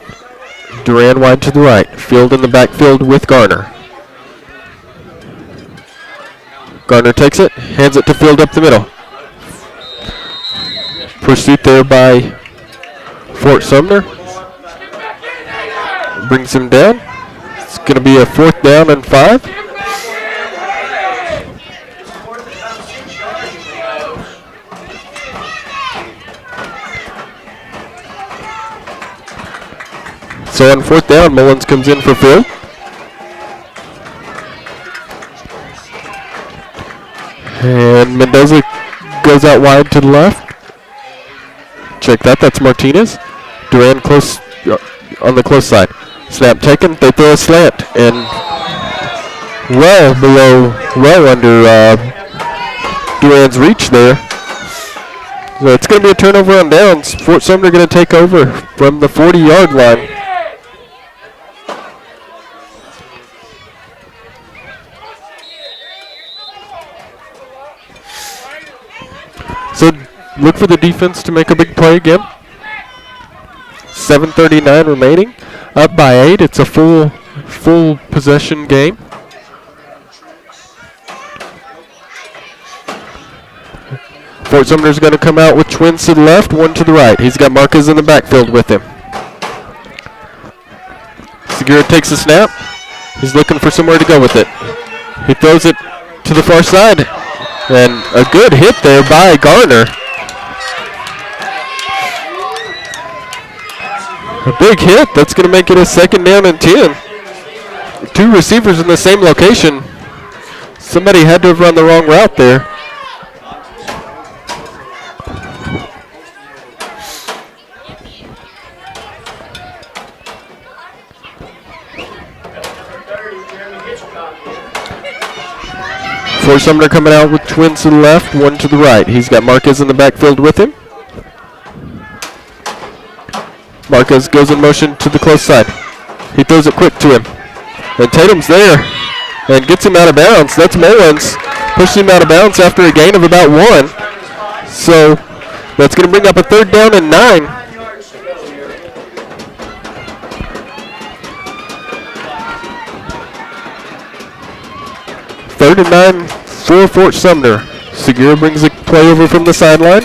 Duran wide to the right. Field in the backfield with Garner. Garner takes it, hands it to Field up the middle. Pursuit there by Fort Sumner. Brings him down. It's going to be a fourth down and 5. So on fourth down, Mullins comes in for Field. And Mendoza goes out wide to the left. Check that, that's Martinez. Duran close on the close side. Snap taken, they throw a slant, and well under Duran's reach there. So it's going to be a turnover on downs. Fort Sumner going to take over from the 40-yard line. So look for the defense to make a big play again. 7:39 remaining. Up by 8. It's a full possession game. Fort Sumner's going to come out with twins to the left, one to the right. He's got Marquez in the backfield with him. Segura takes the snap. He's looking for somewhere to go with it. He throws it to the far side. And a good hit there by Garner. A big hit. That's going to make it a second down and 10. 2 receivers in the same location. Somebody had to have run the wrong route there. Fort Sumner coming out with twins to the left, one to the right. He's got Marquez in the backfield with him. Marquez goes in motion to the close side. He throws it quick to him. And Tatum's there and gets him out of bounds. That's Mullins. Pushes him out of bounds after a gain of about 1. So that's going to bring up a third down and 9. Third and 9 for Fort Sumner. Segura brings the play over from the sideline.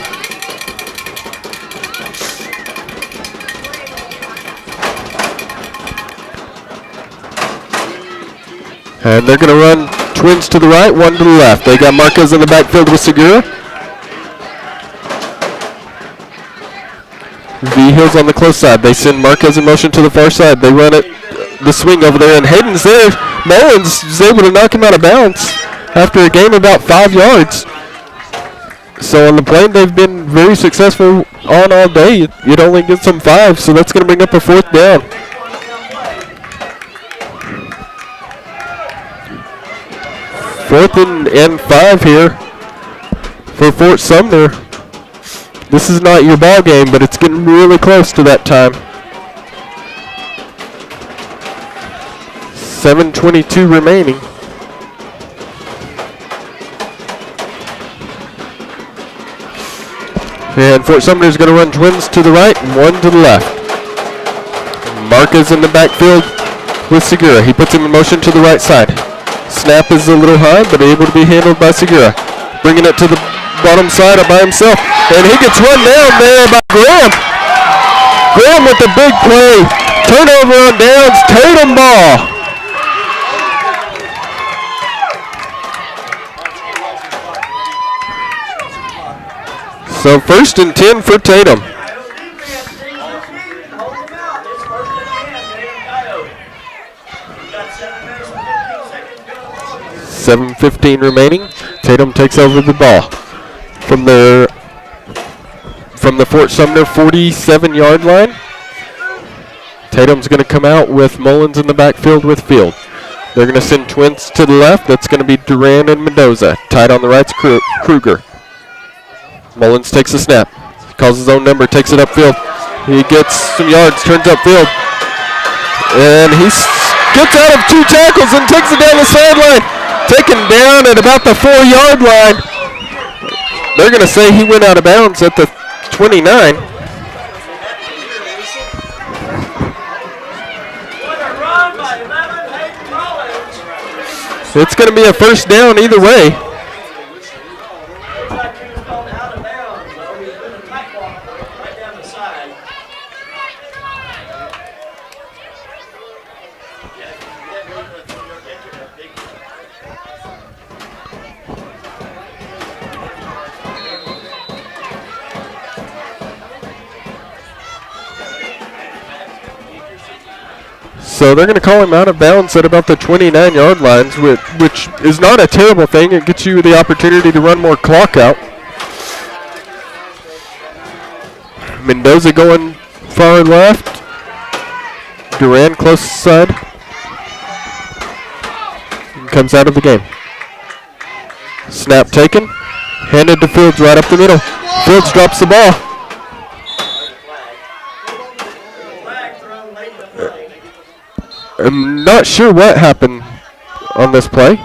And they're going to run twins to the right, one to the left. They got Marquez in the backfield with Segura. V Hills on the close side. They send Marquez in motion to the far side. They run it, the swing over there, and Hayden's there. Mullins is able to knock him out of bounds after a gain about 5 yards. So on the play, they've been very successful on all day. It only gets them 5, so that's going to bring up a 4th down. 4th and 5 here for Fort Sumner. This is not your ball game, but it's getting really close to that time. 7:22 remaining. And Fort Sumner is going to run twins to the right and one to the left. Marquez in the backfield with Segura. He puts him in motion to the right side. Snap is a little high, but able to be handled by Segura. Bringing it to the bottom side up by himself. And he gets run down there by Graham. Graham with the big play. Turnover on downs. Tatum ball. So 1st and 10 for Tatum. 7:15 remaining. Tatum takes over the ball from the Fort Sumner 47-yard line. Tatum's going to come out with Mullins in the backfield with Field. They're going to send twins to the left. That's going to be Duran and Mendoza. Tight on the right's Kruger. Mullins takes a snap. Calls his own number, takes it upfield. He gets some yards, turns upfield. And he gets out of 2 tackles and takes it down the sideline. Taken down at about the 4-yard line. They're going to say he went out of bounds at the 29. It's going to be a 1st down either way. So they're going to call him out of bounds at about the 29-yard lines, which is not a terrible thing. It gets you the opportunity to run more clock out. Mendoza going far left. Duran close side. Comes out of the game. Snap taken. Handed to Fields right up the middle. Fields drops the ball. I'm not sure what happened on this play.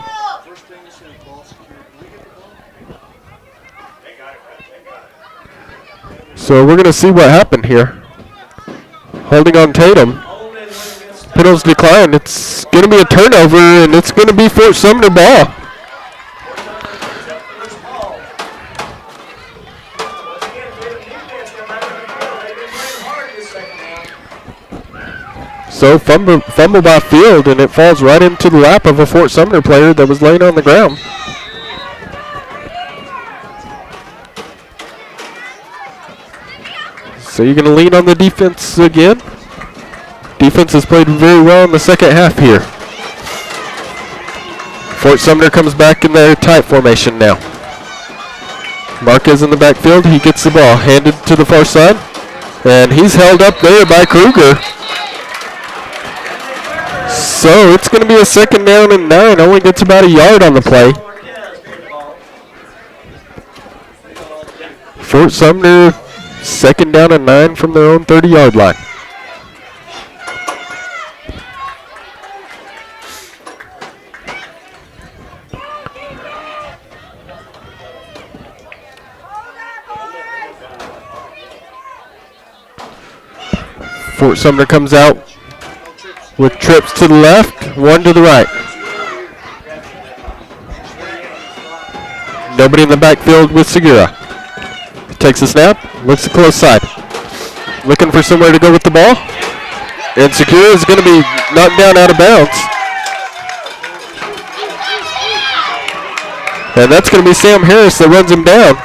So we're going to see what happened here. Holding on Tatum. Penalties decline. It's going to be a turnover, and it's going to be Fort Sumner ball. So fumble by Field, and it falls right into the lap of a Fort Sumner player that was laying on the ground. So you're going to lean on the defense again. Defense has played very well in the second half here. Fort Sumner comes back in their tight formation now. Marquez in the backfield. He gets the ball handed to the far side, and he's held up there by Kruger. So it's going to be a 2nd down and 9. Only gets about a yard on the play. Fort Sumner, 2nd down and 9 from their own 30-yard line. Fort Sumner comes out with trips to the left, one to the right. Nobody in the backfield with Segura. Takes a snap, looks the close side. Looking for somewhere to go with the ball. And Segura is going to be knocked down out of bounds. And that's going to be Sam Harris that runs him down.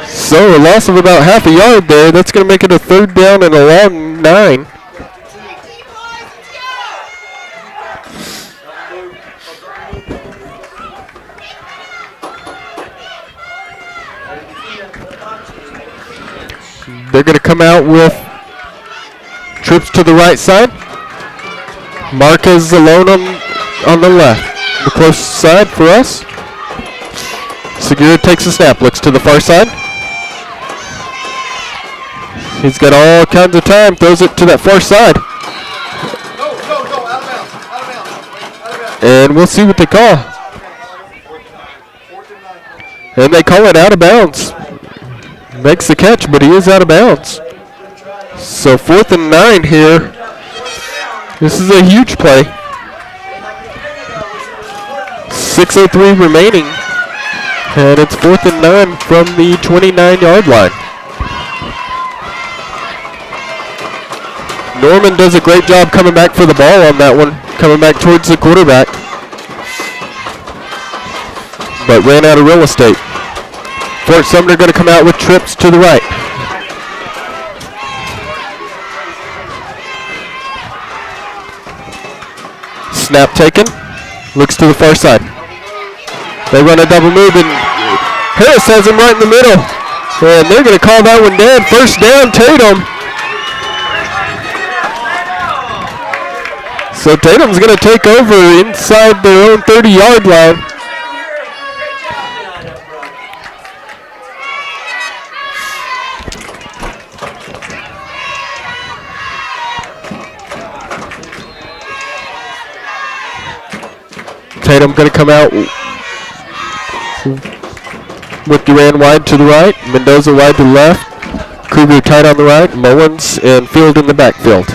So a loss of about half a yard there. That's going to make it a 3rd down and a long 9. They're going to come out with trips to the right side. Marquez alone on the left. The close side for us. Segura takes a snap, looks to the far side. He's got all kinds of time, throws it to that far side. And we'll see what they call. And they call it out of bounds. Makes the catch, but he is out of bounds. So 4th and 9 here. This is a huge play. 6:03 remaining. And it's 4th and 9 from the 29-yard line. Norman does a great job coming back for the ball on that one, coming back towards the quarterback. But ran out of real estate. Fort Sumner going to come out with trips to the right. Snap taken. Looks to the far side. They run a double move, and Harris has him right in the middle. And they're going to call that one dead. 1st down, Tatum. So Tatum's going to take over inside their own 30-yard line. Tatum going to come out with Duran wide to the right, Mendoza wide to the left, Kruger tight on the right, Mullins and Field in the backfield.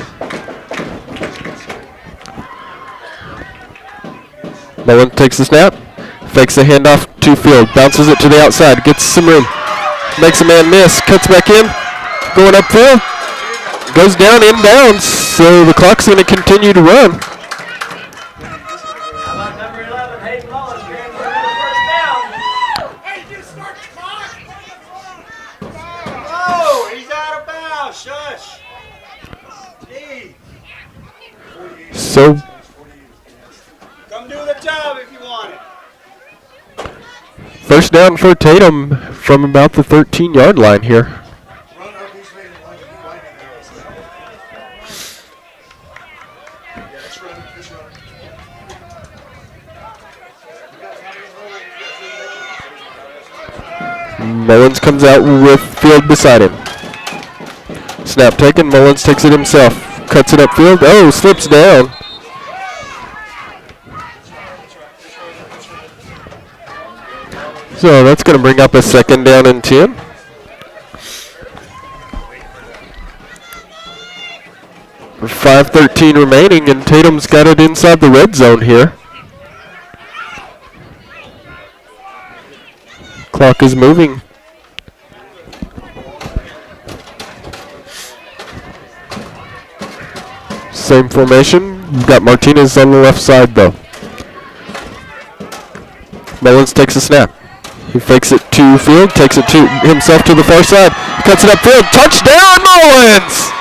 Mullins takes the snap, fakes the handoff to Field, bounces it to the outside, gets some room, makes a man miss, cuts back in, going upfield, goes down, inbounds, so the clock's going to continue to run. So, Come do the job if you want it. 1st down for Tatum from about the 13-yard line here. Mullins comes out with Field beside him. Snap taken, Mullins takes it himself. Cuts it upfield, oh, slips down. So that's going to bring up a 2nd down and 10. For 5:13 remaining, and Tatum's got it inside the red zone here. Clock is moving. Same formation. You've got Martinez on the left side though. Mullins takes a snap. He fakes it to Field, takes it to himself to the far side, cuts it upfield, touchdown Mullins!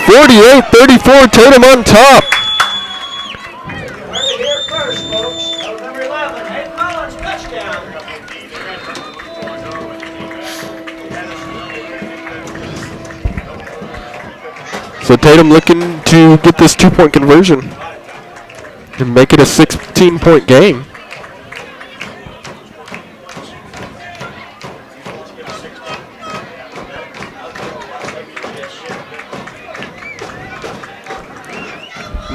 (48-34) Tatum on top. So Tatum looking to get this 2-point conversion and make it a 16-point game.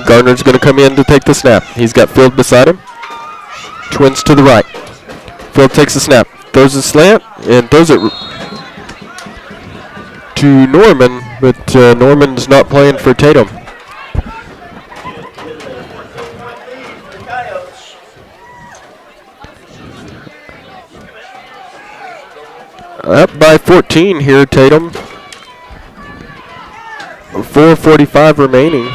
Gardner's going to come in to take the snap. He's got Field beside him. Twins to the right. Field takes the snap, throws a slant, and throws it to Norman, but Norman's not playing for Tatum. Up by 14 here, Tatum. 4:45 remaining.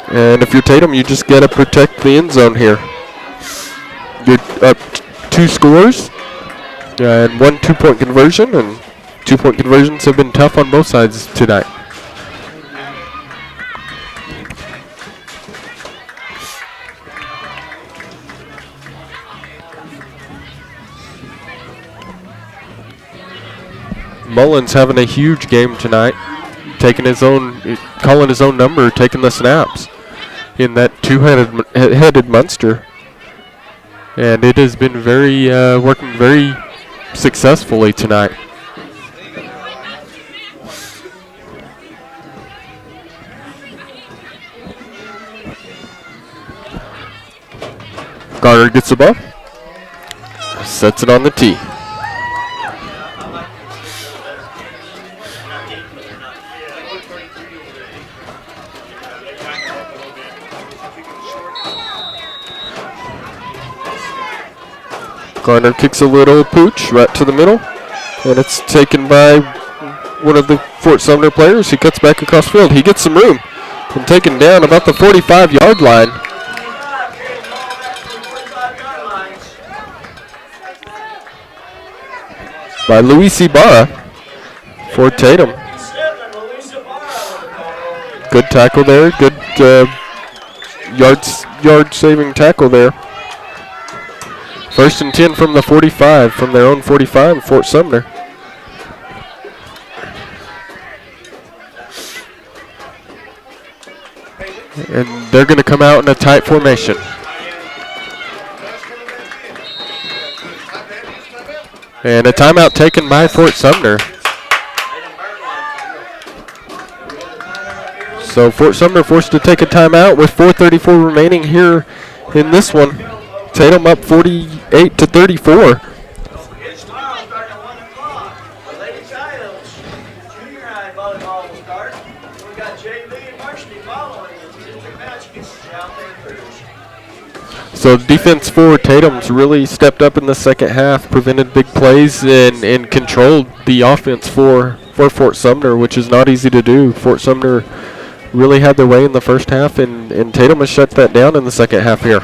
And if you're Tatum, you just got to protect the end zone here. You're up 2 scores and 1 2-point conversion, and 2-point conversions have been tough on both sides tonight. Mullins having a huge game tonight, calling his own number, taking the snaps in that two-headed monster, and it has been working very successfully tonight. Carter gets the ball, sets it on the tee. Garner kicks a little pooch right to the middle, and it's taken by one of the Fort Sumner players. He cuts back across field. He gets some room and taken down about the 45-yard line. By Luis Ibarra for Tatum. Good tackle there. Good yard-saving tackle there. 1st and 10 from the 45, from their own 45 of Fort Sumner. And they're going to come out in a tight formation. And a timeout taken by Fort Sumner. So Fort Sumner forced to take a timeout with 4:34 remaining here in this one. Tatum up 48-34. It's tomorrow starting at 1 o'clock. The Lady Coyotes junior high volleyball will start. We've got JV and varsity following. The district match gets out there first. So defense for Tatum's really stepped up in the second half, prevented big plays, and controlled the offense for Fort Sumner, which is not easy to do. Fort Sumner really had their way in the first half, and Tatum has shut that down in the second half here.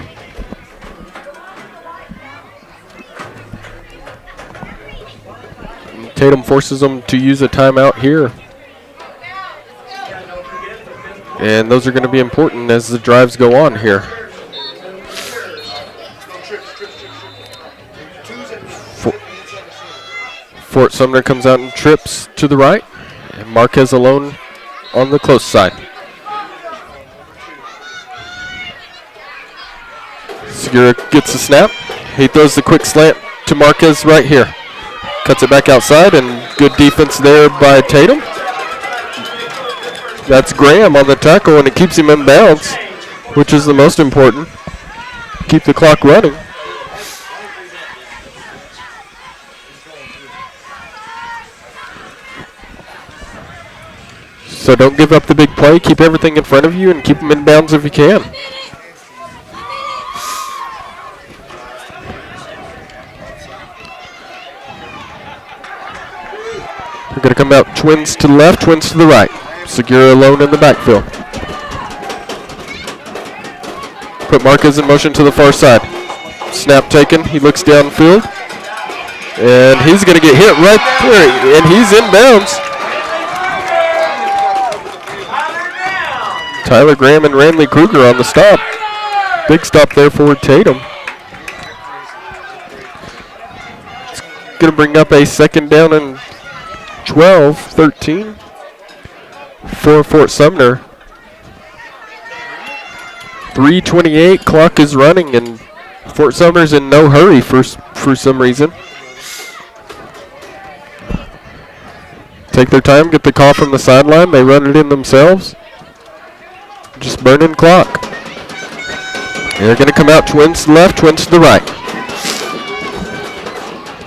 Tatum forces them to use a timeout here. And those are going to be important as the drives go on here. Fort Sumner comes out and trips to the right. And Marquez alone on the close side. Segura gets the snap. He throws the quick slant to Marquez right here. Cuts it back outside, and good defense there by Tatum. That's Graham on the tackle, and it keeps him in bounds, which is the most important. Keep the clock running. So don't give up the big play. Keep everything in front of you and keep them in bounds if you can. They're going to come out twins to the left, twins to the right. Segura alone in the backfield. Put Marquez in motion to the far side. Snap taken. He looks downfield. And he's going to get hit right there. And he's in bounds. Tyler Graham and Ranley Kruger on the stop. Big stop there for Tatum. It's going to bring up a 2nd down and 12, 13 for Fort Sumner. 3:28, clock is running, and Fort Sumner's in no hurry for some reason. Take their time, get the call from the sideline. They run it in themselves. Just burning clock. And they're going to come out twins to the left, twins to the right.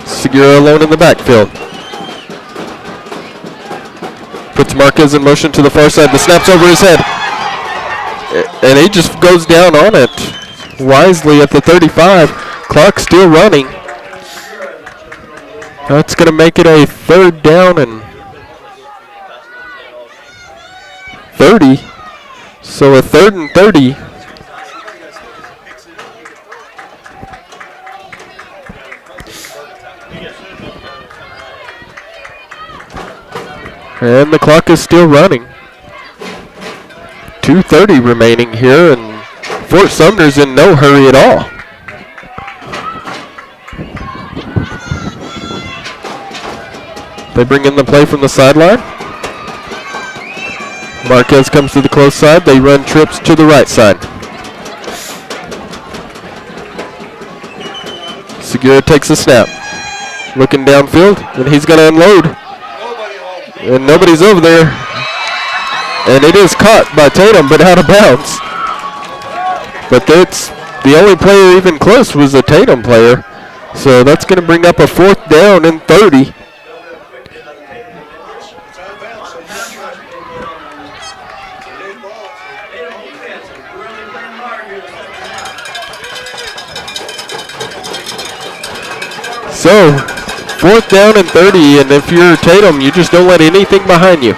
Segura alone in the backfield. Puts Marquez in motion to the far side. The snap's over his head. And he just goes down on it wisely at the 35. Clock still running. That's going to make it a 3rd down and 30. So a 3rd and 30. And the clock is still running. 2:30 remaining here, and Fort Sumner's in no hurry at all. They bring in the play from the sideline. Marquez comes to the close side. They run trips to the right side. Segura takes a snap. Looking downfield, and he's going to unload. And nobody's over there. And it is caught by Tatum, but out of bounds. But that's the only player even close was a Tatum player. So that's going to bring up a 4th down and 30. So, 4th down and 30, and if you're Tatum, you just don't let anything behind you.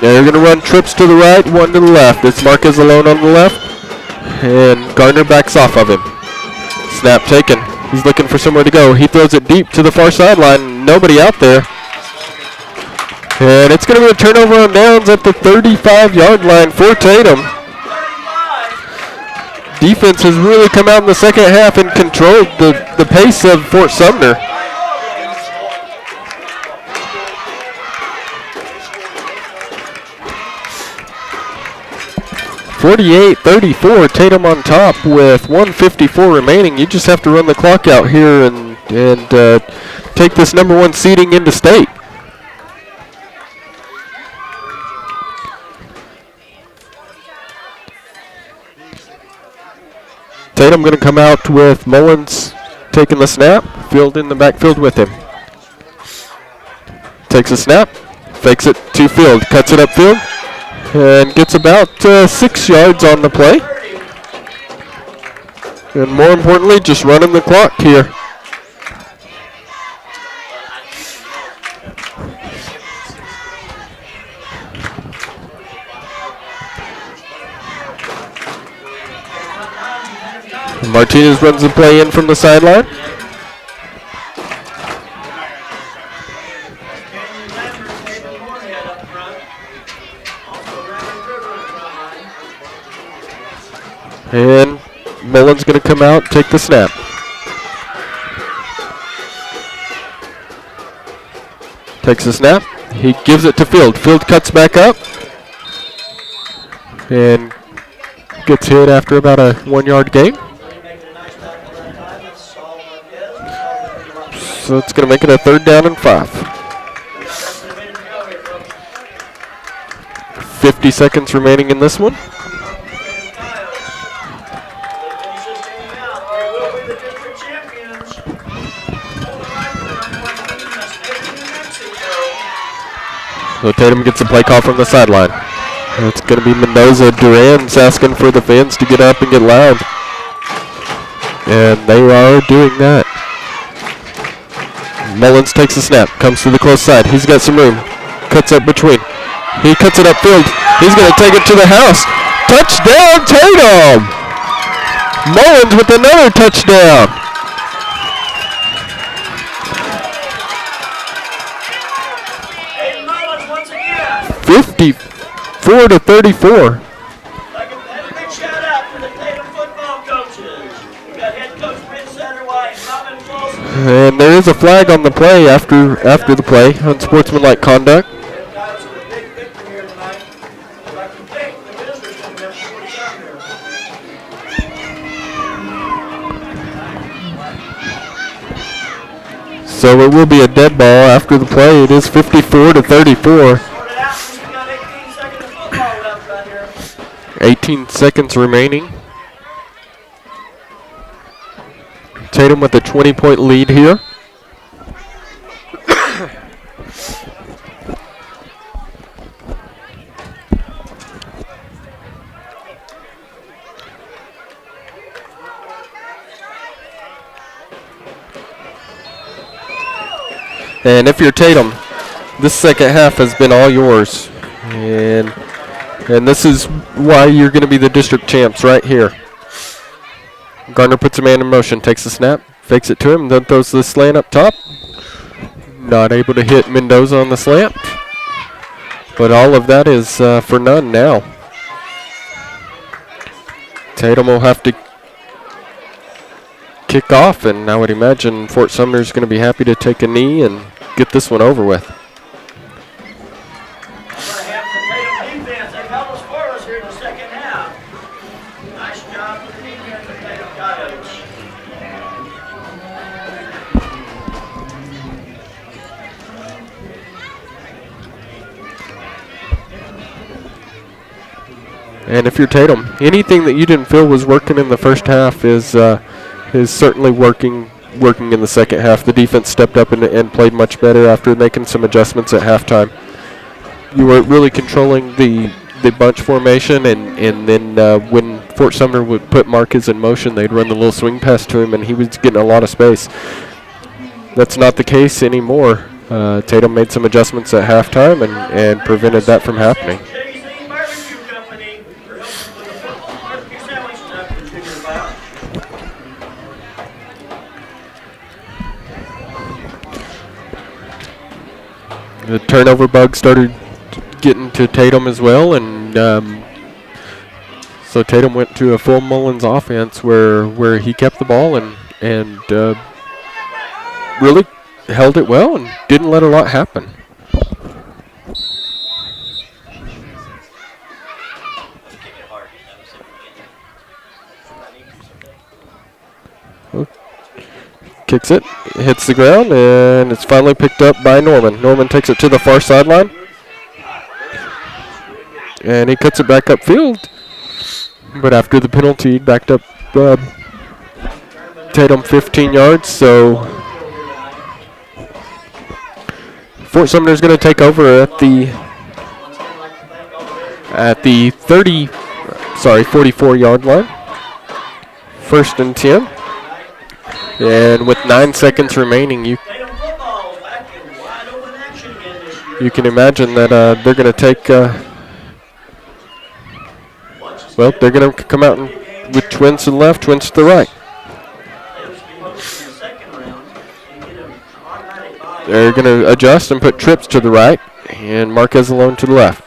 They're going to run trips to the right, one to the left. It's Marquez alone on the left, and Gardner backs off of him. Snap taken. He's looking for somewhere to go. He throws it deep to the far sideline. Nobody out there. And it's going to be a turnover on downs at the 35-yard line for Tatum. Defense has really come out in the second half and controlled the pace of Fort Sumner. (48-34), Tatum on top with 1:54 remaining. You just have to run the clock out here and take this number 1 seeding into state. Tatum going to come out with Mullins taking the snap. Field in the backfield with him. Takes a snap, fakes it to Field, cuts it upfield, and gets about 6 yards on the play. And more importantly, just running the clock here. Martinez runs the play in from the sideline. And Mullins going to come out, take the snap. Takes the snap. He gives it to Field. Field cuts back up and gets hit after about a 1-yard gain. So it's going to make it a 3rd down and 5. 50 seconds remaining in this one. So Tatum gets a play call from the sideline. It's going to be Mendoza. Duran's asking for the fans to get up and get loud. And they are doing that. Mullins takes the snap, comes to the close side. He's got some room. Cuts up between. He cuts it upfield. He's going to take it to the house. Touchdown, Tatum! Mullins with another touchdown. Hey, Mullins once again. 54-34. Like a big shout out to the Tatum football coaches. We got head coach Rich Satterwhite, Robin Wilson. And there is a flag on the play after the play, unsportsmanlike conduct. Guys, with a big victory here tonight. I can think the visitors can have Fort Sumner. So it will be a dead ball after the play. It is 54-34. Sort it out, we got 18 seconds of football left right here. 18 seconds remaining. Tatum with a 20-point lead here. And if you're Tatum, this second half has been all yours. And this is why you're going to be the district champs right here. Gardner puts a man in motion, takes the snap, fakes it to him, then throws the slant up top. Not able to hit Mendoza on the slant. But all of that is for none now. Tatum will have to kick off, and I would imagine Fort Sumner is going to be happy to take a knee and get this one over with. And if you're Tatum, anything that you didn't feel was working in the first half is certainly working in the second half. The defense stepped up and played much better after making some adjustments at halftime. You were really controlling the bunch formation, and then when Fort Sumner would put Marquez in motion, they'd run the little swing pass to him, and he was getting a lot of space. That's not the case anymore. Tatum made some adjustments at halftime and prevented that from happening. The turnover bug started getting to Tatum as well, and so Tatum went to a full Mullins offense where he kept the ball and really held it well and didn't let a lot happen. Kicks it, hits the ground, and it's finally picked up by Norman. Norman takes it to the far sideline, and he cuts it back upfield. But after the penalty, backed up Tatum 15 yards. So Fort Sumner's going to take over at the 44-yard line. 1st and 10. And with 9 seconds remaining, you can imagine that they're going to take. They're going to come out with twins to the left, twins to the right. They're going to adjust and put trips to the right, and Marquez alone to the left.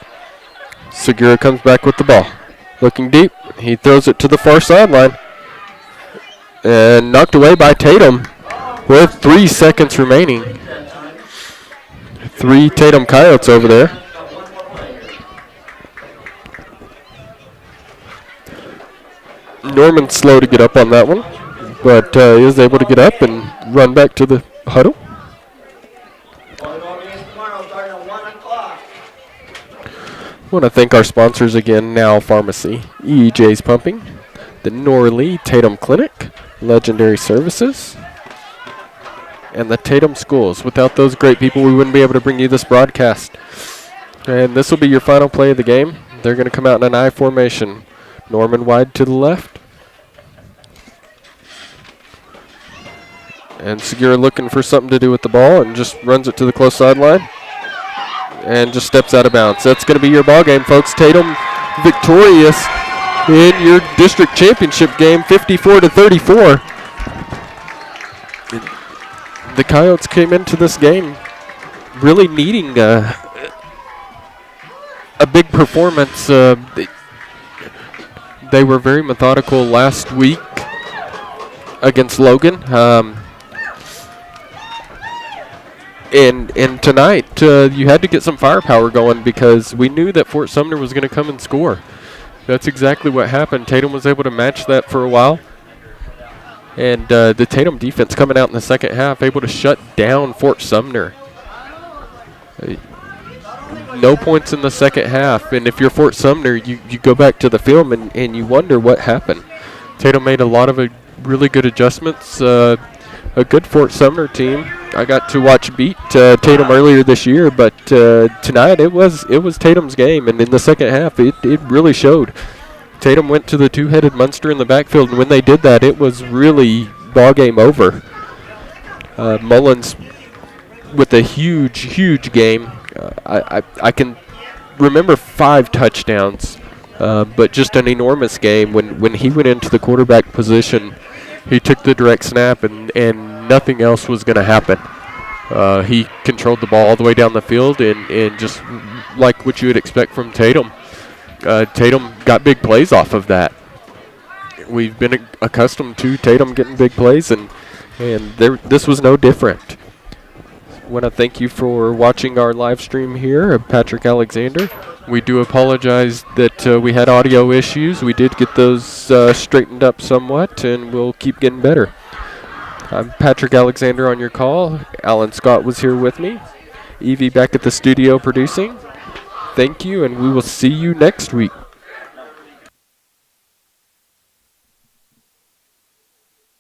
Segura comes back with the ball, looking deep. He throws it to the far sideline. And knocked away by Tatum with 3 seconds remaining. 3 Tatum Coyotes over there. Norman's slow to get up on that one, but he was able to get up and run back to the huddle. I want to thank our sponsors again, Now Pharmacy, EJ's Pumping, the Norley Tatum Clinic, Legendary Services, and the Tatum Schools. Without those great people, we wouldn't be able to bring you this broadcast. And this will be your final play of the game. They're going to come out in an I formation. Norman wide to the left. And Segura looking for something to do with the ball and just runs it to the close sideline and just steps out of bounds. That's going to be your ball game, folks. Tatum victorious in your district championship game, 54-34. The Coyotes came into this game really needing a big performance. They were very methodical last week against Logan. And tonight, you had to get some firepower going because we knew that Fort Sumner was going to come and score. That's exactly what happened. Tatum was able to match that for a while. And the Tatum defense coming out in the second half, able to shut down Fort Sumner. No points in the second half. And if you're Fort Sumner, you go back to the film and you wonder what happened. Tatum made a lot of really good adjustments. A good Fort Sumner team. I got to watch beat Tatum earlier this year, but tonight it was Tatum's game, and in the second half it really showed. Tatum went to the two-headed monster in the backfield, and when they did that, it was really ball game over. Mullins with a huge game. I can remember 5 touchdowns, but just an enormous game. When he went into the quarterback position, he took the direct snap, and nothing else was going to happen. He controlled the ball all the way down the field, and just like what you would expect from Tatum. Tatum got big plays off of that. We've been accustomed to Tatum getting big plays, and this was no different. I want to thank you for watching our live stream here of Patrick Alexander. We do apologize that we had audio issues. We did get those straightened up somewhat, and we'll keep getting better. I'm Patrick Alexander on your call. Alan Scott was here with me. Evie back at the studio producing. Thank you, and we will see you next week.